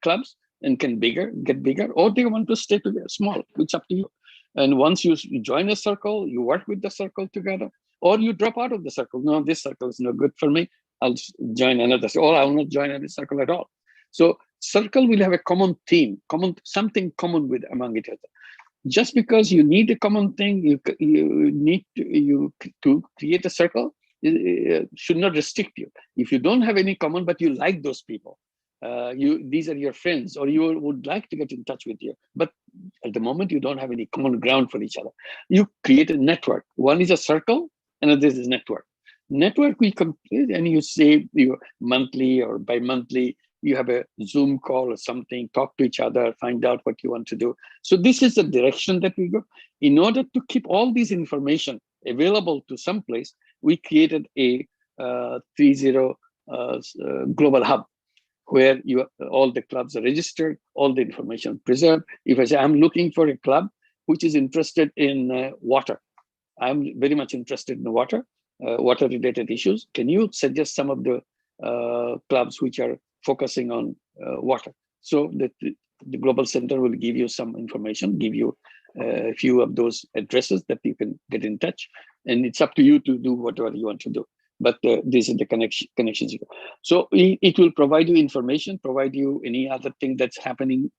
clubs and can get bigger, or they want to stay together small. It's up to you. And once you join a circle, you work with the circle together, or you drop out of the circle. No, this circle is no good for me. I'll join another, or I will not join any circle at all. So circle will have a common theme, something common with among each other. Just because you need a common thing, you need to create a circle, it should not restrict you. If you don't have any common, but you like those people, these are your friends, or you would like to get in touch with you, but at the moment you don't have any common ground for each other, you create a network. One is a circle, another is a network. Network we complete, and you say you monthly or bi-monthly, you have a Zoom call or something, talk to each other, find out what you want to do. So this is the direction that we go. In order to keep all this information available to some place, we created a 3.0 global hub, where all the clubs are registered, all the information preserved. If I say I'm looking for a club which is interested in water, I'm very much interested in water, water-related issues. Can you suggest some of the clubs which are focusing on water? So the Global Center will give you some information, give you a few of those addresses that you can get in touch, and it's up to you to do whatever you want to do. But this is the connections. So it will provide you information, provide you any other thing that's happening,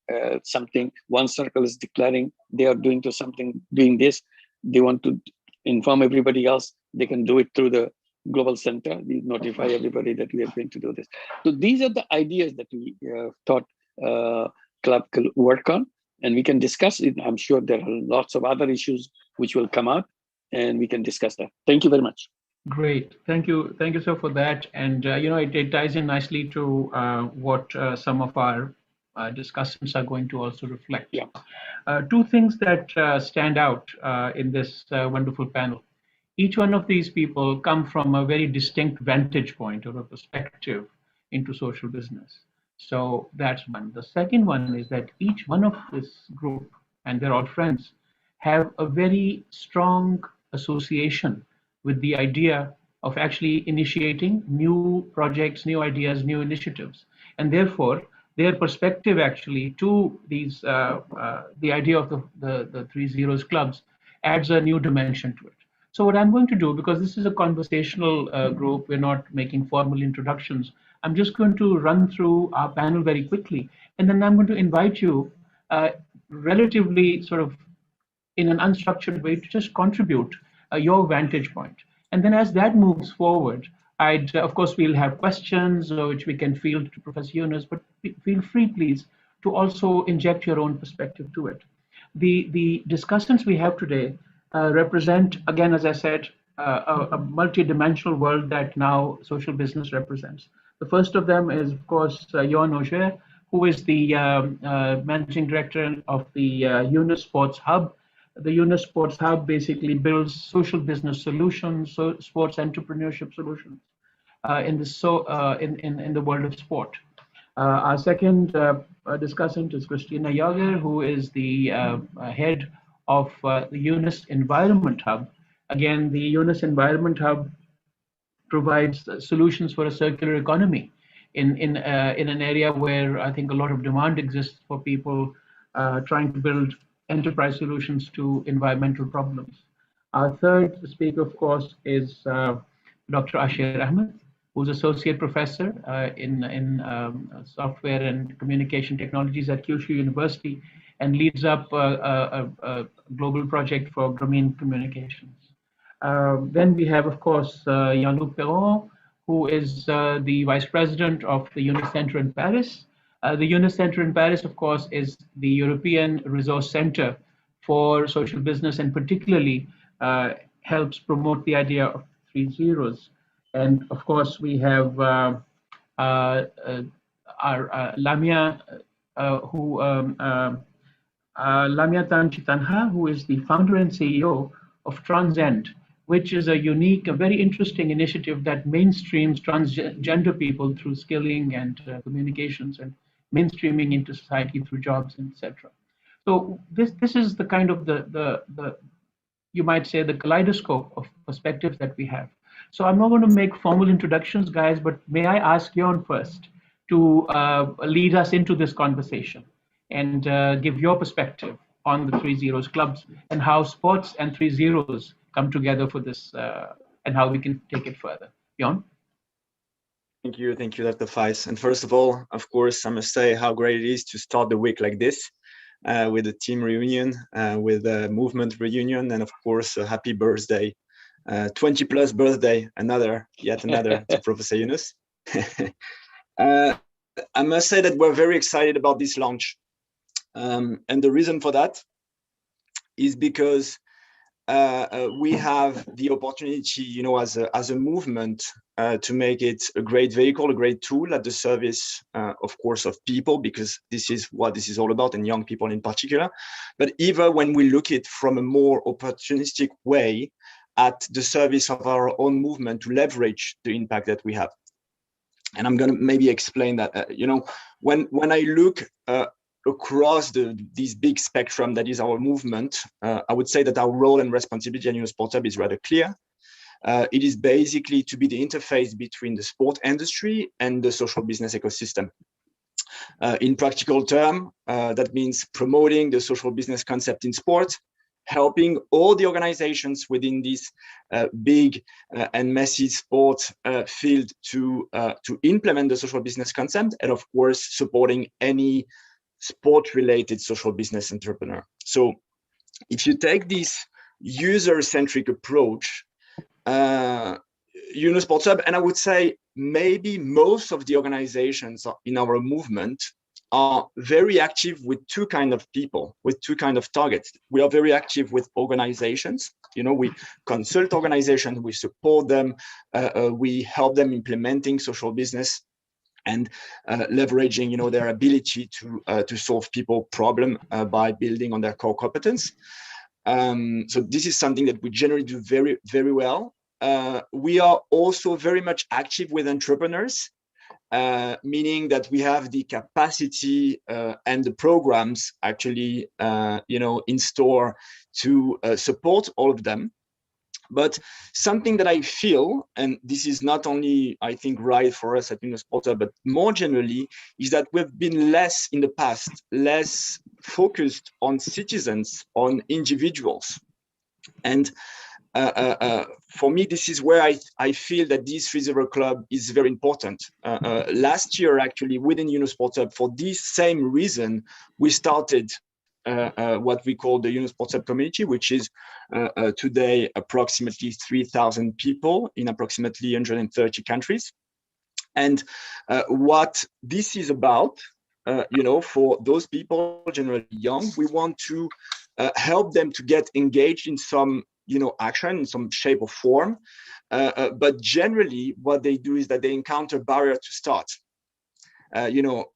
something one circle is declaring they are doing this, they want to inform everybody else, they can do it through the Global Center. We notify everybody that we are going to do this. So these are the ideas that we thought club could work on, and we can discuss it. I'm sure there are lots of other issues which will come out, and we can discuss that. Thank you very much. Great, thank you, sir, for that. And it ties in nicely to what some of our discussions are going to also reflect. Yeah. 2 things that stand out in this wonderful panel. Each one of these people come from a very distinct vantage point or a perspective into social business. So that's one. The second one is that each one of this group, and they're all friends, have a very strong association with the idea of actually initiating new projects, new ideas, new initiatives. And therefore, their perspective actually to these, the idea of the 3 zeros clubs adds a new dimension to it. So what I'm going to do, because this is a conversational group, we're not making formal introductions, I'm just going to run through our panel very quickly, and then I'm going to invite you relatively sort of in an unstructured way to just contribute your vantage point. And then as that moves forward, of course, we'll have questions which we can field to Professor Yunus, but feel free, please, to also inject your own perspective to it. The discussions we have today represent, again, as I said, a multi-dimensional world that now social business represents. The first of them is, of course, Johan Auger, who is the managing director of the Yunus Sports Hub. The Yunus Sports Hub basically builds social business solutions, so sports entrepreneurship solutions in the world of sport. Our second discussant is Christina Jager, who is the head of the Yunus Environment Hub. Again, the Yunus Environment Hub provides solutions for a circular economy in an area where I think a lot of demand exists for people trying to build enterprise solutions to environmental problems. Our third speaker, of course, is Dr. Ashir Ahmed, who's associate professor in software and communication technologies at Kyushu University. and leads up a global project for Grameen communications. Then we have, of course, Jean-Luc Perron, who is the Vice President of the UNIS Center in Paris. The UNIS Center in Paris, of course, is the European Resource Center for social business, and particularly helps promote the idea of 3 zeros. And of course, we have our Lamia, Lamia Tanha, who is the founder and CEO of Transcend, which is a unique, a very interesting initiative that mainstreams transgender people through skilling and communications, and mainstreaming into society through jobs, etc. So this is the kind of the you might say the kaleidoscope of perspectives that we have. So I'm not going to make formal introductions, guys, but may I ask Jon first to lead us into this conversation and give your perspective on the 3 Zeros clubs and how sports and 3 Zeros come together for this and how we can take it further. Jon? Thank you, Dr. Faiz. And first of all, of course, I must say how great it is to start the week like this with a team reunion, with a movement reunion, and of course, a happy birthday, 20 plus birthday, yet another to Professor Yunus. I must say that we're very excited about this launch. And the reason for that is because we have the opportunity, as a movement, to make it a great vehicle, a great tool at the service, of course, of people, because this is what this is all about, and young people in particular. But even when we look at it from a more opportunistic way, at the service of our own movement to leverage the impact that we have. And I'm going to maybe explain that. When I look across this big spectrum that is our movement, I would say that our role and responsibility at UNIS Sports Hub is rather clear. It is basically to be the interface between the sport industry and the social business ecosystem. In practical terms, that means promoting the social business concept in sport, helping all the organizations within this big and messy sport field to implement the social business concept, and of course, supporting any sport-related social business entrepreneur. So if you take this user-centric approach, UNIS Sports Hub, and I would say maybe most of the organizations in our movement are very active with two kinds of people, with two kinds of targets. We are very active with organizations. We consult organizations, we support them, we help them implementing social business and leveraging, their ability to solve people problem by building on their core competence. So this is something that we generally do very, very well. We are also very much active with entrepreneurs, meaning that we have the capacity and the programs actually, in store to support all of them. But something that I feel, and this is not only, I think, right for us at UNIS Sports Hub, but more generally, is that we've been less in the past, less focused on citizens, on individuals. And for me, this is where I feel that this 3 Zero Club is very important. Last year, actually, within UNIS Sports Hub, for this same reason, we started what we call the UNIS Sports Hub community, which is today approximately 3,000 people in approximately 130 countries. And what this is about, for those people generally young, we want to help them to get engaged in some action in some shape or form. But generally what they do is that they encounter barrier to start.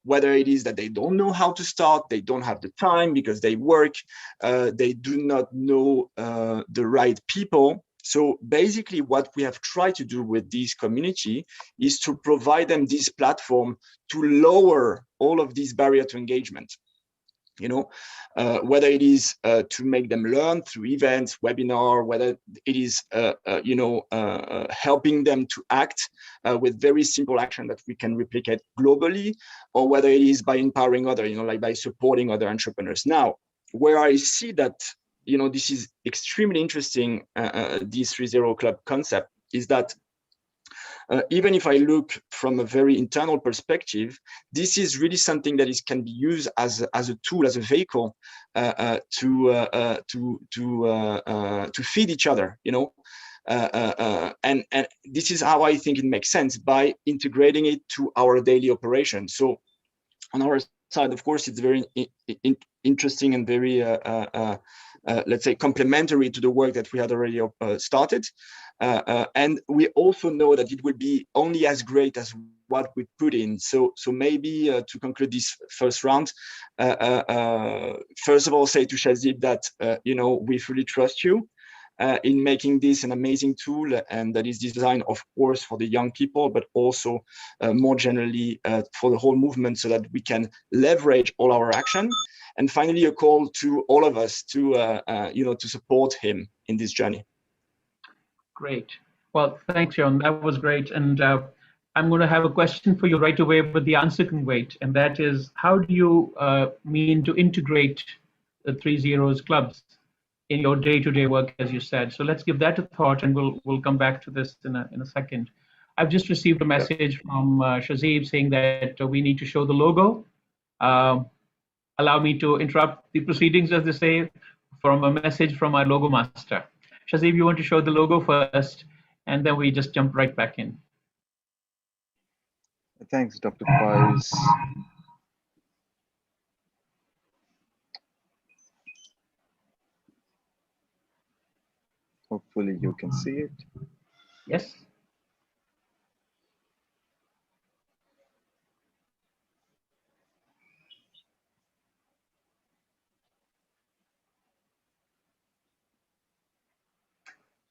Whether it is that they don't know how to start, they don't have the time because they work, they do not know the right people. So basically what we have tried to do with this community is to provide them this platform to lower all of these barriers to engagement. Whether it is to make them learn through events, webinar, whether it is, helping them to act with very simple action that we can replicate globally, or whether it is by empowering others, like by supporting other entrepreneurs. Now, where I see that, this is extremely interesting, this 3 Zero Club concept, is that even if I look from a very internal perspective, this is really something that can be used as a tool, as a vehicle to feed each other, you know. And this is how I think it makes sense, by integrating it to our daily operation. So on our side, of course, it's very interesting and very, let's say, complementary to the work that we had already started. And we also know that it will be only as great as what we put in. So maybe to conclude this first round, first of all, say to Shazib that, you know, we fully trust you in making this an amazing tool, and that is designed, of course, for the young people, but also more generally for the whole movement, so that we can leverage all our action. And finally, a call to all of us to, you know, to support him in this journey. Great. Well, thanks, John. That was great. And I'm going to have a question for you right away, but the answer can wait. And that is, how do you mean to integrate the 3 Zeros clubs in your day-to-day work, as you said? So let's give that a thought, and we'll come back to this in a second. I've just received a message from Shazib saying that we need to show the logo. Allow me to interrupt the proceedings, as they say, from a message from our logo master. Shazib, you want to show the logo first, and then we just jump right back in. Thanks, Dr. Faiz. Hopefully you can see it. Yes.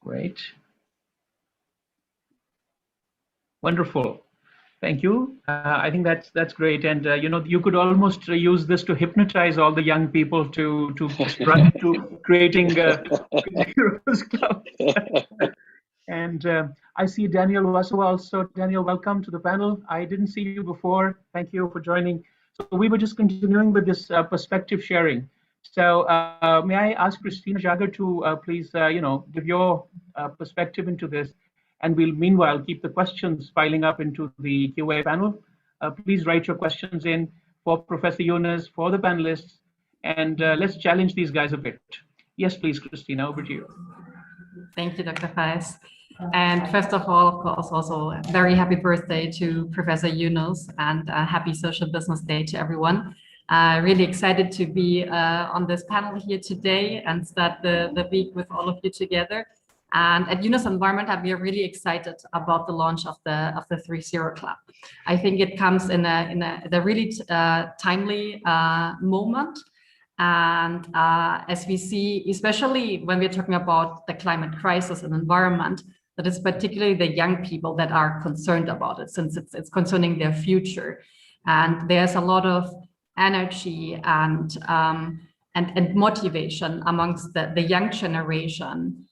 Great. Wonderful. Thank you. I think that's great, and you know, you could almost use this to hypnotize all the young people to run to creating Heroes Club. And I see Daniel Wasu also. Daniel, welcome to the panel. I didn't see you before. Thank you for joining. So we were just continuing with this perspective sharing. So may I ask Christina Jager to please, you know, give your perspective into this, and we'll meanwhile keep the questions piling up into the QA panel. Please write your questions in for Professor Yunus, for the panelists, and let's challenge these guys a bit. Yes, please, Christina, over to you. Thank you, Dr. Faiz. And first of all, of course, also a very happy birthday to Professor Yunus, and a happy Social Business Day to everyone. Really excited to be on this panel here today and start the week with all of you together. And at Yunus Environment, we are really excited about the launch of the 3 Zero Club. I think it comes in a really timely moment. And as we see, especially when we're talking about the climate crisis and environment, that is particularly the young people that are concerned about it, since it's concerning their future. And there's a lot of energy and motivation amongst the young generation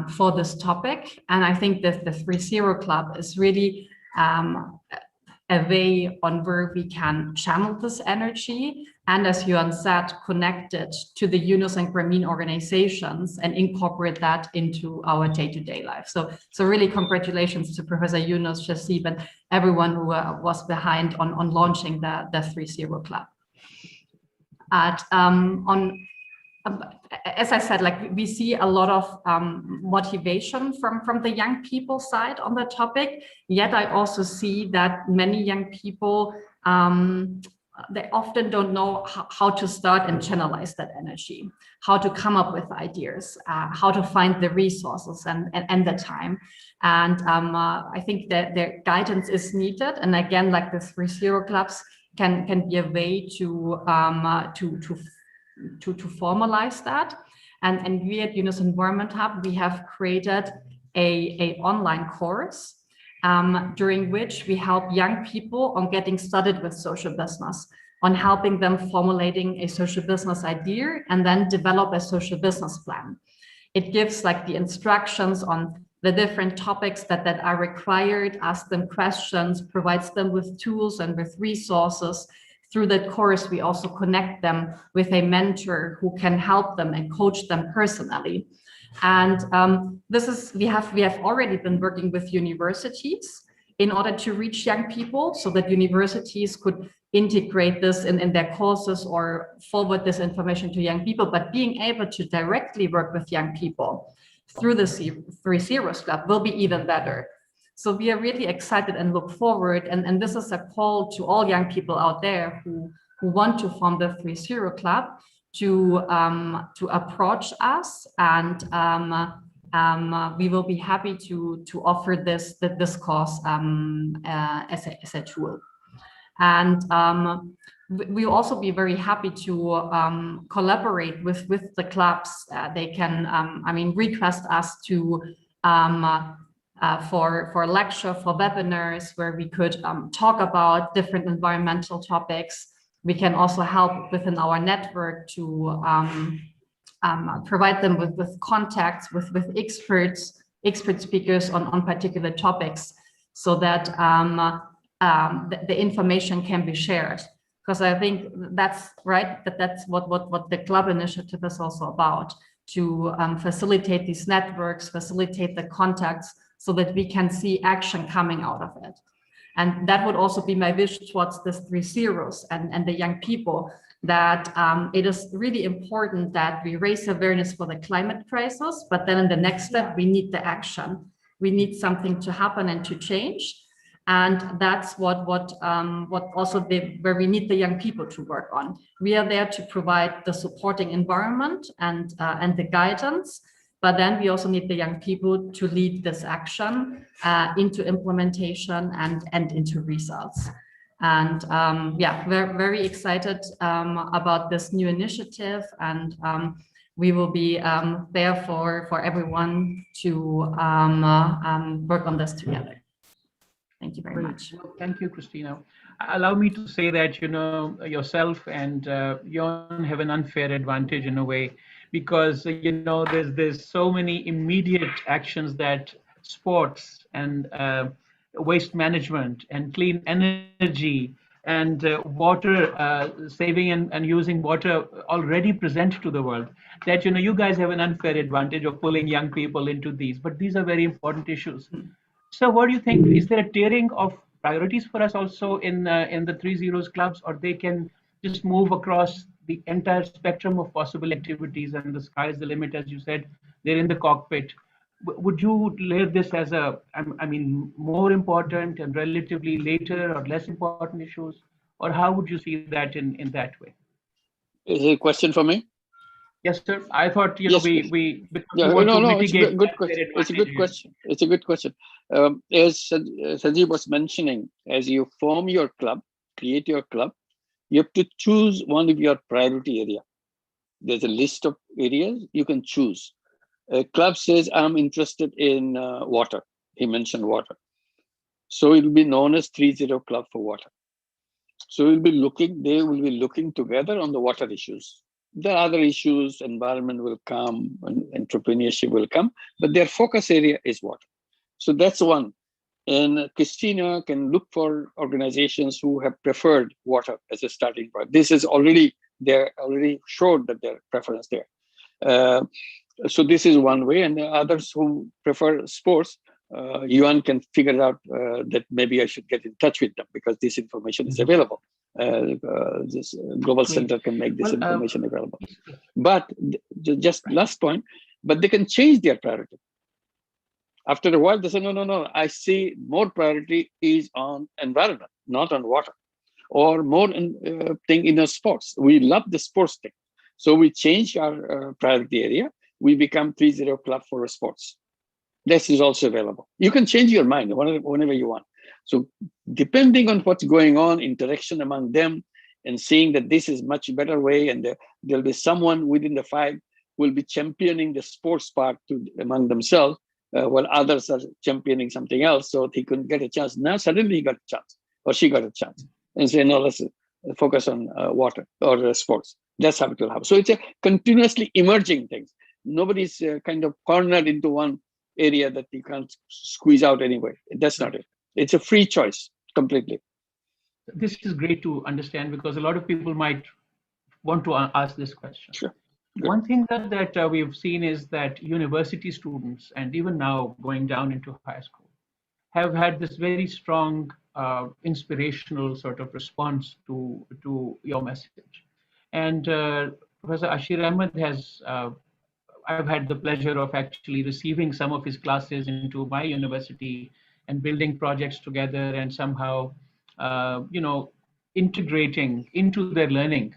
for this topic. And I think that the 3 Zero Club is really a way on where we can channel this energy, and as Johan said, connect it to the Yunus and Grameen organizations and incorporate that into our day-to-day life. So really congratulations to Professor Yunus, Shazib, and everyone who was behind on launching the 3 Zero Club. As I said, like, we see a lot of motivation from the young people side on the topic, yet I also see that many young people, they often don't know how to start and channelize that energy, how to come up with ideas, how to find the resources and the time. And I think that their guidance is needed. And again, like the 3 Zero Clubs can be a way to formalize that. And we at Yunus Environment Hub, we have created a online course during which we help young people on getting started with social business, on helping them formulating a social business idea and then develop a social business plan. It gives like the instructions on the different topics that are required, asks them questions, provides them with tools and with resources. Through that course, we also connect them with a mentor who can help them and coach them personally. And we have already been working with universities in order to reach young people so that universities could integrate this in their courses or forward this information to young people, but being able to directly work with young people through the 3 Zeros Club will be even better. So we are really excited and look forward, and this is a call to all young people out there who want to form the 3 Zero Club to approach us, and we will be happy to offer this course as a tool. And we'll also be very happy to collaborate with the clubs. They can, request us to for a lecture, for webinars where we could talk about different environmental topics. We can also help within our network to provide them with contacts with expert speakers on particular topics, so that the information can be shared. Because I think that's right, that's what the club initiative is also about, to facilitate these networks, facilitate the contacts, so that we can see action coming out of it. And that would also be my wish towards this 3 Zeros and the young people, that it is really important that we raise awareness for the climate crisis, but then in the next step, we need the action. We need something to happen and to change. And that's what also where we need the young people to work on. We are there to provide the supporting environment and the guidance, but then we also need the young people to lead this action into implementation and into results. And yeah, we're very excited about this new initiative, and we will be there for everyone to work on this together. Thank you very much. Well, thank you, Christina. Allow me to say that, yourself and Jon have an unfair advantage in a way, because, there's so many immediate actions that sports and waste management and clean energy and water saving and using water already present to the world, that, you guys have an unfair advantage of pulling young people into these, but these are very important issues. So what do you think? Is there a tiering of priorities for us also in the 3 Zeros clubs, or they can just move across the entire spectrum of possible activities and the sky is the limit, as you said, they're in the cockpit? Would you lay this as more important and relatively later or less important issues, or how would you see that in that way? Is it a question for me? Yes, sir. I thought Yes, we yeah, no, it's a good question. It's a good question. It's a good question. As Sanjeev was mentioning, as you form your club, create your club, you have to choose one of your priority area. There's a list of areas you can choose. A club says, I'm interested in water. He mentioned water. So it will be known as 3 Zero Club for water. So they will be looking together on the water issues. There are other issues, environment will come, and entrepreneurship will come, but their focus area is water. So that's one. And Christina can look for organizations who have preferred water as a starting point. This is they're already showed that their preference there. So this is one way, and the others who prefer sports, Yuan can figure out that maybe I should get in touch with them, because this information is available. This global center can make this information available. But just last point, but they can change their priority. After a while, they say, no, I see more priority is on environment, not on water, or more thing in sports. We love the sports thing. So we change our priority area. We become 3 Zero Club for sports. This is also available. You can change your mind whenever you want. So depending on what's going on, interaction among them, and seeing that this is much better way, and there'll be someone within the 5 will be championing the sports part among themselves, while others are championing something else, so he couldn't get a chance. Now suddenly he got a chance, or she got a chance, and say, no, let's focus on water or sports. That's how it will happen. So it's a continuously emerging thing. Nobody's kind of cornered into one area that you can't squeeze out anyway. That's not it. It's a free choice completely. This is great to understand, because a lot of people might want to ask this question. Sure. One thing that we've seen is that university students, and even now going down into high school, have had this very strong inspirational sort of response to your message. And Professor Ashir Ahmed has, I've had the pleasure of actually receiving some of his classes into my university and building projects together and somehow, integrating into their learning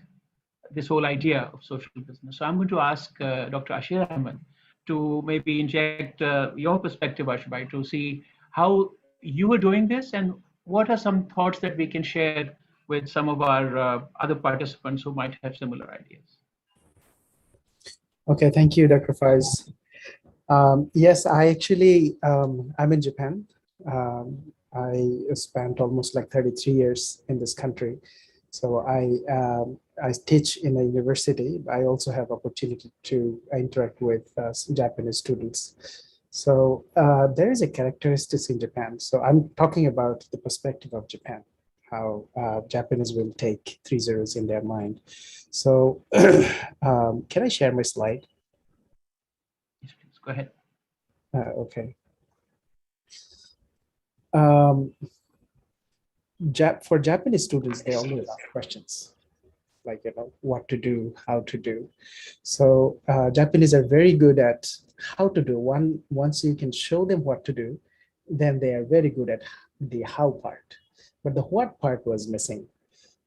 this whole idea of social business. So I'm going to ask Dr. Ashir Ahmed to maybe inject your perspective, Ashbhai, to see how you were doing this and what are some thoughts that we can share with some of our other participants who might have similar ideas. Okay, thank you, Dr. Faiz. Yes, I actually, I'm in Japan. I spent almost like 33 years in this country. So I teach in a university. I also have opportunity to interact with Japanese students. So there is a characteristics in Japan. So I'm talking about the perspective of Japan, how Japanese will take 3 zeros in their mind. So can I share my slide? Yes, please, go ahead. Okay. For Japanese students, they always ask questions like, what to do, how to do. So Japanese are very good at how to do. Once you can show them what to do, then they are very good at the how part. But the what part was missing.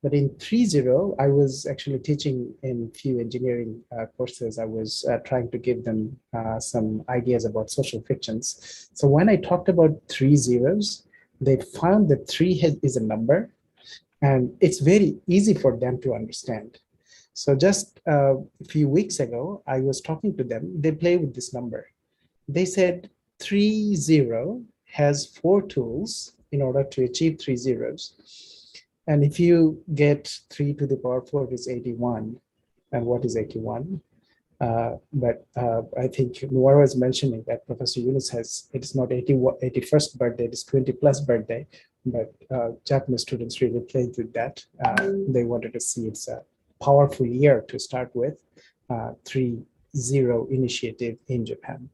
But in 3.0, I was actually teaching in few engineering courses. I was trying to give them some ideas about social fictions. So when I talked about 3 zeros, they found that 3 is a number, and it's very easy for them to understand. So just a few weeks ago, I was talking to them. They play with this number. They said 3.0 has 4 tools in order to achieve 3 zeros. And if you get 3 to the power 4 is 81. And what is 81? But I think Noor was mentioning that Professor Yunus has, it's not 81st birthday, it's 20 plus birthday, but Japanese students really played with that. They wanted to see it's a powerful year to start with, 3.0 initiative in Japan.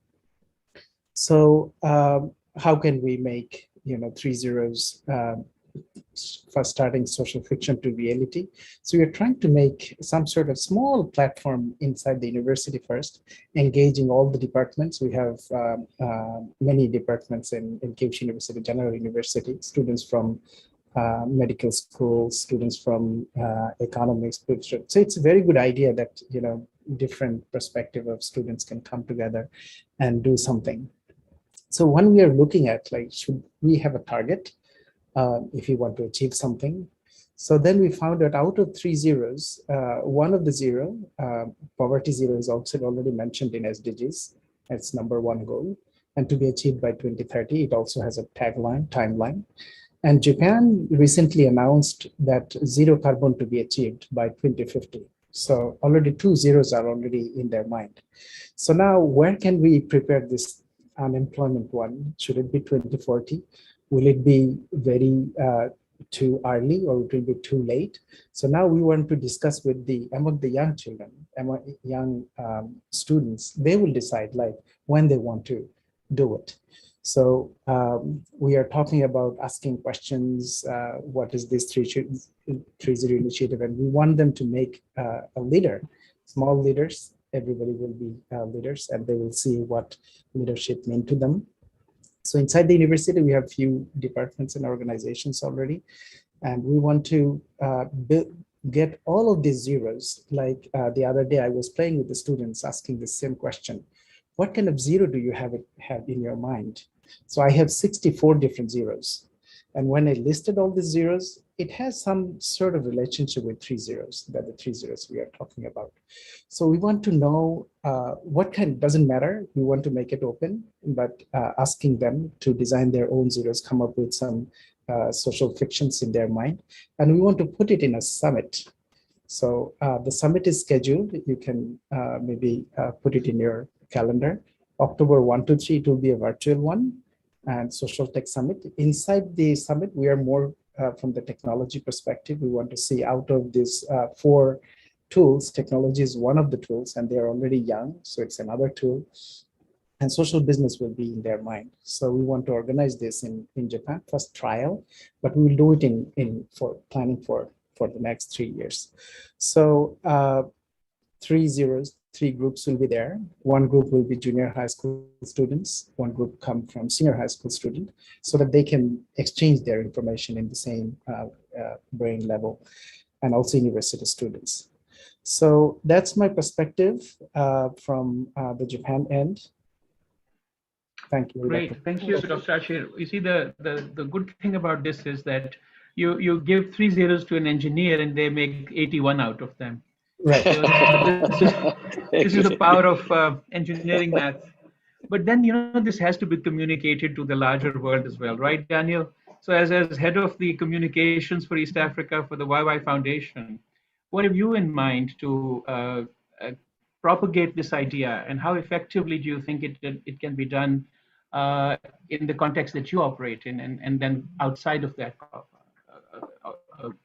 So how can we make 3 zeros for starting social fiction to reality? So we're trying to make some sort of small platform inside the university first, engaging all the departments. We have many departments in Cambridge University, General University, students from medical schools, students from economics. So it's a very good idea that, different perspective of students can come together and do something. So when we are looking at, like, should we have a target if you want to achieve something? So then we found that out of 3 zeros, one of the 0, poverty 0 is also already mentioned in SDGs. It's #1 goal. And to be achieved by 2030, it also has a timeline. And Japan recently announced that 0 carbon to be achieved by 2050. So already 2 zeros are already in their mind. So now where can we prepare this unemployment one? Should it be 2040? Will it be very too early, or it will be too late? So now we want to discuss with among the young children, among young students. They will decide like when they want to do it. So we are talking about asking questions. What is this 3.0 initiative? And we want them to make a leader, small leaders. Everybody will be leaders, and they will see what leadership means to them. So inside the university, we have few departments and organizations already, and we want to get all of these zeros. Like the other day, I was playing with the students, asking the same question: what kind of 0 do you have in your mind? So I have 64 different zeros, and when I listed all the zeros, it has some sort of relationship with 3 zeros, that the 3 zeros we are talking about. So we want to know what kind, doesn't matter, we want to make it open, but asking them to design their own zeros, come up with some social fictions in their mind, and we want to put it in a summit. So the summit is scheduled. You can maybe put it in your calendar. October 1 to 3, it will be a virtual one, and Social Tech Summit. Inside the summit, we are more from the technology perspective. We want to see out of these 4 tools, technology is one of the tools, and they're already young, so it's another tool. and social business will be in their mind. So we want to organize this in Japan, first trial, but we will do it for planning for the next 3 years. So 3 groups will be there. One group will be junior high school students. One group come from senior high school student, so that they can exchange their information in the same brain level, and also university students. So that's my perspective from the Japan end. Thank you. Great, thank you, Dr. Ashir. You see, the good thing about this is that you give 3 zeros to an engineer and they make 81 out of them. Right. So this is the power of engineering math. But then, this has to be communicated to the larger world as well, right, Daniel? So as head of the communications for East Africa for the YY Foundation, what have you in mind to propagate this idea, and how effectively do you think it can be done in the context that you operate in, and then outside of that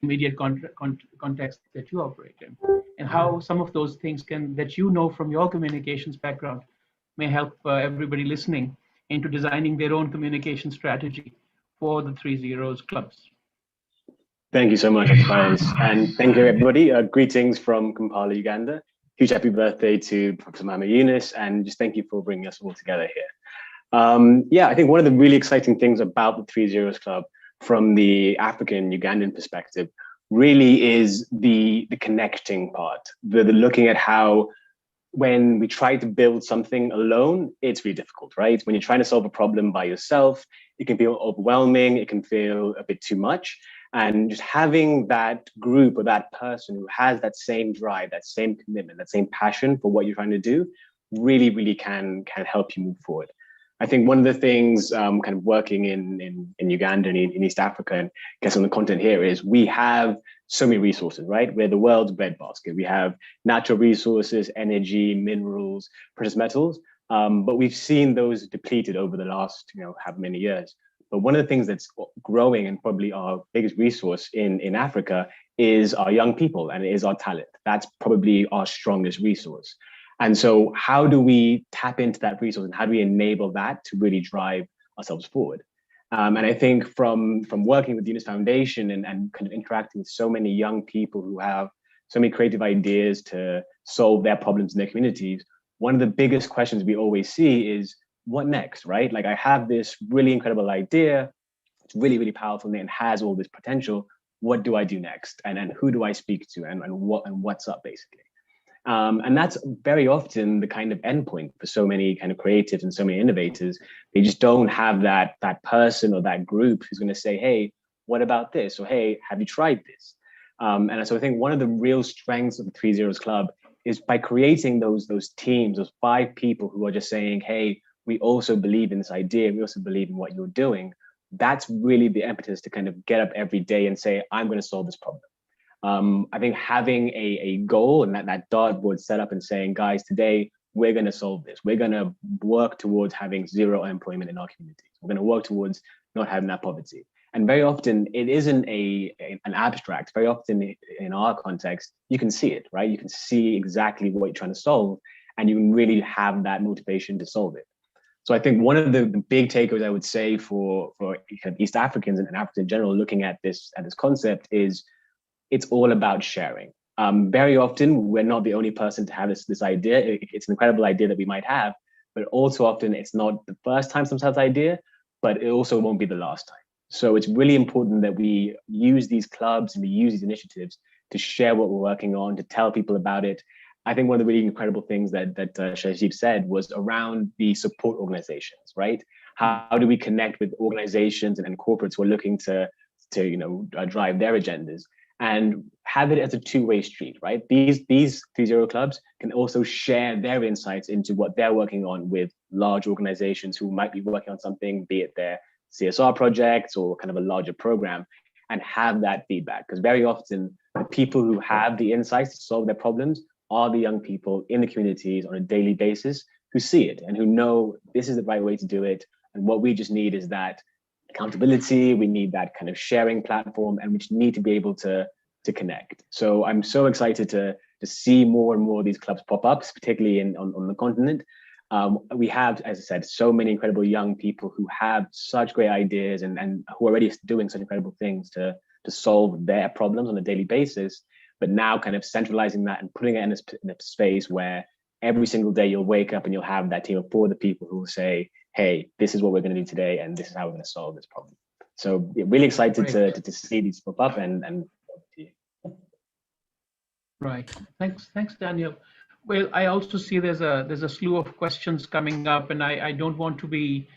immediate context that you operate in, and how some of those things that from your communications background may help everybody listening into designing their own communication strategy for the 3 Zeros clubs. Thank you so much, Faris, and thank you everybody. Greetings from Kampala, Uganda. Huge happy birthday to Professor Mohamed Yunus, and just thank you for bringing us all together here. Yeah, I think one of the really exciting things about the 3 Zeros Club from the African Ugandan perspective really is the connecting part, the looking at how when we try to build something alone, it's really difficult, right? When you're trying to solve a problem by yourself, it can feel overwhelming, it can feel a bit too much. And just having that group or that person who has that same drive, that same commitment, that same passion for what you're trying to do, really, really can help you move forward. I think one of the things kind of working in Uganda and in East Africa, and I guess on the continent here, is we have so many resources, right? We're the world's breadbasket. We have natural resources, energy, minerals, precious metals, but we've seen those depleted over the last, however many years. But one of the things that's growing, and probably our biggest resource in Africa, is our young people, and it is our talent. That's probably our strongest resource. And so how do we tap into that resource, and how do we enable that to really drive ourselves forward? And I think from working with the Yunus Foundation and kind of interacting with so many young people who have so many creative ideas to solve their problems in their communities, one of the biggest questions we always see is, what next, right? Like, I have this really incredible idea, it's really, really powerful and has all this potential. What do I do next? And who do I speak to, and what's up, basically? And that's very often the kind of endpoint for so many kind of creatives and so many innovators. They just don't have that person or that group who's going to say, hey, what about this? Or, hey, have you tried this? And so I think one of the real strengths of the 3 Zeros Club is by creating those teams, those 5 people who are just saying, hey, we also believe in this idea, we also believe in what you're doing. That's really the impetus to kind of get up every day and say, I'm going to solve this problem. I think having a goal and that dartboard set up and saying, guys, today we're going to solve this. We're going to work towards having zero unemployment in our communities. We're going to work towards not having that poverty. And very often it isn't an abstract. Very often in our context, you can see it, right? You can see exactly what you're trying to solve, and you can really have that motivation to solve it. So I think one of the big takeaways I would say for East Africans and Africans in general looking at this concept is, it's all about sharing. Very often, we're not the only person to have this idea. It's an incredible idea that we might have, but also often it's not the first time someone's idea, but it also won't be the last time. So it's really important that we use these clubs and we use these initiatives to share what we're working on, to tell people about it. I think one of the really incredible things that Shahjeeb said was around the support organizations, right? How do we connect with organizations and corporates who are looking to drive their agendas, and have it as a two-way street, right? These 3 Zero clubs can also share their insights into what they're working on with large organizations who might be working on something, be it their CSR projects or kind of a larger program, and have that feedback. Because very often the people who have the insights to solve their problems are the young people in the communities on a daily basis who see it and who know this is the right way to do it. And what we just need is that accountability, we need that kind of sharing platform, and we just need to be able to connect. So I'm so excited to see more and more of these clubs pop up, particularly on the continent. We have, as I said, so many incredible young people who have such great ideas and who are already doing such incredible things to solve their problems on a daily basis. But now kind of centralizing that and putting it in a space where every single day you'll wake up and you'll have that team of 4 people who will say, hey, this is what we're going to do today, and this is how we're going to solve this problem. So really excited to see these pop up and right. Thanks, Daniel. Well, I also see there's a slew of questions coming up, and I don't want to be,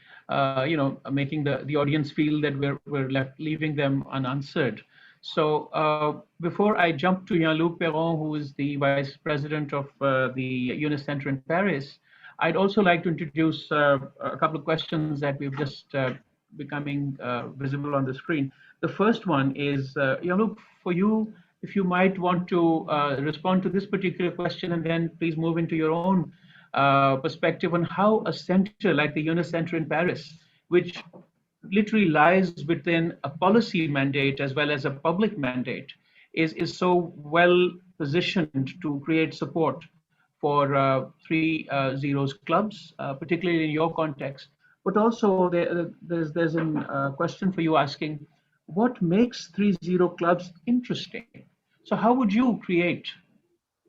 making the audience feel that we're leaving them unanswered. So before I jump to Jean-Luc Perron, who is the Vice President of the Yunus Center in Paris, I'd also like to introduce a couple of questions that we've just becoming visible on the screen. The first one is, Jean-Luc, for you, if you might want to respond to this particular question, and then please move into your own perspective on how a center like the Yunus Center in Paris, which literally lies within a policy mandate as well as a public mandate, is so well positioned to create support for 3 Zeros clubs, particularly in your context. But also there's a question for you asking, what makes 3 Zero clubs interesting? So how would you create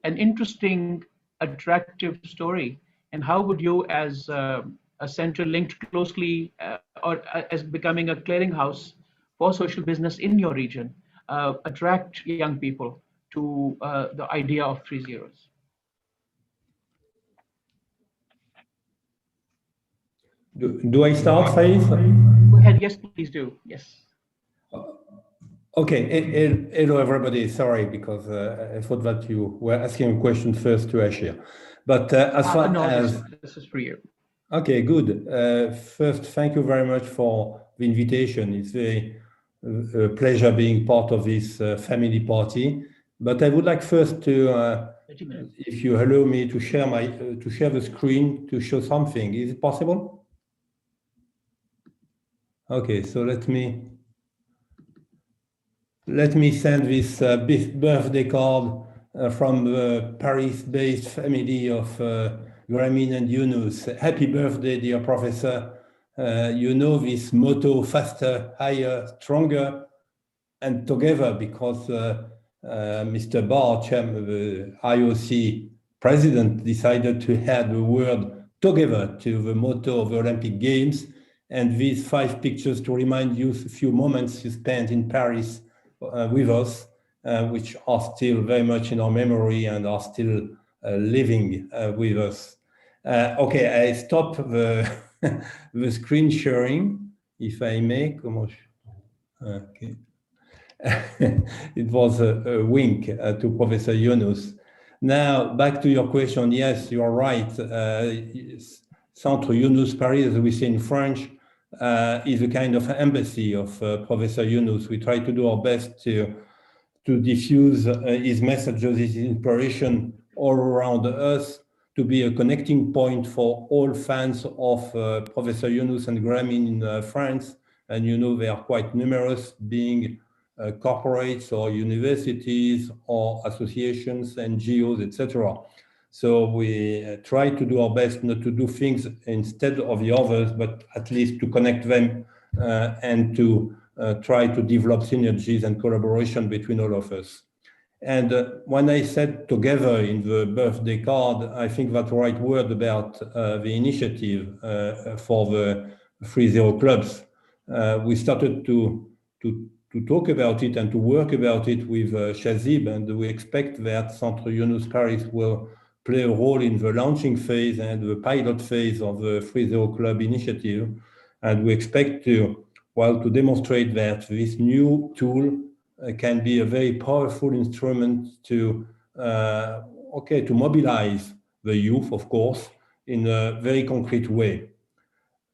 an interesting, attractive story? And how would you, as a center linked closely or as becoming a clearinghouse for social business in your region, attract young people to the idea of 3 Zeros? Do I start, Faiz? Go ahead, yes, please do, yes. Okay, hello everybody, sorry, because I thought that you were asking a question first to Ashir. But as far as... This is for you. Okay, good. First, thank you very much for the invitation. It's a pleasure being part of this family party. But I would like first to, if you allow me to share the screen to show something. Is it possible? Okay, so let me send this birthday card from the Paris-based family of Grameen and Yunus. Happy birthday, dear professor. You know this motto, faster, higher, stronger, and together, because Mr. Barr, the IOC president, decided to add the word together to the motto of the Olympic Games. And these 5 pictures to remind you a few moments you spent in Paris with us, which are still very much in our memory and are still living with us. Okay, I stop the screen sharing, if I may. Okay. It was a wink to Professor Yunus. Now, back to your question. Yes, you are right. Centre Yunus Paris, as we say in French, is a kind of embassy of Professor Yunus. We try to do our best to diffuse his messages, his inspiration all around us, to be a connecting point for all fans of Professor Yunus and Grameen in France. And you know, they are quite numerous, being corporates or universities or associations, NGOs, etc. So we try to do our best not to do things instead of the others, but at least to connect them and to try to develop synergies and collaboration between all of us. And when I said together in the birthday card, I think that's the right word about the initiative for the 3 Zero clubs. We started to talk about it and to work about it with Shazib, and we expect that Centre Yunus Paris will play a role in the launching phase and the pilot phase of the 3 Zero Club initiative. And we expect to demonstrate that this new tool can be a very powerful instrument to mobilize the youth, of course, in a very concrete way.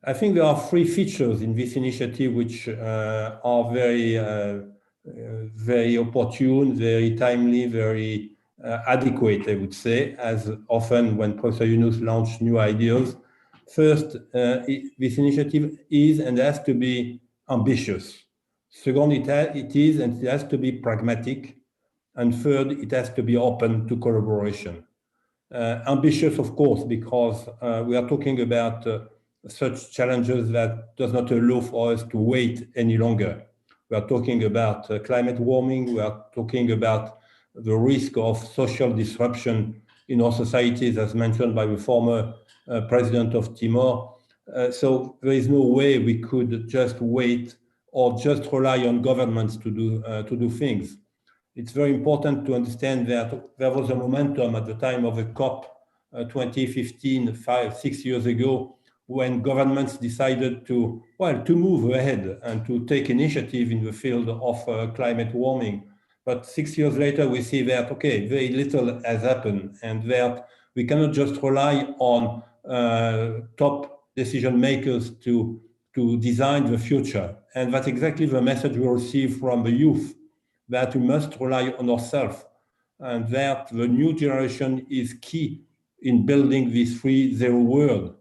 I think there are 3 features in this initiative which are very, very opportune, very timely, very adequate, I would say, as often when Professor Yunus launched new ideas. First, this initiative is and has to be ambitious. Second, it is and it has to be pragmatic. And third, it has to be open to collaboration. Ambitious, of course, because we are talking about such challenges that does not allow for us to wait any longer. We are talking about climate warming. We are talking about the risk of social disruption in our societies, as mentioned by the former president of Timor. So there is no way we could just wait or just rely on governments to do things. It's very important to understand that there was a momentum at the time of the COP 2015, 6 years ago, when governments decided to move ahead and to take initiative in the field of climate warming. But 6 years later, we see that, okay, very little has happened, and that we cannot just rely on top decision makers to design the future. And that's exactly the message we receive from the youth, that we must rely on ourselves, and that the new generation is key in building this 3.0 world.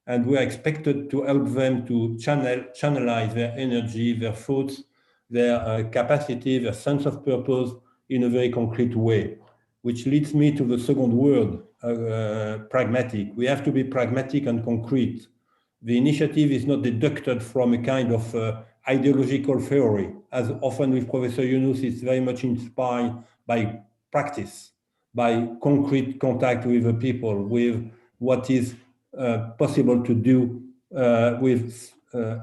And we are expected to help them to channelize their energy, their thoughts, their capacity, their sense of purpose in a very concrete way, which leads me to the second word, pragmatic. We have to be pragmatic and concrete. The initiative is not deducted from a kind of ideological theory. As often with Professor Yunus, it's very much inspired by practice, by concrete contact with the people, with what is possible to do with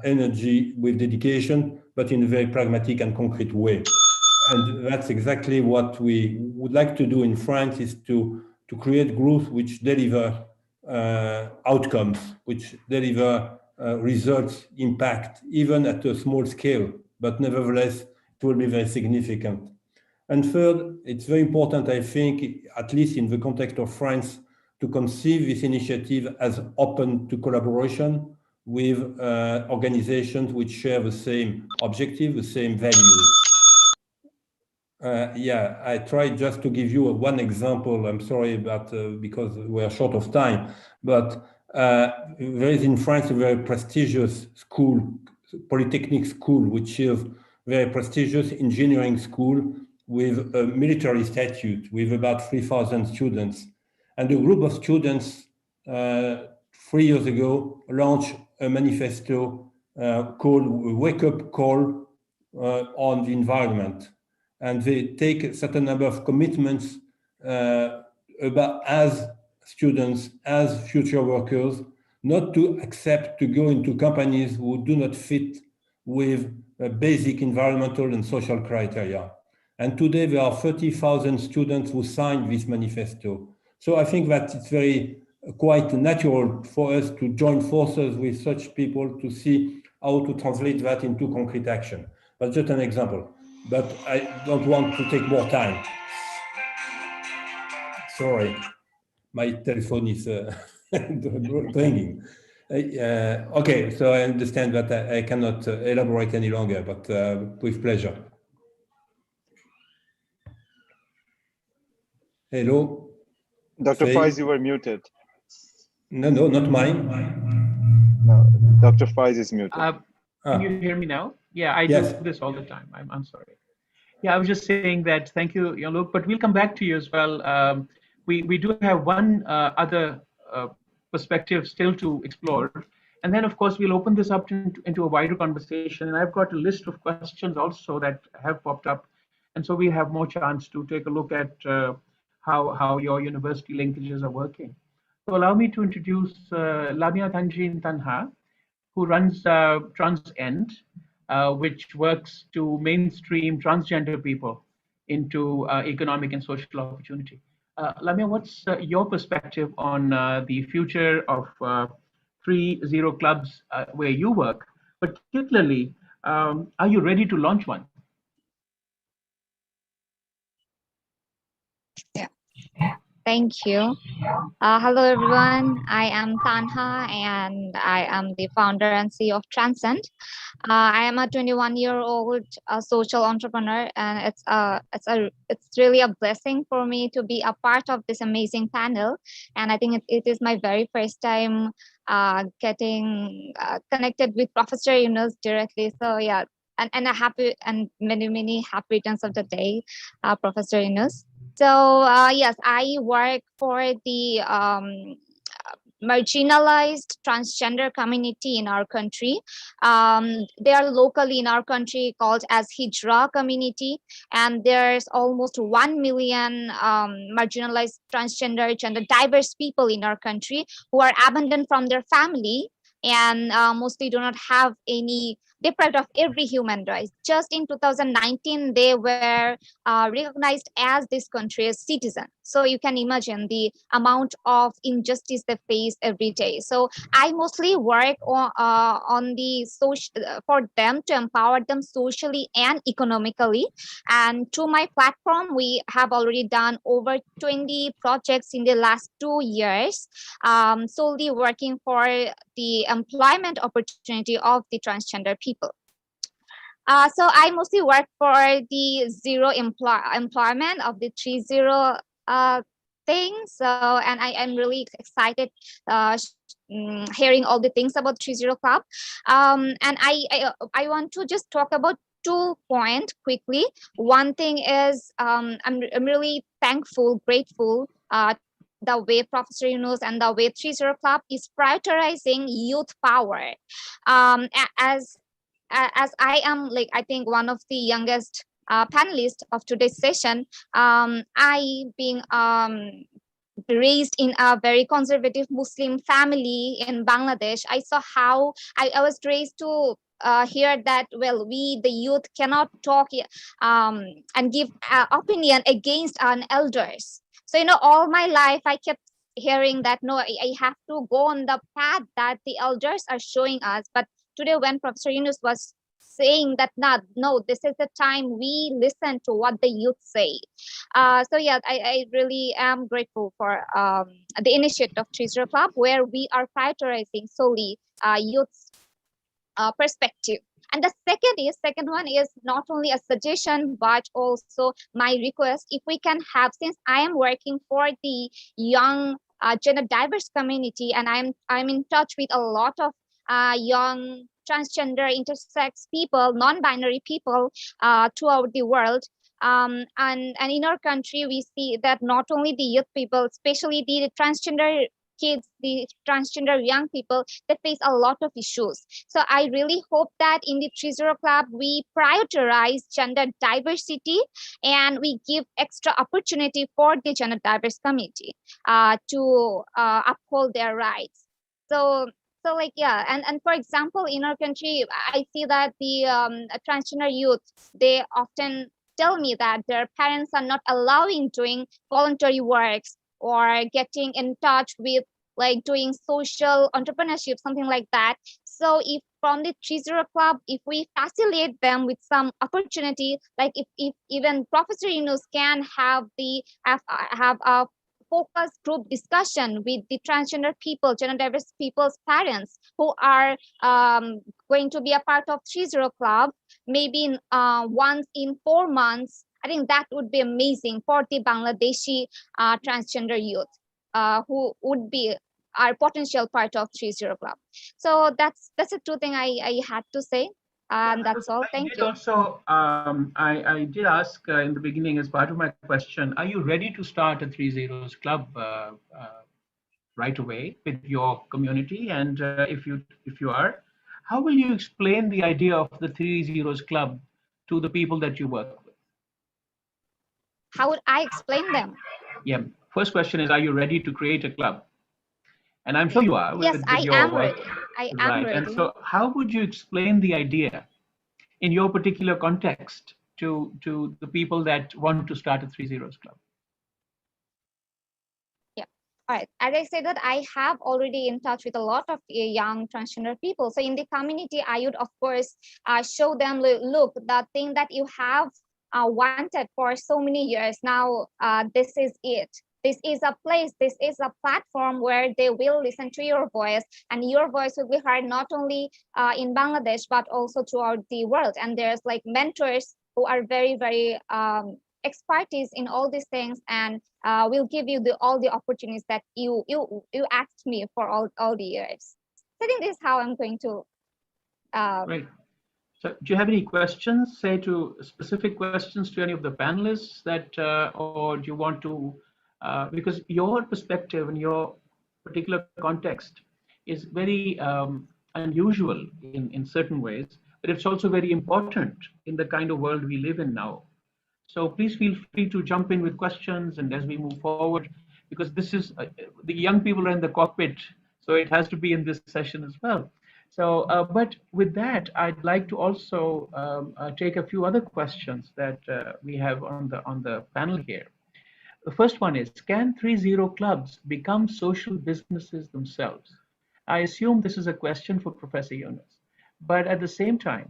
energy, with dedication, but in a very pragmatic and concrete way. And that's exactly what we would like to do in France, is to create groups which deliver outcomes, which deliver results, impact, even at a small scale, but nevertheless, it will be very significant. And third, it's very important, I think, at least in the context of France, to conceive this initiative as open to collaboration with organizations which share the same objective, the same values. I tried just to give you one example. I'm sorry about because we are short of time, but there is in France a very prestigious school, Polytechnic School, which is very prestigious engineering school with a military statute with about 3,000 students. And a group of students 3 years ago launched a manifesto called Wake Up Call on the Environment. And they take a certain number of commitments about as students, as future workers, not to accept to go into companies who do not fit with basic environmental and social criteria. And today there are 30,000 students who signed this manifesto. So I think that it's quite natural for us to join forces with such people to see how to translate that into concrete action. But just an example. But I don't want to take more time. Sorry, my telephone is ringing. Okay, so I understand that I cannot elaborate any longer, but with pleasure. Hello? Dr. Faiz, you were muted. No, not mine. No, Dr. Faiz is muted. Can you hear me now? Yeah, I do this all the time. I'm sorry. Yeah, I was just saying that thank you, Jean-Luc, but we'll come back to you as well. We do have one other perspective still to explore. And then, of course, we'll open this up into a wider conversation. And I've got a list of questions also that have popped up. And so we have more chance to take a look at how your university linkages are working. So allow me to introduce Lamia Tanjin Tanha, who runs TransEnd, which works to mainstream transgender people into economic and social opportunity. Lamia, what's your perspective on the future of 3.0 clubs where you work? Particularly, are you ready to launch one? Thank you. Hello, everyone. I am Tanha, and I am the founder and CEO of TransEnd. I am a 21-year-old social entrepreneur, and it's really a blessing for me to be a part of this amazing panel. And I think it is my very first time getting connected with Professor Yunus directly. So yeah, and a happy and many happy returns of the day, Professor Yunus. So yes, I work for the marginalized transgender community in our country. They are locally in our country called as Hijra community, and there's almost 1 million marginalized transgender, gender diverse people in our country who are abandoned from their family and mostly do not have any, deprived of every human right. Just in 2019, they were recognized as this country's citizen. So you can imagine the amount of injustice they face every day. So I mostly work on the social for them to empower them socially and economically. And to my platform, we have already done over 20 projects in the last 2 years, solely working for the employment opportunity of the transgender people. So I mostly work for the zero employment of the 3-0 thing. So, and I am really excited hearing all the things about 3-0 Club. And I want to just talk about 2 points quickly. One thing is I'm really thankful, grateful the way Professor Yunus and the way 3-0 Club is prioritizing youth power. As I am, like, I think one of the youngest panelists of today's session, I being raised in a very conservative Muslim family in Bangladesh, I saw how I was raised to hear that, well, we, the youth, cannot talk and give opinion against our elders. So, you know, all my life I kept hearing that, no, I have to go on the path that the elders are showing us. But today, when Professor Yunus was saying that, no, this is the time we listen to what the youth say. So yeah, I really am grateful for the initiative of 3-0 Club, where we are prioritizing solely youth's perspective. And the second one is not only a suggestion, but also my request, if we can have, since I am working for the young gender diverse community, and I'm in touch with a lot of young transgender, intersex people, non-binary people throughout the world. And in our country, we see that not only the youth people, especially the transgender kids, the transgender young people, they face a lot of issues. So I really hope that in the 3-0 Club, we prioritize gender diversity and we give extra opportunity for the gender diverse community to uphold their rights. So like, yeah, and for example, in our country, I see that the transgender youth, they often tell me that their parents are not allowing doing voluntary works or getting in touch with, like, doing social entrepreneurship, something like that. So if from the 3-0 Club, if we facilitate them with some opportunity, like if even Professor Yunus can have a focus group discussion with the transgender people, gender diverse people's parents who are going to be a part of 3-0 Club, maybe once in 4 months. I think that would be amazing for the Bangladeshi transgender youth who would be our potential part of 3-0 Club. So that's the 2 things I had to say. That's all. Thank you. Also, I did ask in the beginning, as part of my question, are you ready to start a 3-0 Club right away with your community? And if you are, how will you explain the idea of the 3-0 Club to the people that you work with? How would I explain them? Yeah. First question is, are you ready to create a club? And I'm sure you are. Yes, I am ready. I am ready. And so how would you explain the idea in your particular context to the people that want to start a 3-0 Club? Yeah. All right. As I said, that I have already in touch with a lot of young transgender people. So in the community, I would, of course, show them, look, the thing that you have wanted for so many years now, this is it. This is a place, this is a platform where they will listen to your voice, and your voice will be heard not only in Bangladesh, but also throughout the world. And there's like mentors who are very, very expertise in all these things, and will give you all the opportunities that you asked me for all the years. So I think this is how I'm going to Great. So do you have any questions, say to specific questions to any of the panelists that, or do you want to, because your perspective and your particular context is very unusual in certain ways, but it's also very important in the kind of world we live in now. So please feel free to jump in with questions and as we move forward, because this is, the young people are in the cockpit, so it has to be in this session as well. So, but with that, I'd like to also take a few other questions that we have on the panel here. The first one is, can 3-0 clubs become social businesses themselves? I assume this is a question for Professor Yunus, but at the same time,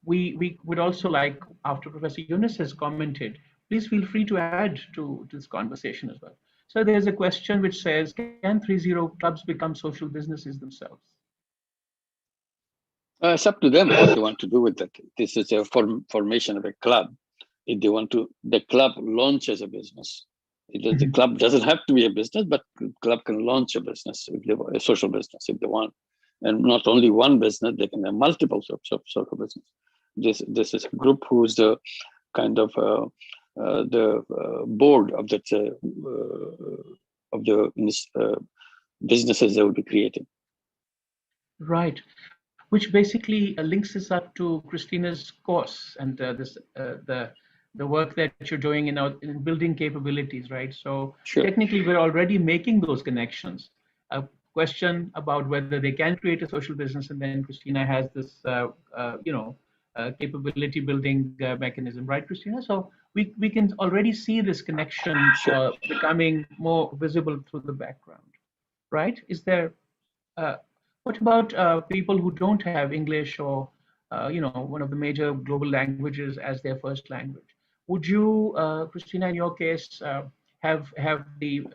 we would also like, after Professor Yunus has commented, please feel free to add to this conversation as well. So there's a question which says, can 3-0 clubs become social businesses themselves? It's up to them what they want to do with it. This is a formation of a club. If they want to, the club launch as a business. The club doesn't have to be a business, but the club can launch a business, if they, a social business, if they want. And not only one business, they can have multiple sorts of social business. This is a group who's the kind of the board of that businesses they will be creating. Right, which basically links us up to Christina's course and the work that you're doing in building capabilities, right? So technically, we're already making those connections. A question about whether they can create a social business, and then Christina has this, capability building mechanism, right, Christina? So we can already see this connection becoming more visible through the background, right? Is there? What about people who don't have English or one of the major global languages as their first language? Would you, Christina, in your case, have the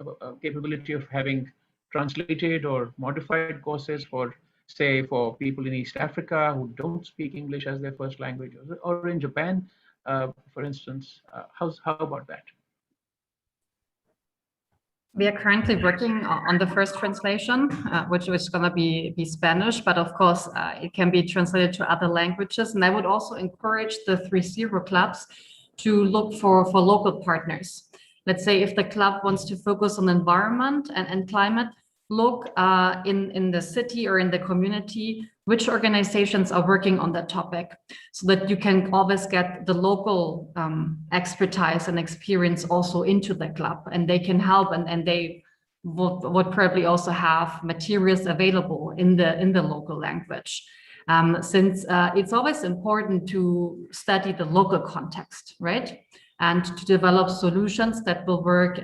capability of having translated or modified courses for, say, for people in East Africa who don't speak English as their first language, or in Japan, for instance? How about that? We are currently working on the first translation, which is going to be Spanish, but of course it can be translated to other languages. And I would also encourage the 3-0 clubs to look for local partners. Let's say if the club wants to focus on environment and climate, look in the city or in the community, which organizations are working on that topic, so that you can always get the local expertise and experience also into the club, and they can help, and they would probably also have materials available in the local language. Since it's always important to study the local context, right? And to develop solutions that will work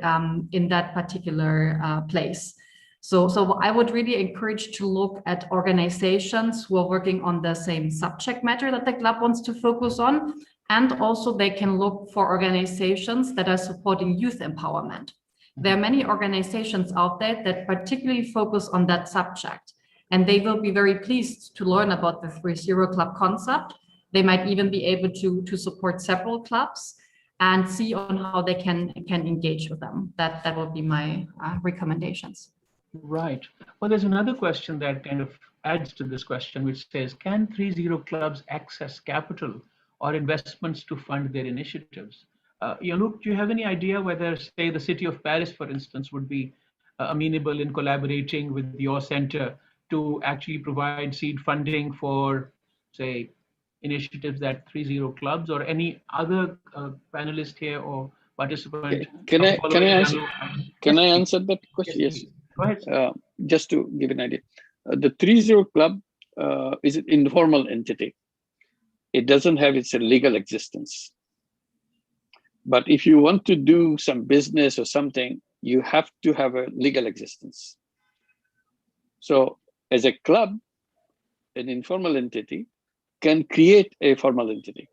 in that particular place. So I would really encourage to look at organizations who are working on the same subject matter that the club wants to focus on. And also they can look for organizations that are supporting youth empowerment. There are many organizations out there that particularly focus on that subject. And they will be very pleased to learn about the 3-0 club concept. They might even be able to support several clubs and see on how they can engage with them. That would be my recommendations. Right. Well, there's another question that kind of adds to this question, which says, can 3-0 clubs access capital or investments to fund their initiatives? Yanuk, do you have any idea whether, say, the city of Paris, for instance, would be amenable in collaborating with your center to actually provide seed funding for, say, initiatives that 3-0 clubs or any other panelist here or participant? Can I answer that question? Yes. Go ahead. Just to give an idea, the 3-0 club is an informal entity. It doesn't have its legal existence. But if you want to do some business or something, you have to have a legal existence. So as a club, an informal entity can create a formal entity.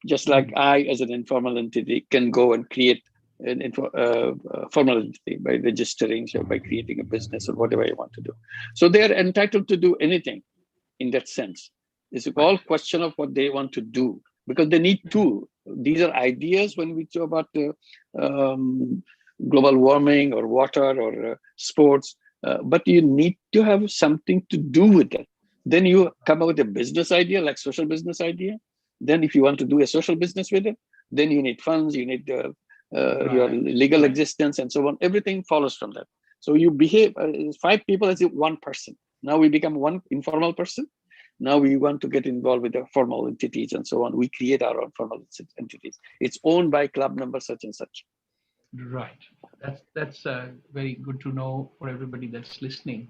Just like I, as an informal entity, can go and create an formal entity by registering, so by creating a business or whatever you want to do. So they are entitled to do anything in that sense. It's all question of what they want to do, because they need to. These are ideas when we talk about global warming or water or sports, but you need to have something to do with it. Then you come up with a business idea, like social business idea. Then if you want to do a social business with it, then you need funds, you need your legal existence and so on. Everything follows from that. So you behave 5 people as if one person. Now we become one informal person. Now we want to get involved with the formal entities and so on. We create our own formal entities. It's owned by club number such and such. Right. That's very good to know for everybody that's listening.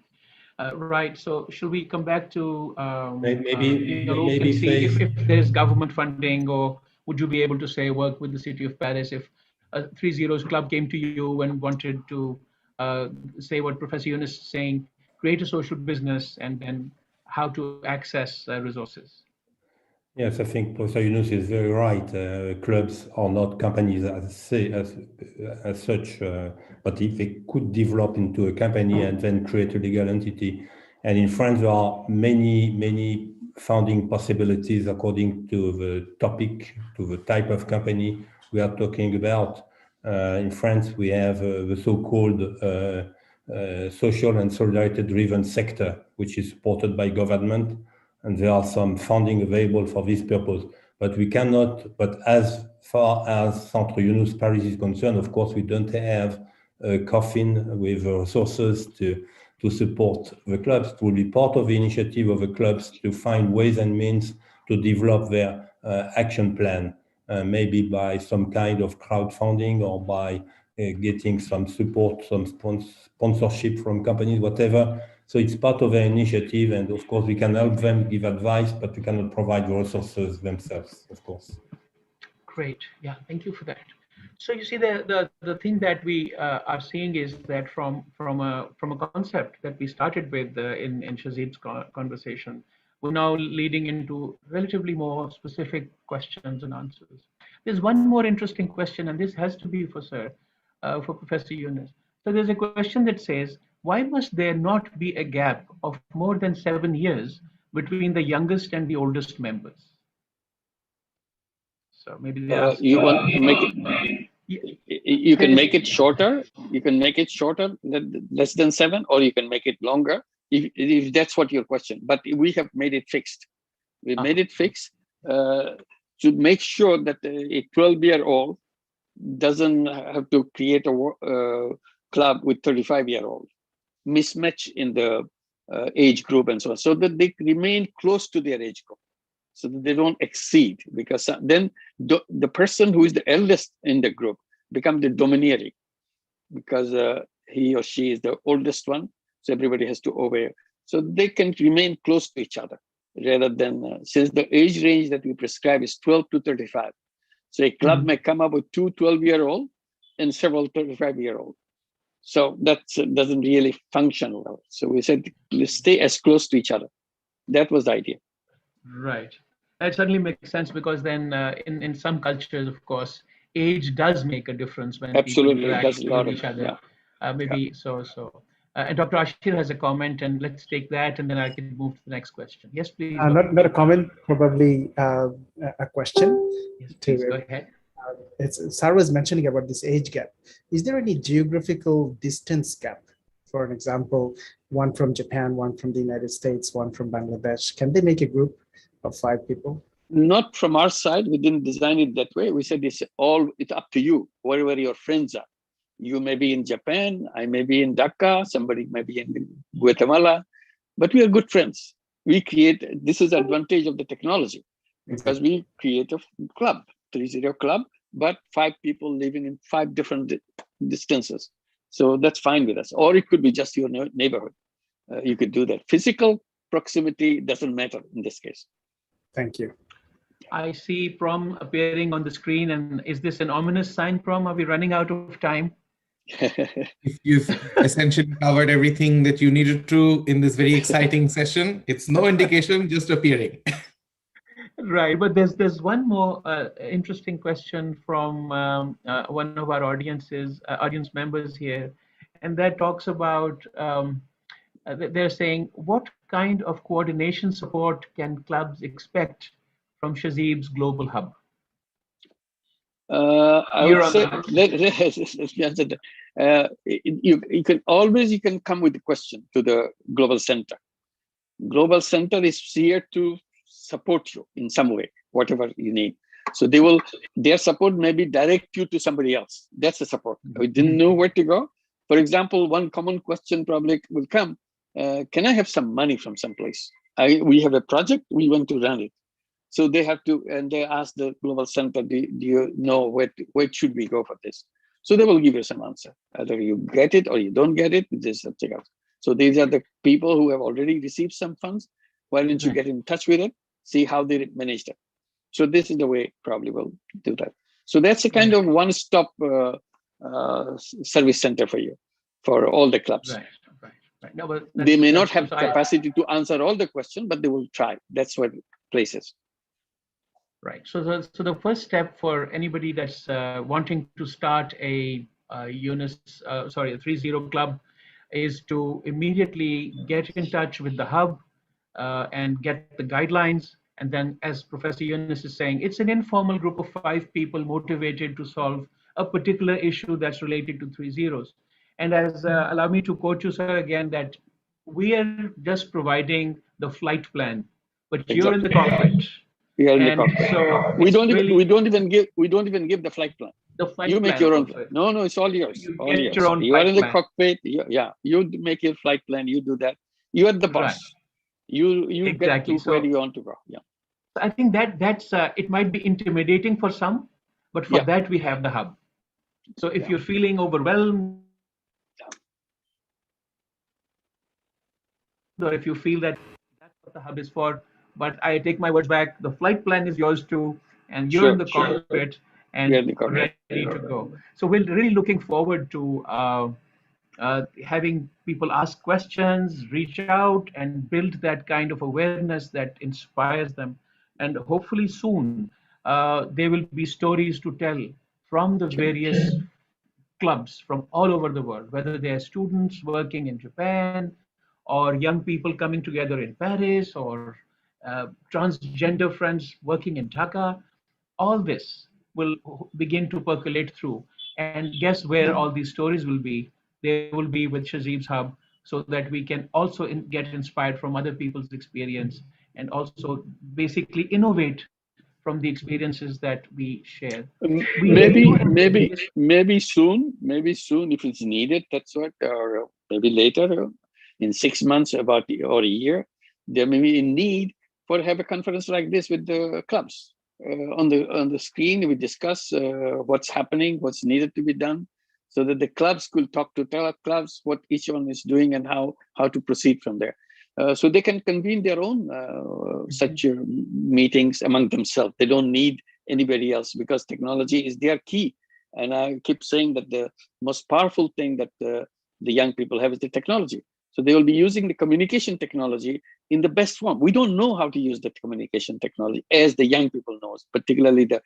Right. So should we come back to maybe see if there's government funding, or would you be able to say work with the city of Paris if a 3 Zeros club came to you and wanted to say what Professor Yunus is saying, create a social business, and then how to access resources? Yes, I think Professor Yunus is very right. Clubs are not companies as such, but if they could develop into a company and then create a legal entity. And in France, there are many founding possibilities according to the topic, to the type of company we are talking about. In France, we have the so-called social and solidarity-driven sector, which is supported by government. And there are some funding available for this purpose, but we cannot, but as far as Centre Yunus Paris is concerned, of course, we don't have a coffin with resources to support the clubs. It will be part of the initiative of the clubs to find ways and means to develop their action plan, maybe by some kind of crowdfunding or by getting some support, some sponsorship from companies, whatever. So it's part of their initiative, and of course we can help them, give advice, but we cannot provide the resources themselves, of course. Great, yeah, thank you for that. So you see, the thing that we are seeing is that from a concept that we started with in Shahzeeb's conversation, we're now leading into relatively more specific questions and answers. There's one more interesting question, and this has to be for Professor Yunus. So there's a question that says, why must there not be a gap of more than 7 years between the youngest and the oldest members? So maybe you want to make it. You can make it shorter. You can make it shorter, less than 7, or you can make it longer, if that's what your question. But we have made it fixed. We made it fixed to make sure that a 12-year-old doesn't have to create a club with 35-year-old. Mismatch in the age group and so on, so that they remain close to their age group, so that they don't exceed, because then the person who is the eldest in the group becomes the domineering, because he or she is the oldest one, so everybody has to obey. So they can remain close to each other, rather than, since the age range that we prescribe is 12 to 35. So a club may come up with 2 12-year-old and several 35-year-old. So that doesn't really function well. So we said, let's stay as close to each other. That was the idea. Right. That certainly makes sense, because then in some cultures, of course, age does make a difference when people interact with each other. And Dr. Ashir has a comment, and let's take that, and then I can move to the next question. Yes, please. Not a comment, probably a question. Yes, please, go ahead. Sarah was mentioning about this age gap. Is there any geographical distance gap? For an example, one from Japan, one from the United States, one from Bangladesh. Can they make a group of 5 people? Not from our side. We didn't design it that way. We said it's up to you, wherever your friends are. You may be in Japan, I may be in Dhaka, somebody may be in Guatemala, but we are good friends. This is the advantage of the technology, because we create a club, 30 club, but 5 people living in 5 different distances. So that's fine with us. Or it could be just your neighborhood. You could do that. Physical proximity doesn't matter in this case. Thank you. I see Prom appearing on the screen. And is this an ominous sign, Prom? Are we running out of time? You've essentially covered everything that you needed to in this very exciting session. It's no indication, just appearing. Right, but there's one more interesting question from one of our audience members here, and that talks about, they're saying, what kind of coordination support can clubs expect from Shahzeeb's Global Hub? I would say, let me answer that. You can come with the question to the Global Center. Global Center is here to support you in some way, whatever you need. So their support may be direct you to somebody else. That's the support. We didn't know where to go. For example, one common question probably will come, can I have some money from someplace? We have a project, we want to run it. So they have to, and they ask the Global Center, do you know where should we go for this? So they will give you some answer. Either you get it or you don't get it, this is something else. So these are the people who have already received some funds. Why don't you get in touch with it, see how they managed it? So this is the way probably we'll do that. So that's a kind of one-stop service center for you, for all the clubs. Right. No, but they may not have capacity to answer all the questions, but they will try. That's what places. Right. So the first step for anybody that's wanting to start a 3-0 club is to immediately get in touch with the hub and get the guidelines. And then, as Professor Yunus is saying, it's an informal group of 5 people motivated to solve a particular issue that's related to 3 zeros. And as allow me to quote you, sir, again, that we are just providing the flight plan, but you're in the cockpit. We are in the cockpit. So we don't even give the flight plan. The flight you plan make your own plan. No, it's all yours. You all get yours. your own You are in the plan. cockpit. You make your flight plan. You do that. You are the boss. Right. You Exactly. get to where you want to go. Yeah. I think that's it might be intimidating for some, but for that we have the hub. So if you're feeling overwhelmed, or if you feel that that's what the hub is for, but I take my words back, the flight plan is yours too, and you're in the cockpit and ready to go. So we're really looking forward to having people ask questions, reach out, and build that kind of awareness that inspires them. And hopefully soon there will be stories to tell from the various clubs from all over the world, whether they are students working in Japan, or young people coming together in Paris, or transgender friends working in Dhaka. All this will begin to percolate through. And guess where all these stories will be? They will be with Shahzeeb's Hub, so that we can also get inspired from other people's experience and also basically innovate from the experiences that we share. Maybe soon if it's needed, that's what, or maybe later, in 6 months or a year, there may be a need for have a conference like this with the clubs. On the screen, we discuss what's happening, what's needed to be done, so that the clubs could talk to clubs what each one is doing and how to proceed from there. So they can convene their own such meetings among themselves. They don't need anybody else, because technology is their key. And I keep saying that the most powerful thing that the young people have is the technology. So they will be using the communication technology in the best form. We don't know how to use the communication technology as the young people know, particularly the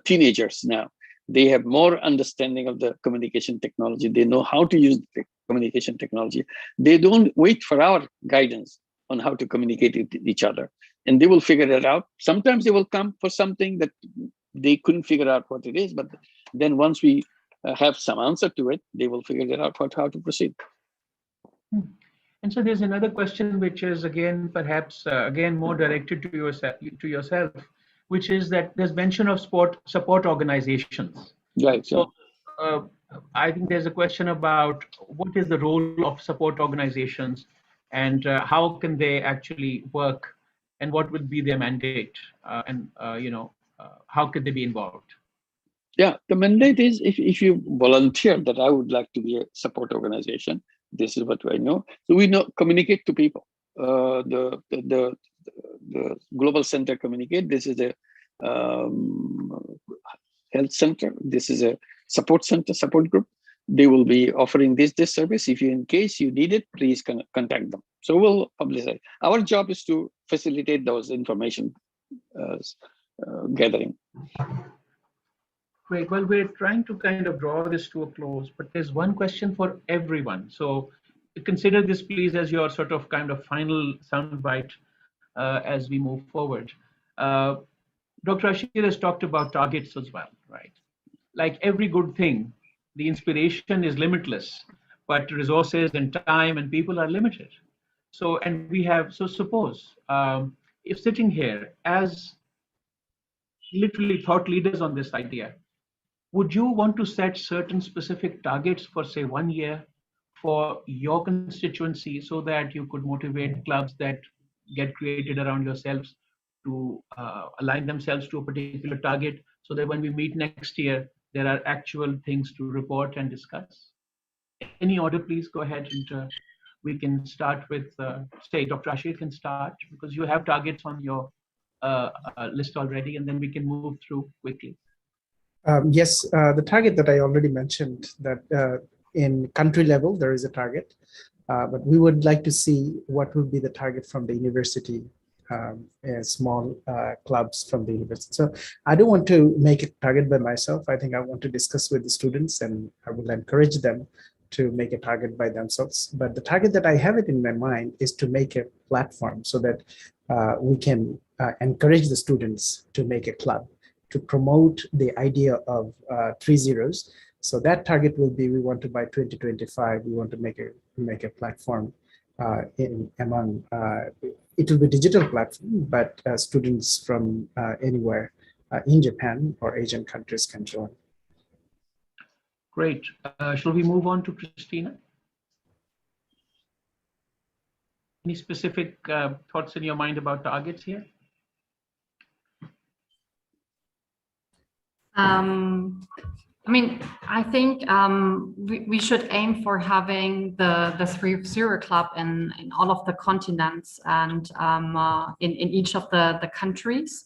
teenagers now. They have more understanding of the communication technology. They know how to use the communication technology. They don't wait for our guidance on how to communicate with each other. And they will figure it out. Sometimes they will come for something that they couldn't figure out what it is. But then once we have some answer to it, they will figure it out how to proceed. And so there's another question, which is again, perhaps again more directed to yourself, which is that there's mention of support organizations. Right. So I think there's a question about what is the role of support organizations, and how can they actually work, and what would be their mandate, and how could they be involved? Yeah, the mandate is if you volunteer that I would like to be a support organization. This is what I know. So we know communicate to people. The Global Center communicate. This is a health center. This is a support center, support group. They will be offering this service. If you, in case you need it, please contact them. So we'll publicize. Our job is to facilitate those information gathering. Great. Well, we're trying to kind of draw this to a close, but there's one question for everyone. So consider this, please, as your sort of kind of final soundbite as we move forward. Dr. Ashir has talked about targets as well, right? Like every good thing, the inspiration is limitless, but resources and time and people are limited. So, and we have, so suppose if sitting here as literally thought leaders on this idea, would you want to set certain specific targets for say 1 year for your constituency so that you could motivate clubs that get created around yourselves to align themselves to a particular target so that when we meet next year, there are actual things to report and discuss? Any order, please go ahead and we can start with, say, Dr. Ashir can start because you have targets on your list already, and then we can move through quickly. Yes, the target that I already mentioned, that in country level, there is a target, but we would like to see what would be the target from the university, small clubs from the university. So I don't want to make a target by myself. I think I want to discuss with the students, and I will encourage them to make a target by themselves. But the target that I have it in my mind is to make a platform so that we can encourage the students to make a club, to promote the idea of 3 zeros. So that target will be, we want to by 2025, we want to make a platform among, it will be digital platform, but students from anywhere in Japan or Asian countries can join. Great. Shall we move on to Christina? Any specific thoughts in your mind about targets here? I mean, I think we should aim for having the 3-0 club in all of the continents and in each of the countries,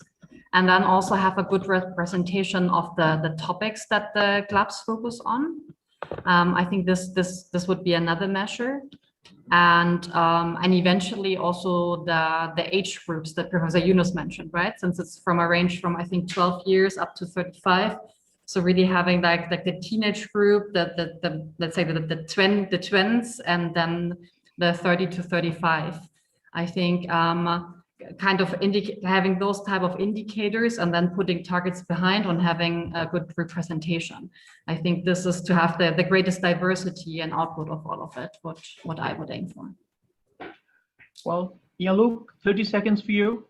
and then also have a good representation of the topics that the clubs focus on. I think this would be another measure, and eventually also the age groups that Professor Yunus mentioned, right? Since it's from a range from I think 12 years up to 35. So really having like the teenage group, the let's say the twins, and then the 30 to 35. I think kind of having those type of indicators and then putting targets behind on having a good representation. I think this is to have the greatest diversity and output of all of it, what I would aim for. Well, Luke, 30 seconds for you.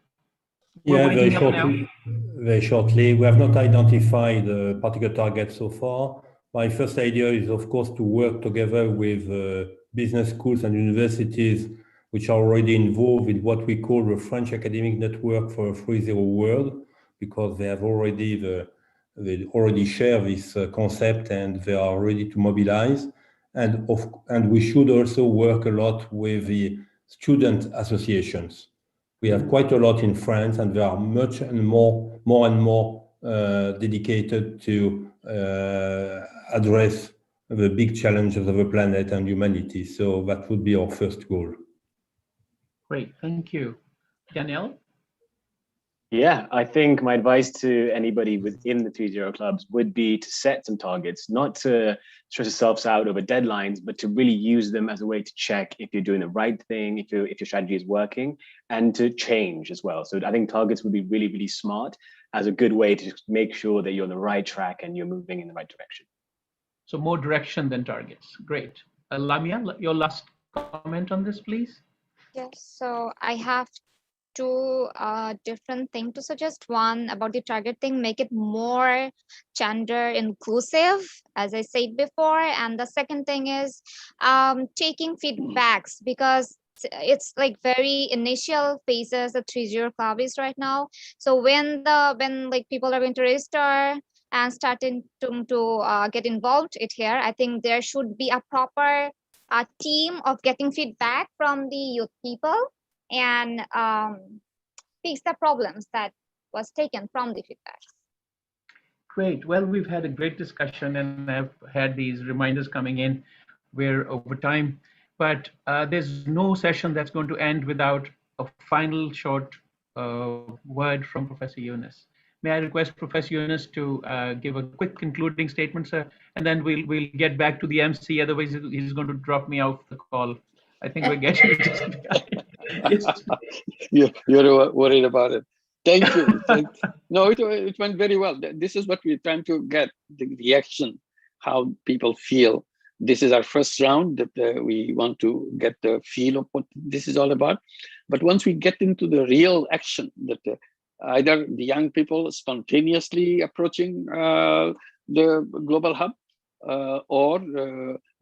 Yeah, very shortly. We have not identified a particular target so far. My first idea is, of course, to work together with business schools and universities which are already involved in what we call the French Academic Network for a 3-0 world, because they have already they already share this concept and they are ready to mobilize. And we should also work a lot with the student associations. We have quite a lot in France, and they are much and more dedicated to address the big challenges of the planet and humanity. So that would be our first goal. Great, thank you. Danielle? Yeah, I think my advice to anybody within the 3-0 clubs would be to set some targets, not to stress yourselves out over deadlines, but to really use them as a way to check if you're doing the right thing, if your strategy is working, and to change as well. So I think targets would be really, really smart as a good way to make sure that you're on the right track and you're moving in the right direction. So more direction than targets. Great. Lamia, your last comment on this, please. Yes, so I have two different things to suggest. One about the target thing, make it more gender inclusive, as I said before. And the second thing is taking feedbacks, because it's like very initial phases the 3-0 club is right now. So when like people are going to register and starting to get involved here, I think there should be a proper team of getting feedback from the youth people and fix the problems that was taken from the feedbacks. Great. Well, we've had a great discussion, and I've had these reminders coming in. We're over time, but there's no session that's going to end without a final short word from Professor Yunus. May I request Professor Yunus to give a quick concluding statement, sir, and then we'll get back to the MC. Otherwise, he's going to drop me off the call. I think we're getting yes. You're worried about it. Thank you. No, it went very well. This is what we're trying to get, the reaction, how people feel. This is our first round that we want to get the feel of what this is all about. But once we get into the real action, that either the young people spontaneously approaching the global hub or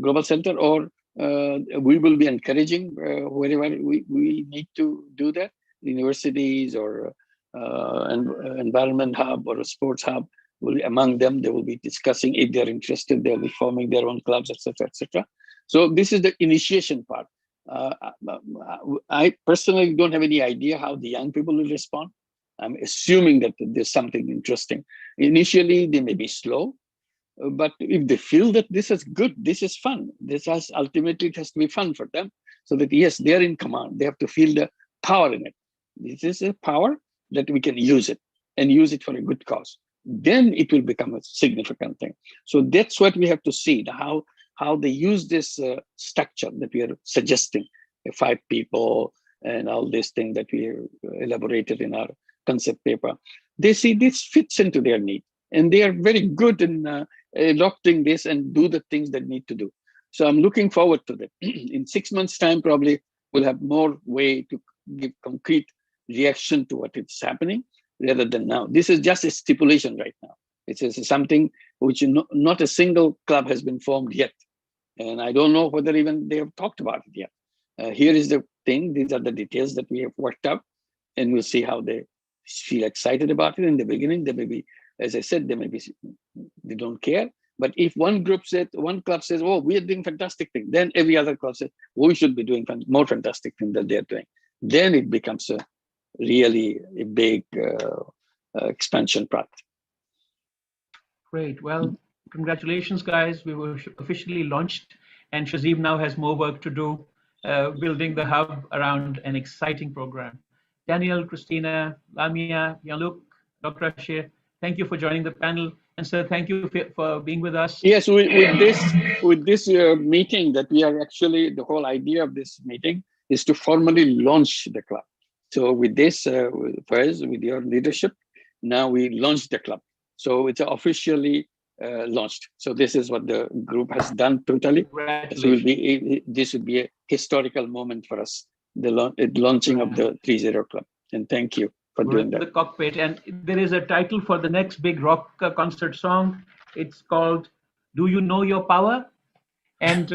global center, or we will be encouraging wherever we need to do that, universities or environment hub or a sports hub. Will, among them, they will be discussing if they're interested, they'll be forming their own clubs, etc., etc. So this is the initiation part. I personally don't have any idea how the young people will respond. I'm assuming that there's something interesting. Initially, they may be slow, but if they feel that this is good, this is fun, this has ultimately it has to be fun for them, so that yes, they're in command. They have to feel the power in it. This is a power that we can use it and use it for a good cause. Then it will become a significant thing. So that's what we have to see, how they use this structure that we are suggesting, 5 people and all this thing that we elaborated in our concept paper. They see this fits into their need, and they are very good in adopting this and do the things that need to do. So I'm looking forward to that. In 6 months' time, probably we'll have more way to give concrete reaction to what is happening rather than now. This is just a stipulation right now. It is something which not a single club has been formed yet. And I don't know whether even they have talked about it yet. Here is the thing. These are the details that we have worked out, and we'll see how they feel excited about it. In the beginning, they may be, as I said, they don't care. But if one club says, oh, we are doing fantastic thing, then every other club says, we should be doing more fantastic thing that they're doing. Then it becomes really a big expansion project. Great. Well, congratulations, guys. We were officially launched, and Shazib now has more work to do, building the hub around an exciting program. Daniel, Christina, Lamia, Jean-Luc, Dr. Asher, thank you for joining the panel. And sir, thank you for being with us. Yes, with this meeting that we are actually, the whole idea of this meeting is to formally launch the club. So with this, Faiz, with your leadership, now we launched the club. So it's officially launched. So this is what the group has done totally. So this would be a historical moment for us, the launching of the 3-0 club. And thank you for doing that. The cockpit, and there is a title for the next big rock concert song. It's called "Do You Know Your Power?" And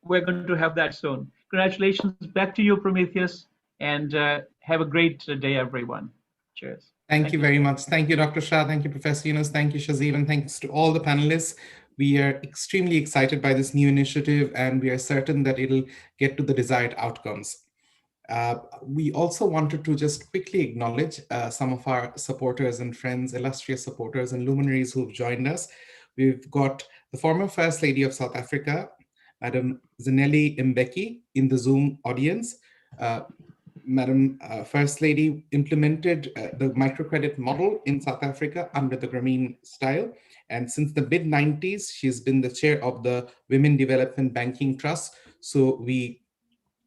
we're going to have that soon. Congratulations back to you, Prometheus, and have a great day, everyone. Cheers. Thank you very much. Thank you, Dr. Shah. Thank you, Professor Yunus. Thank you, Shazib. And thanks to all the panelists. We are extremely excited by this new initiative, and we are certain that it'll get to the desired outcomes. We also wanted to just quickly acknowledge some of our supporters and friends, illustrious supporters and luminaries who've joined us. We've got the former First Lady of South Africa, Madam Zanele Mbeki, in the Zoom audience. Madam First Lady implemented the microcredit model in South Africa under the Grameen style. And since the mid-90s, she's been the chair of the Women Development Banking Trust. So we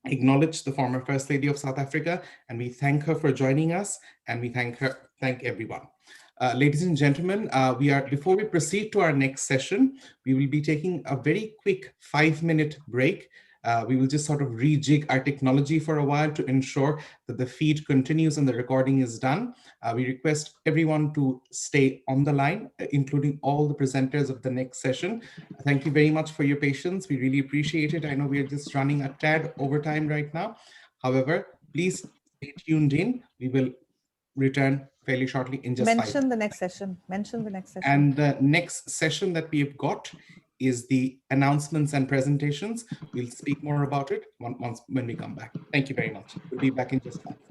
acknowledge the former First Lady of South Africa, and we thank her for joining us, and we thank everyone. Ladies and gentlemen, before we proceed to our next session, we will be taking a very quick 5-minute break. We will just sort of rejig our technology for a while to ensure that the feed continues and the recording is done. We request everyone to stay on the line, including all the presenters of the next session. Thank you very much for your patience. We really appreciate it. I know we are just running a tad over time right now. However, please stay tuned in. We will return fairly shortly in just 5 minutes. Mention the next session. Mention the next session. And the next session that we have got is the announcements and presentations. We'll speak more about it when we come back. Thank you very much. We'll be back in just 5 minutes.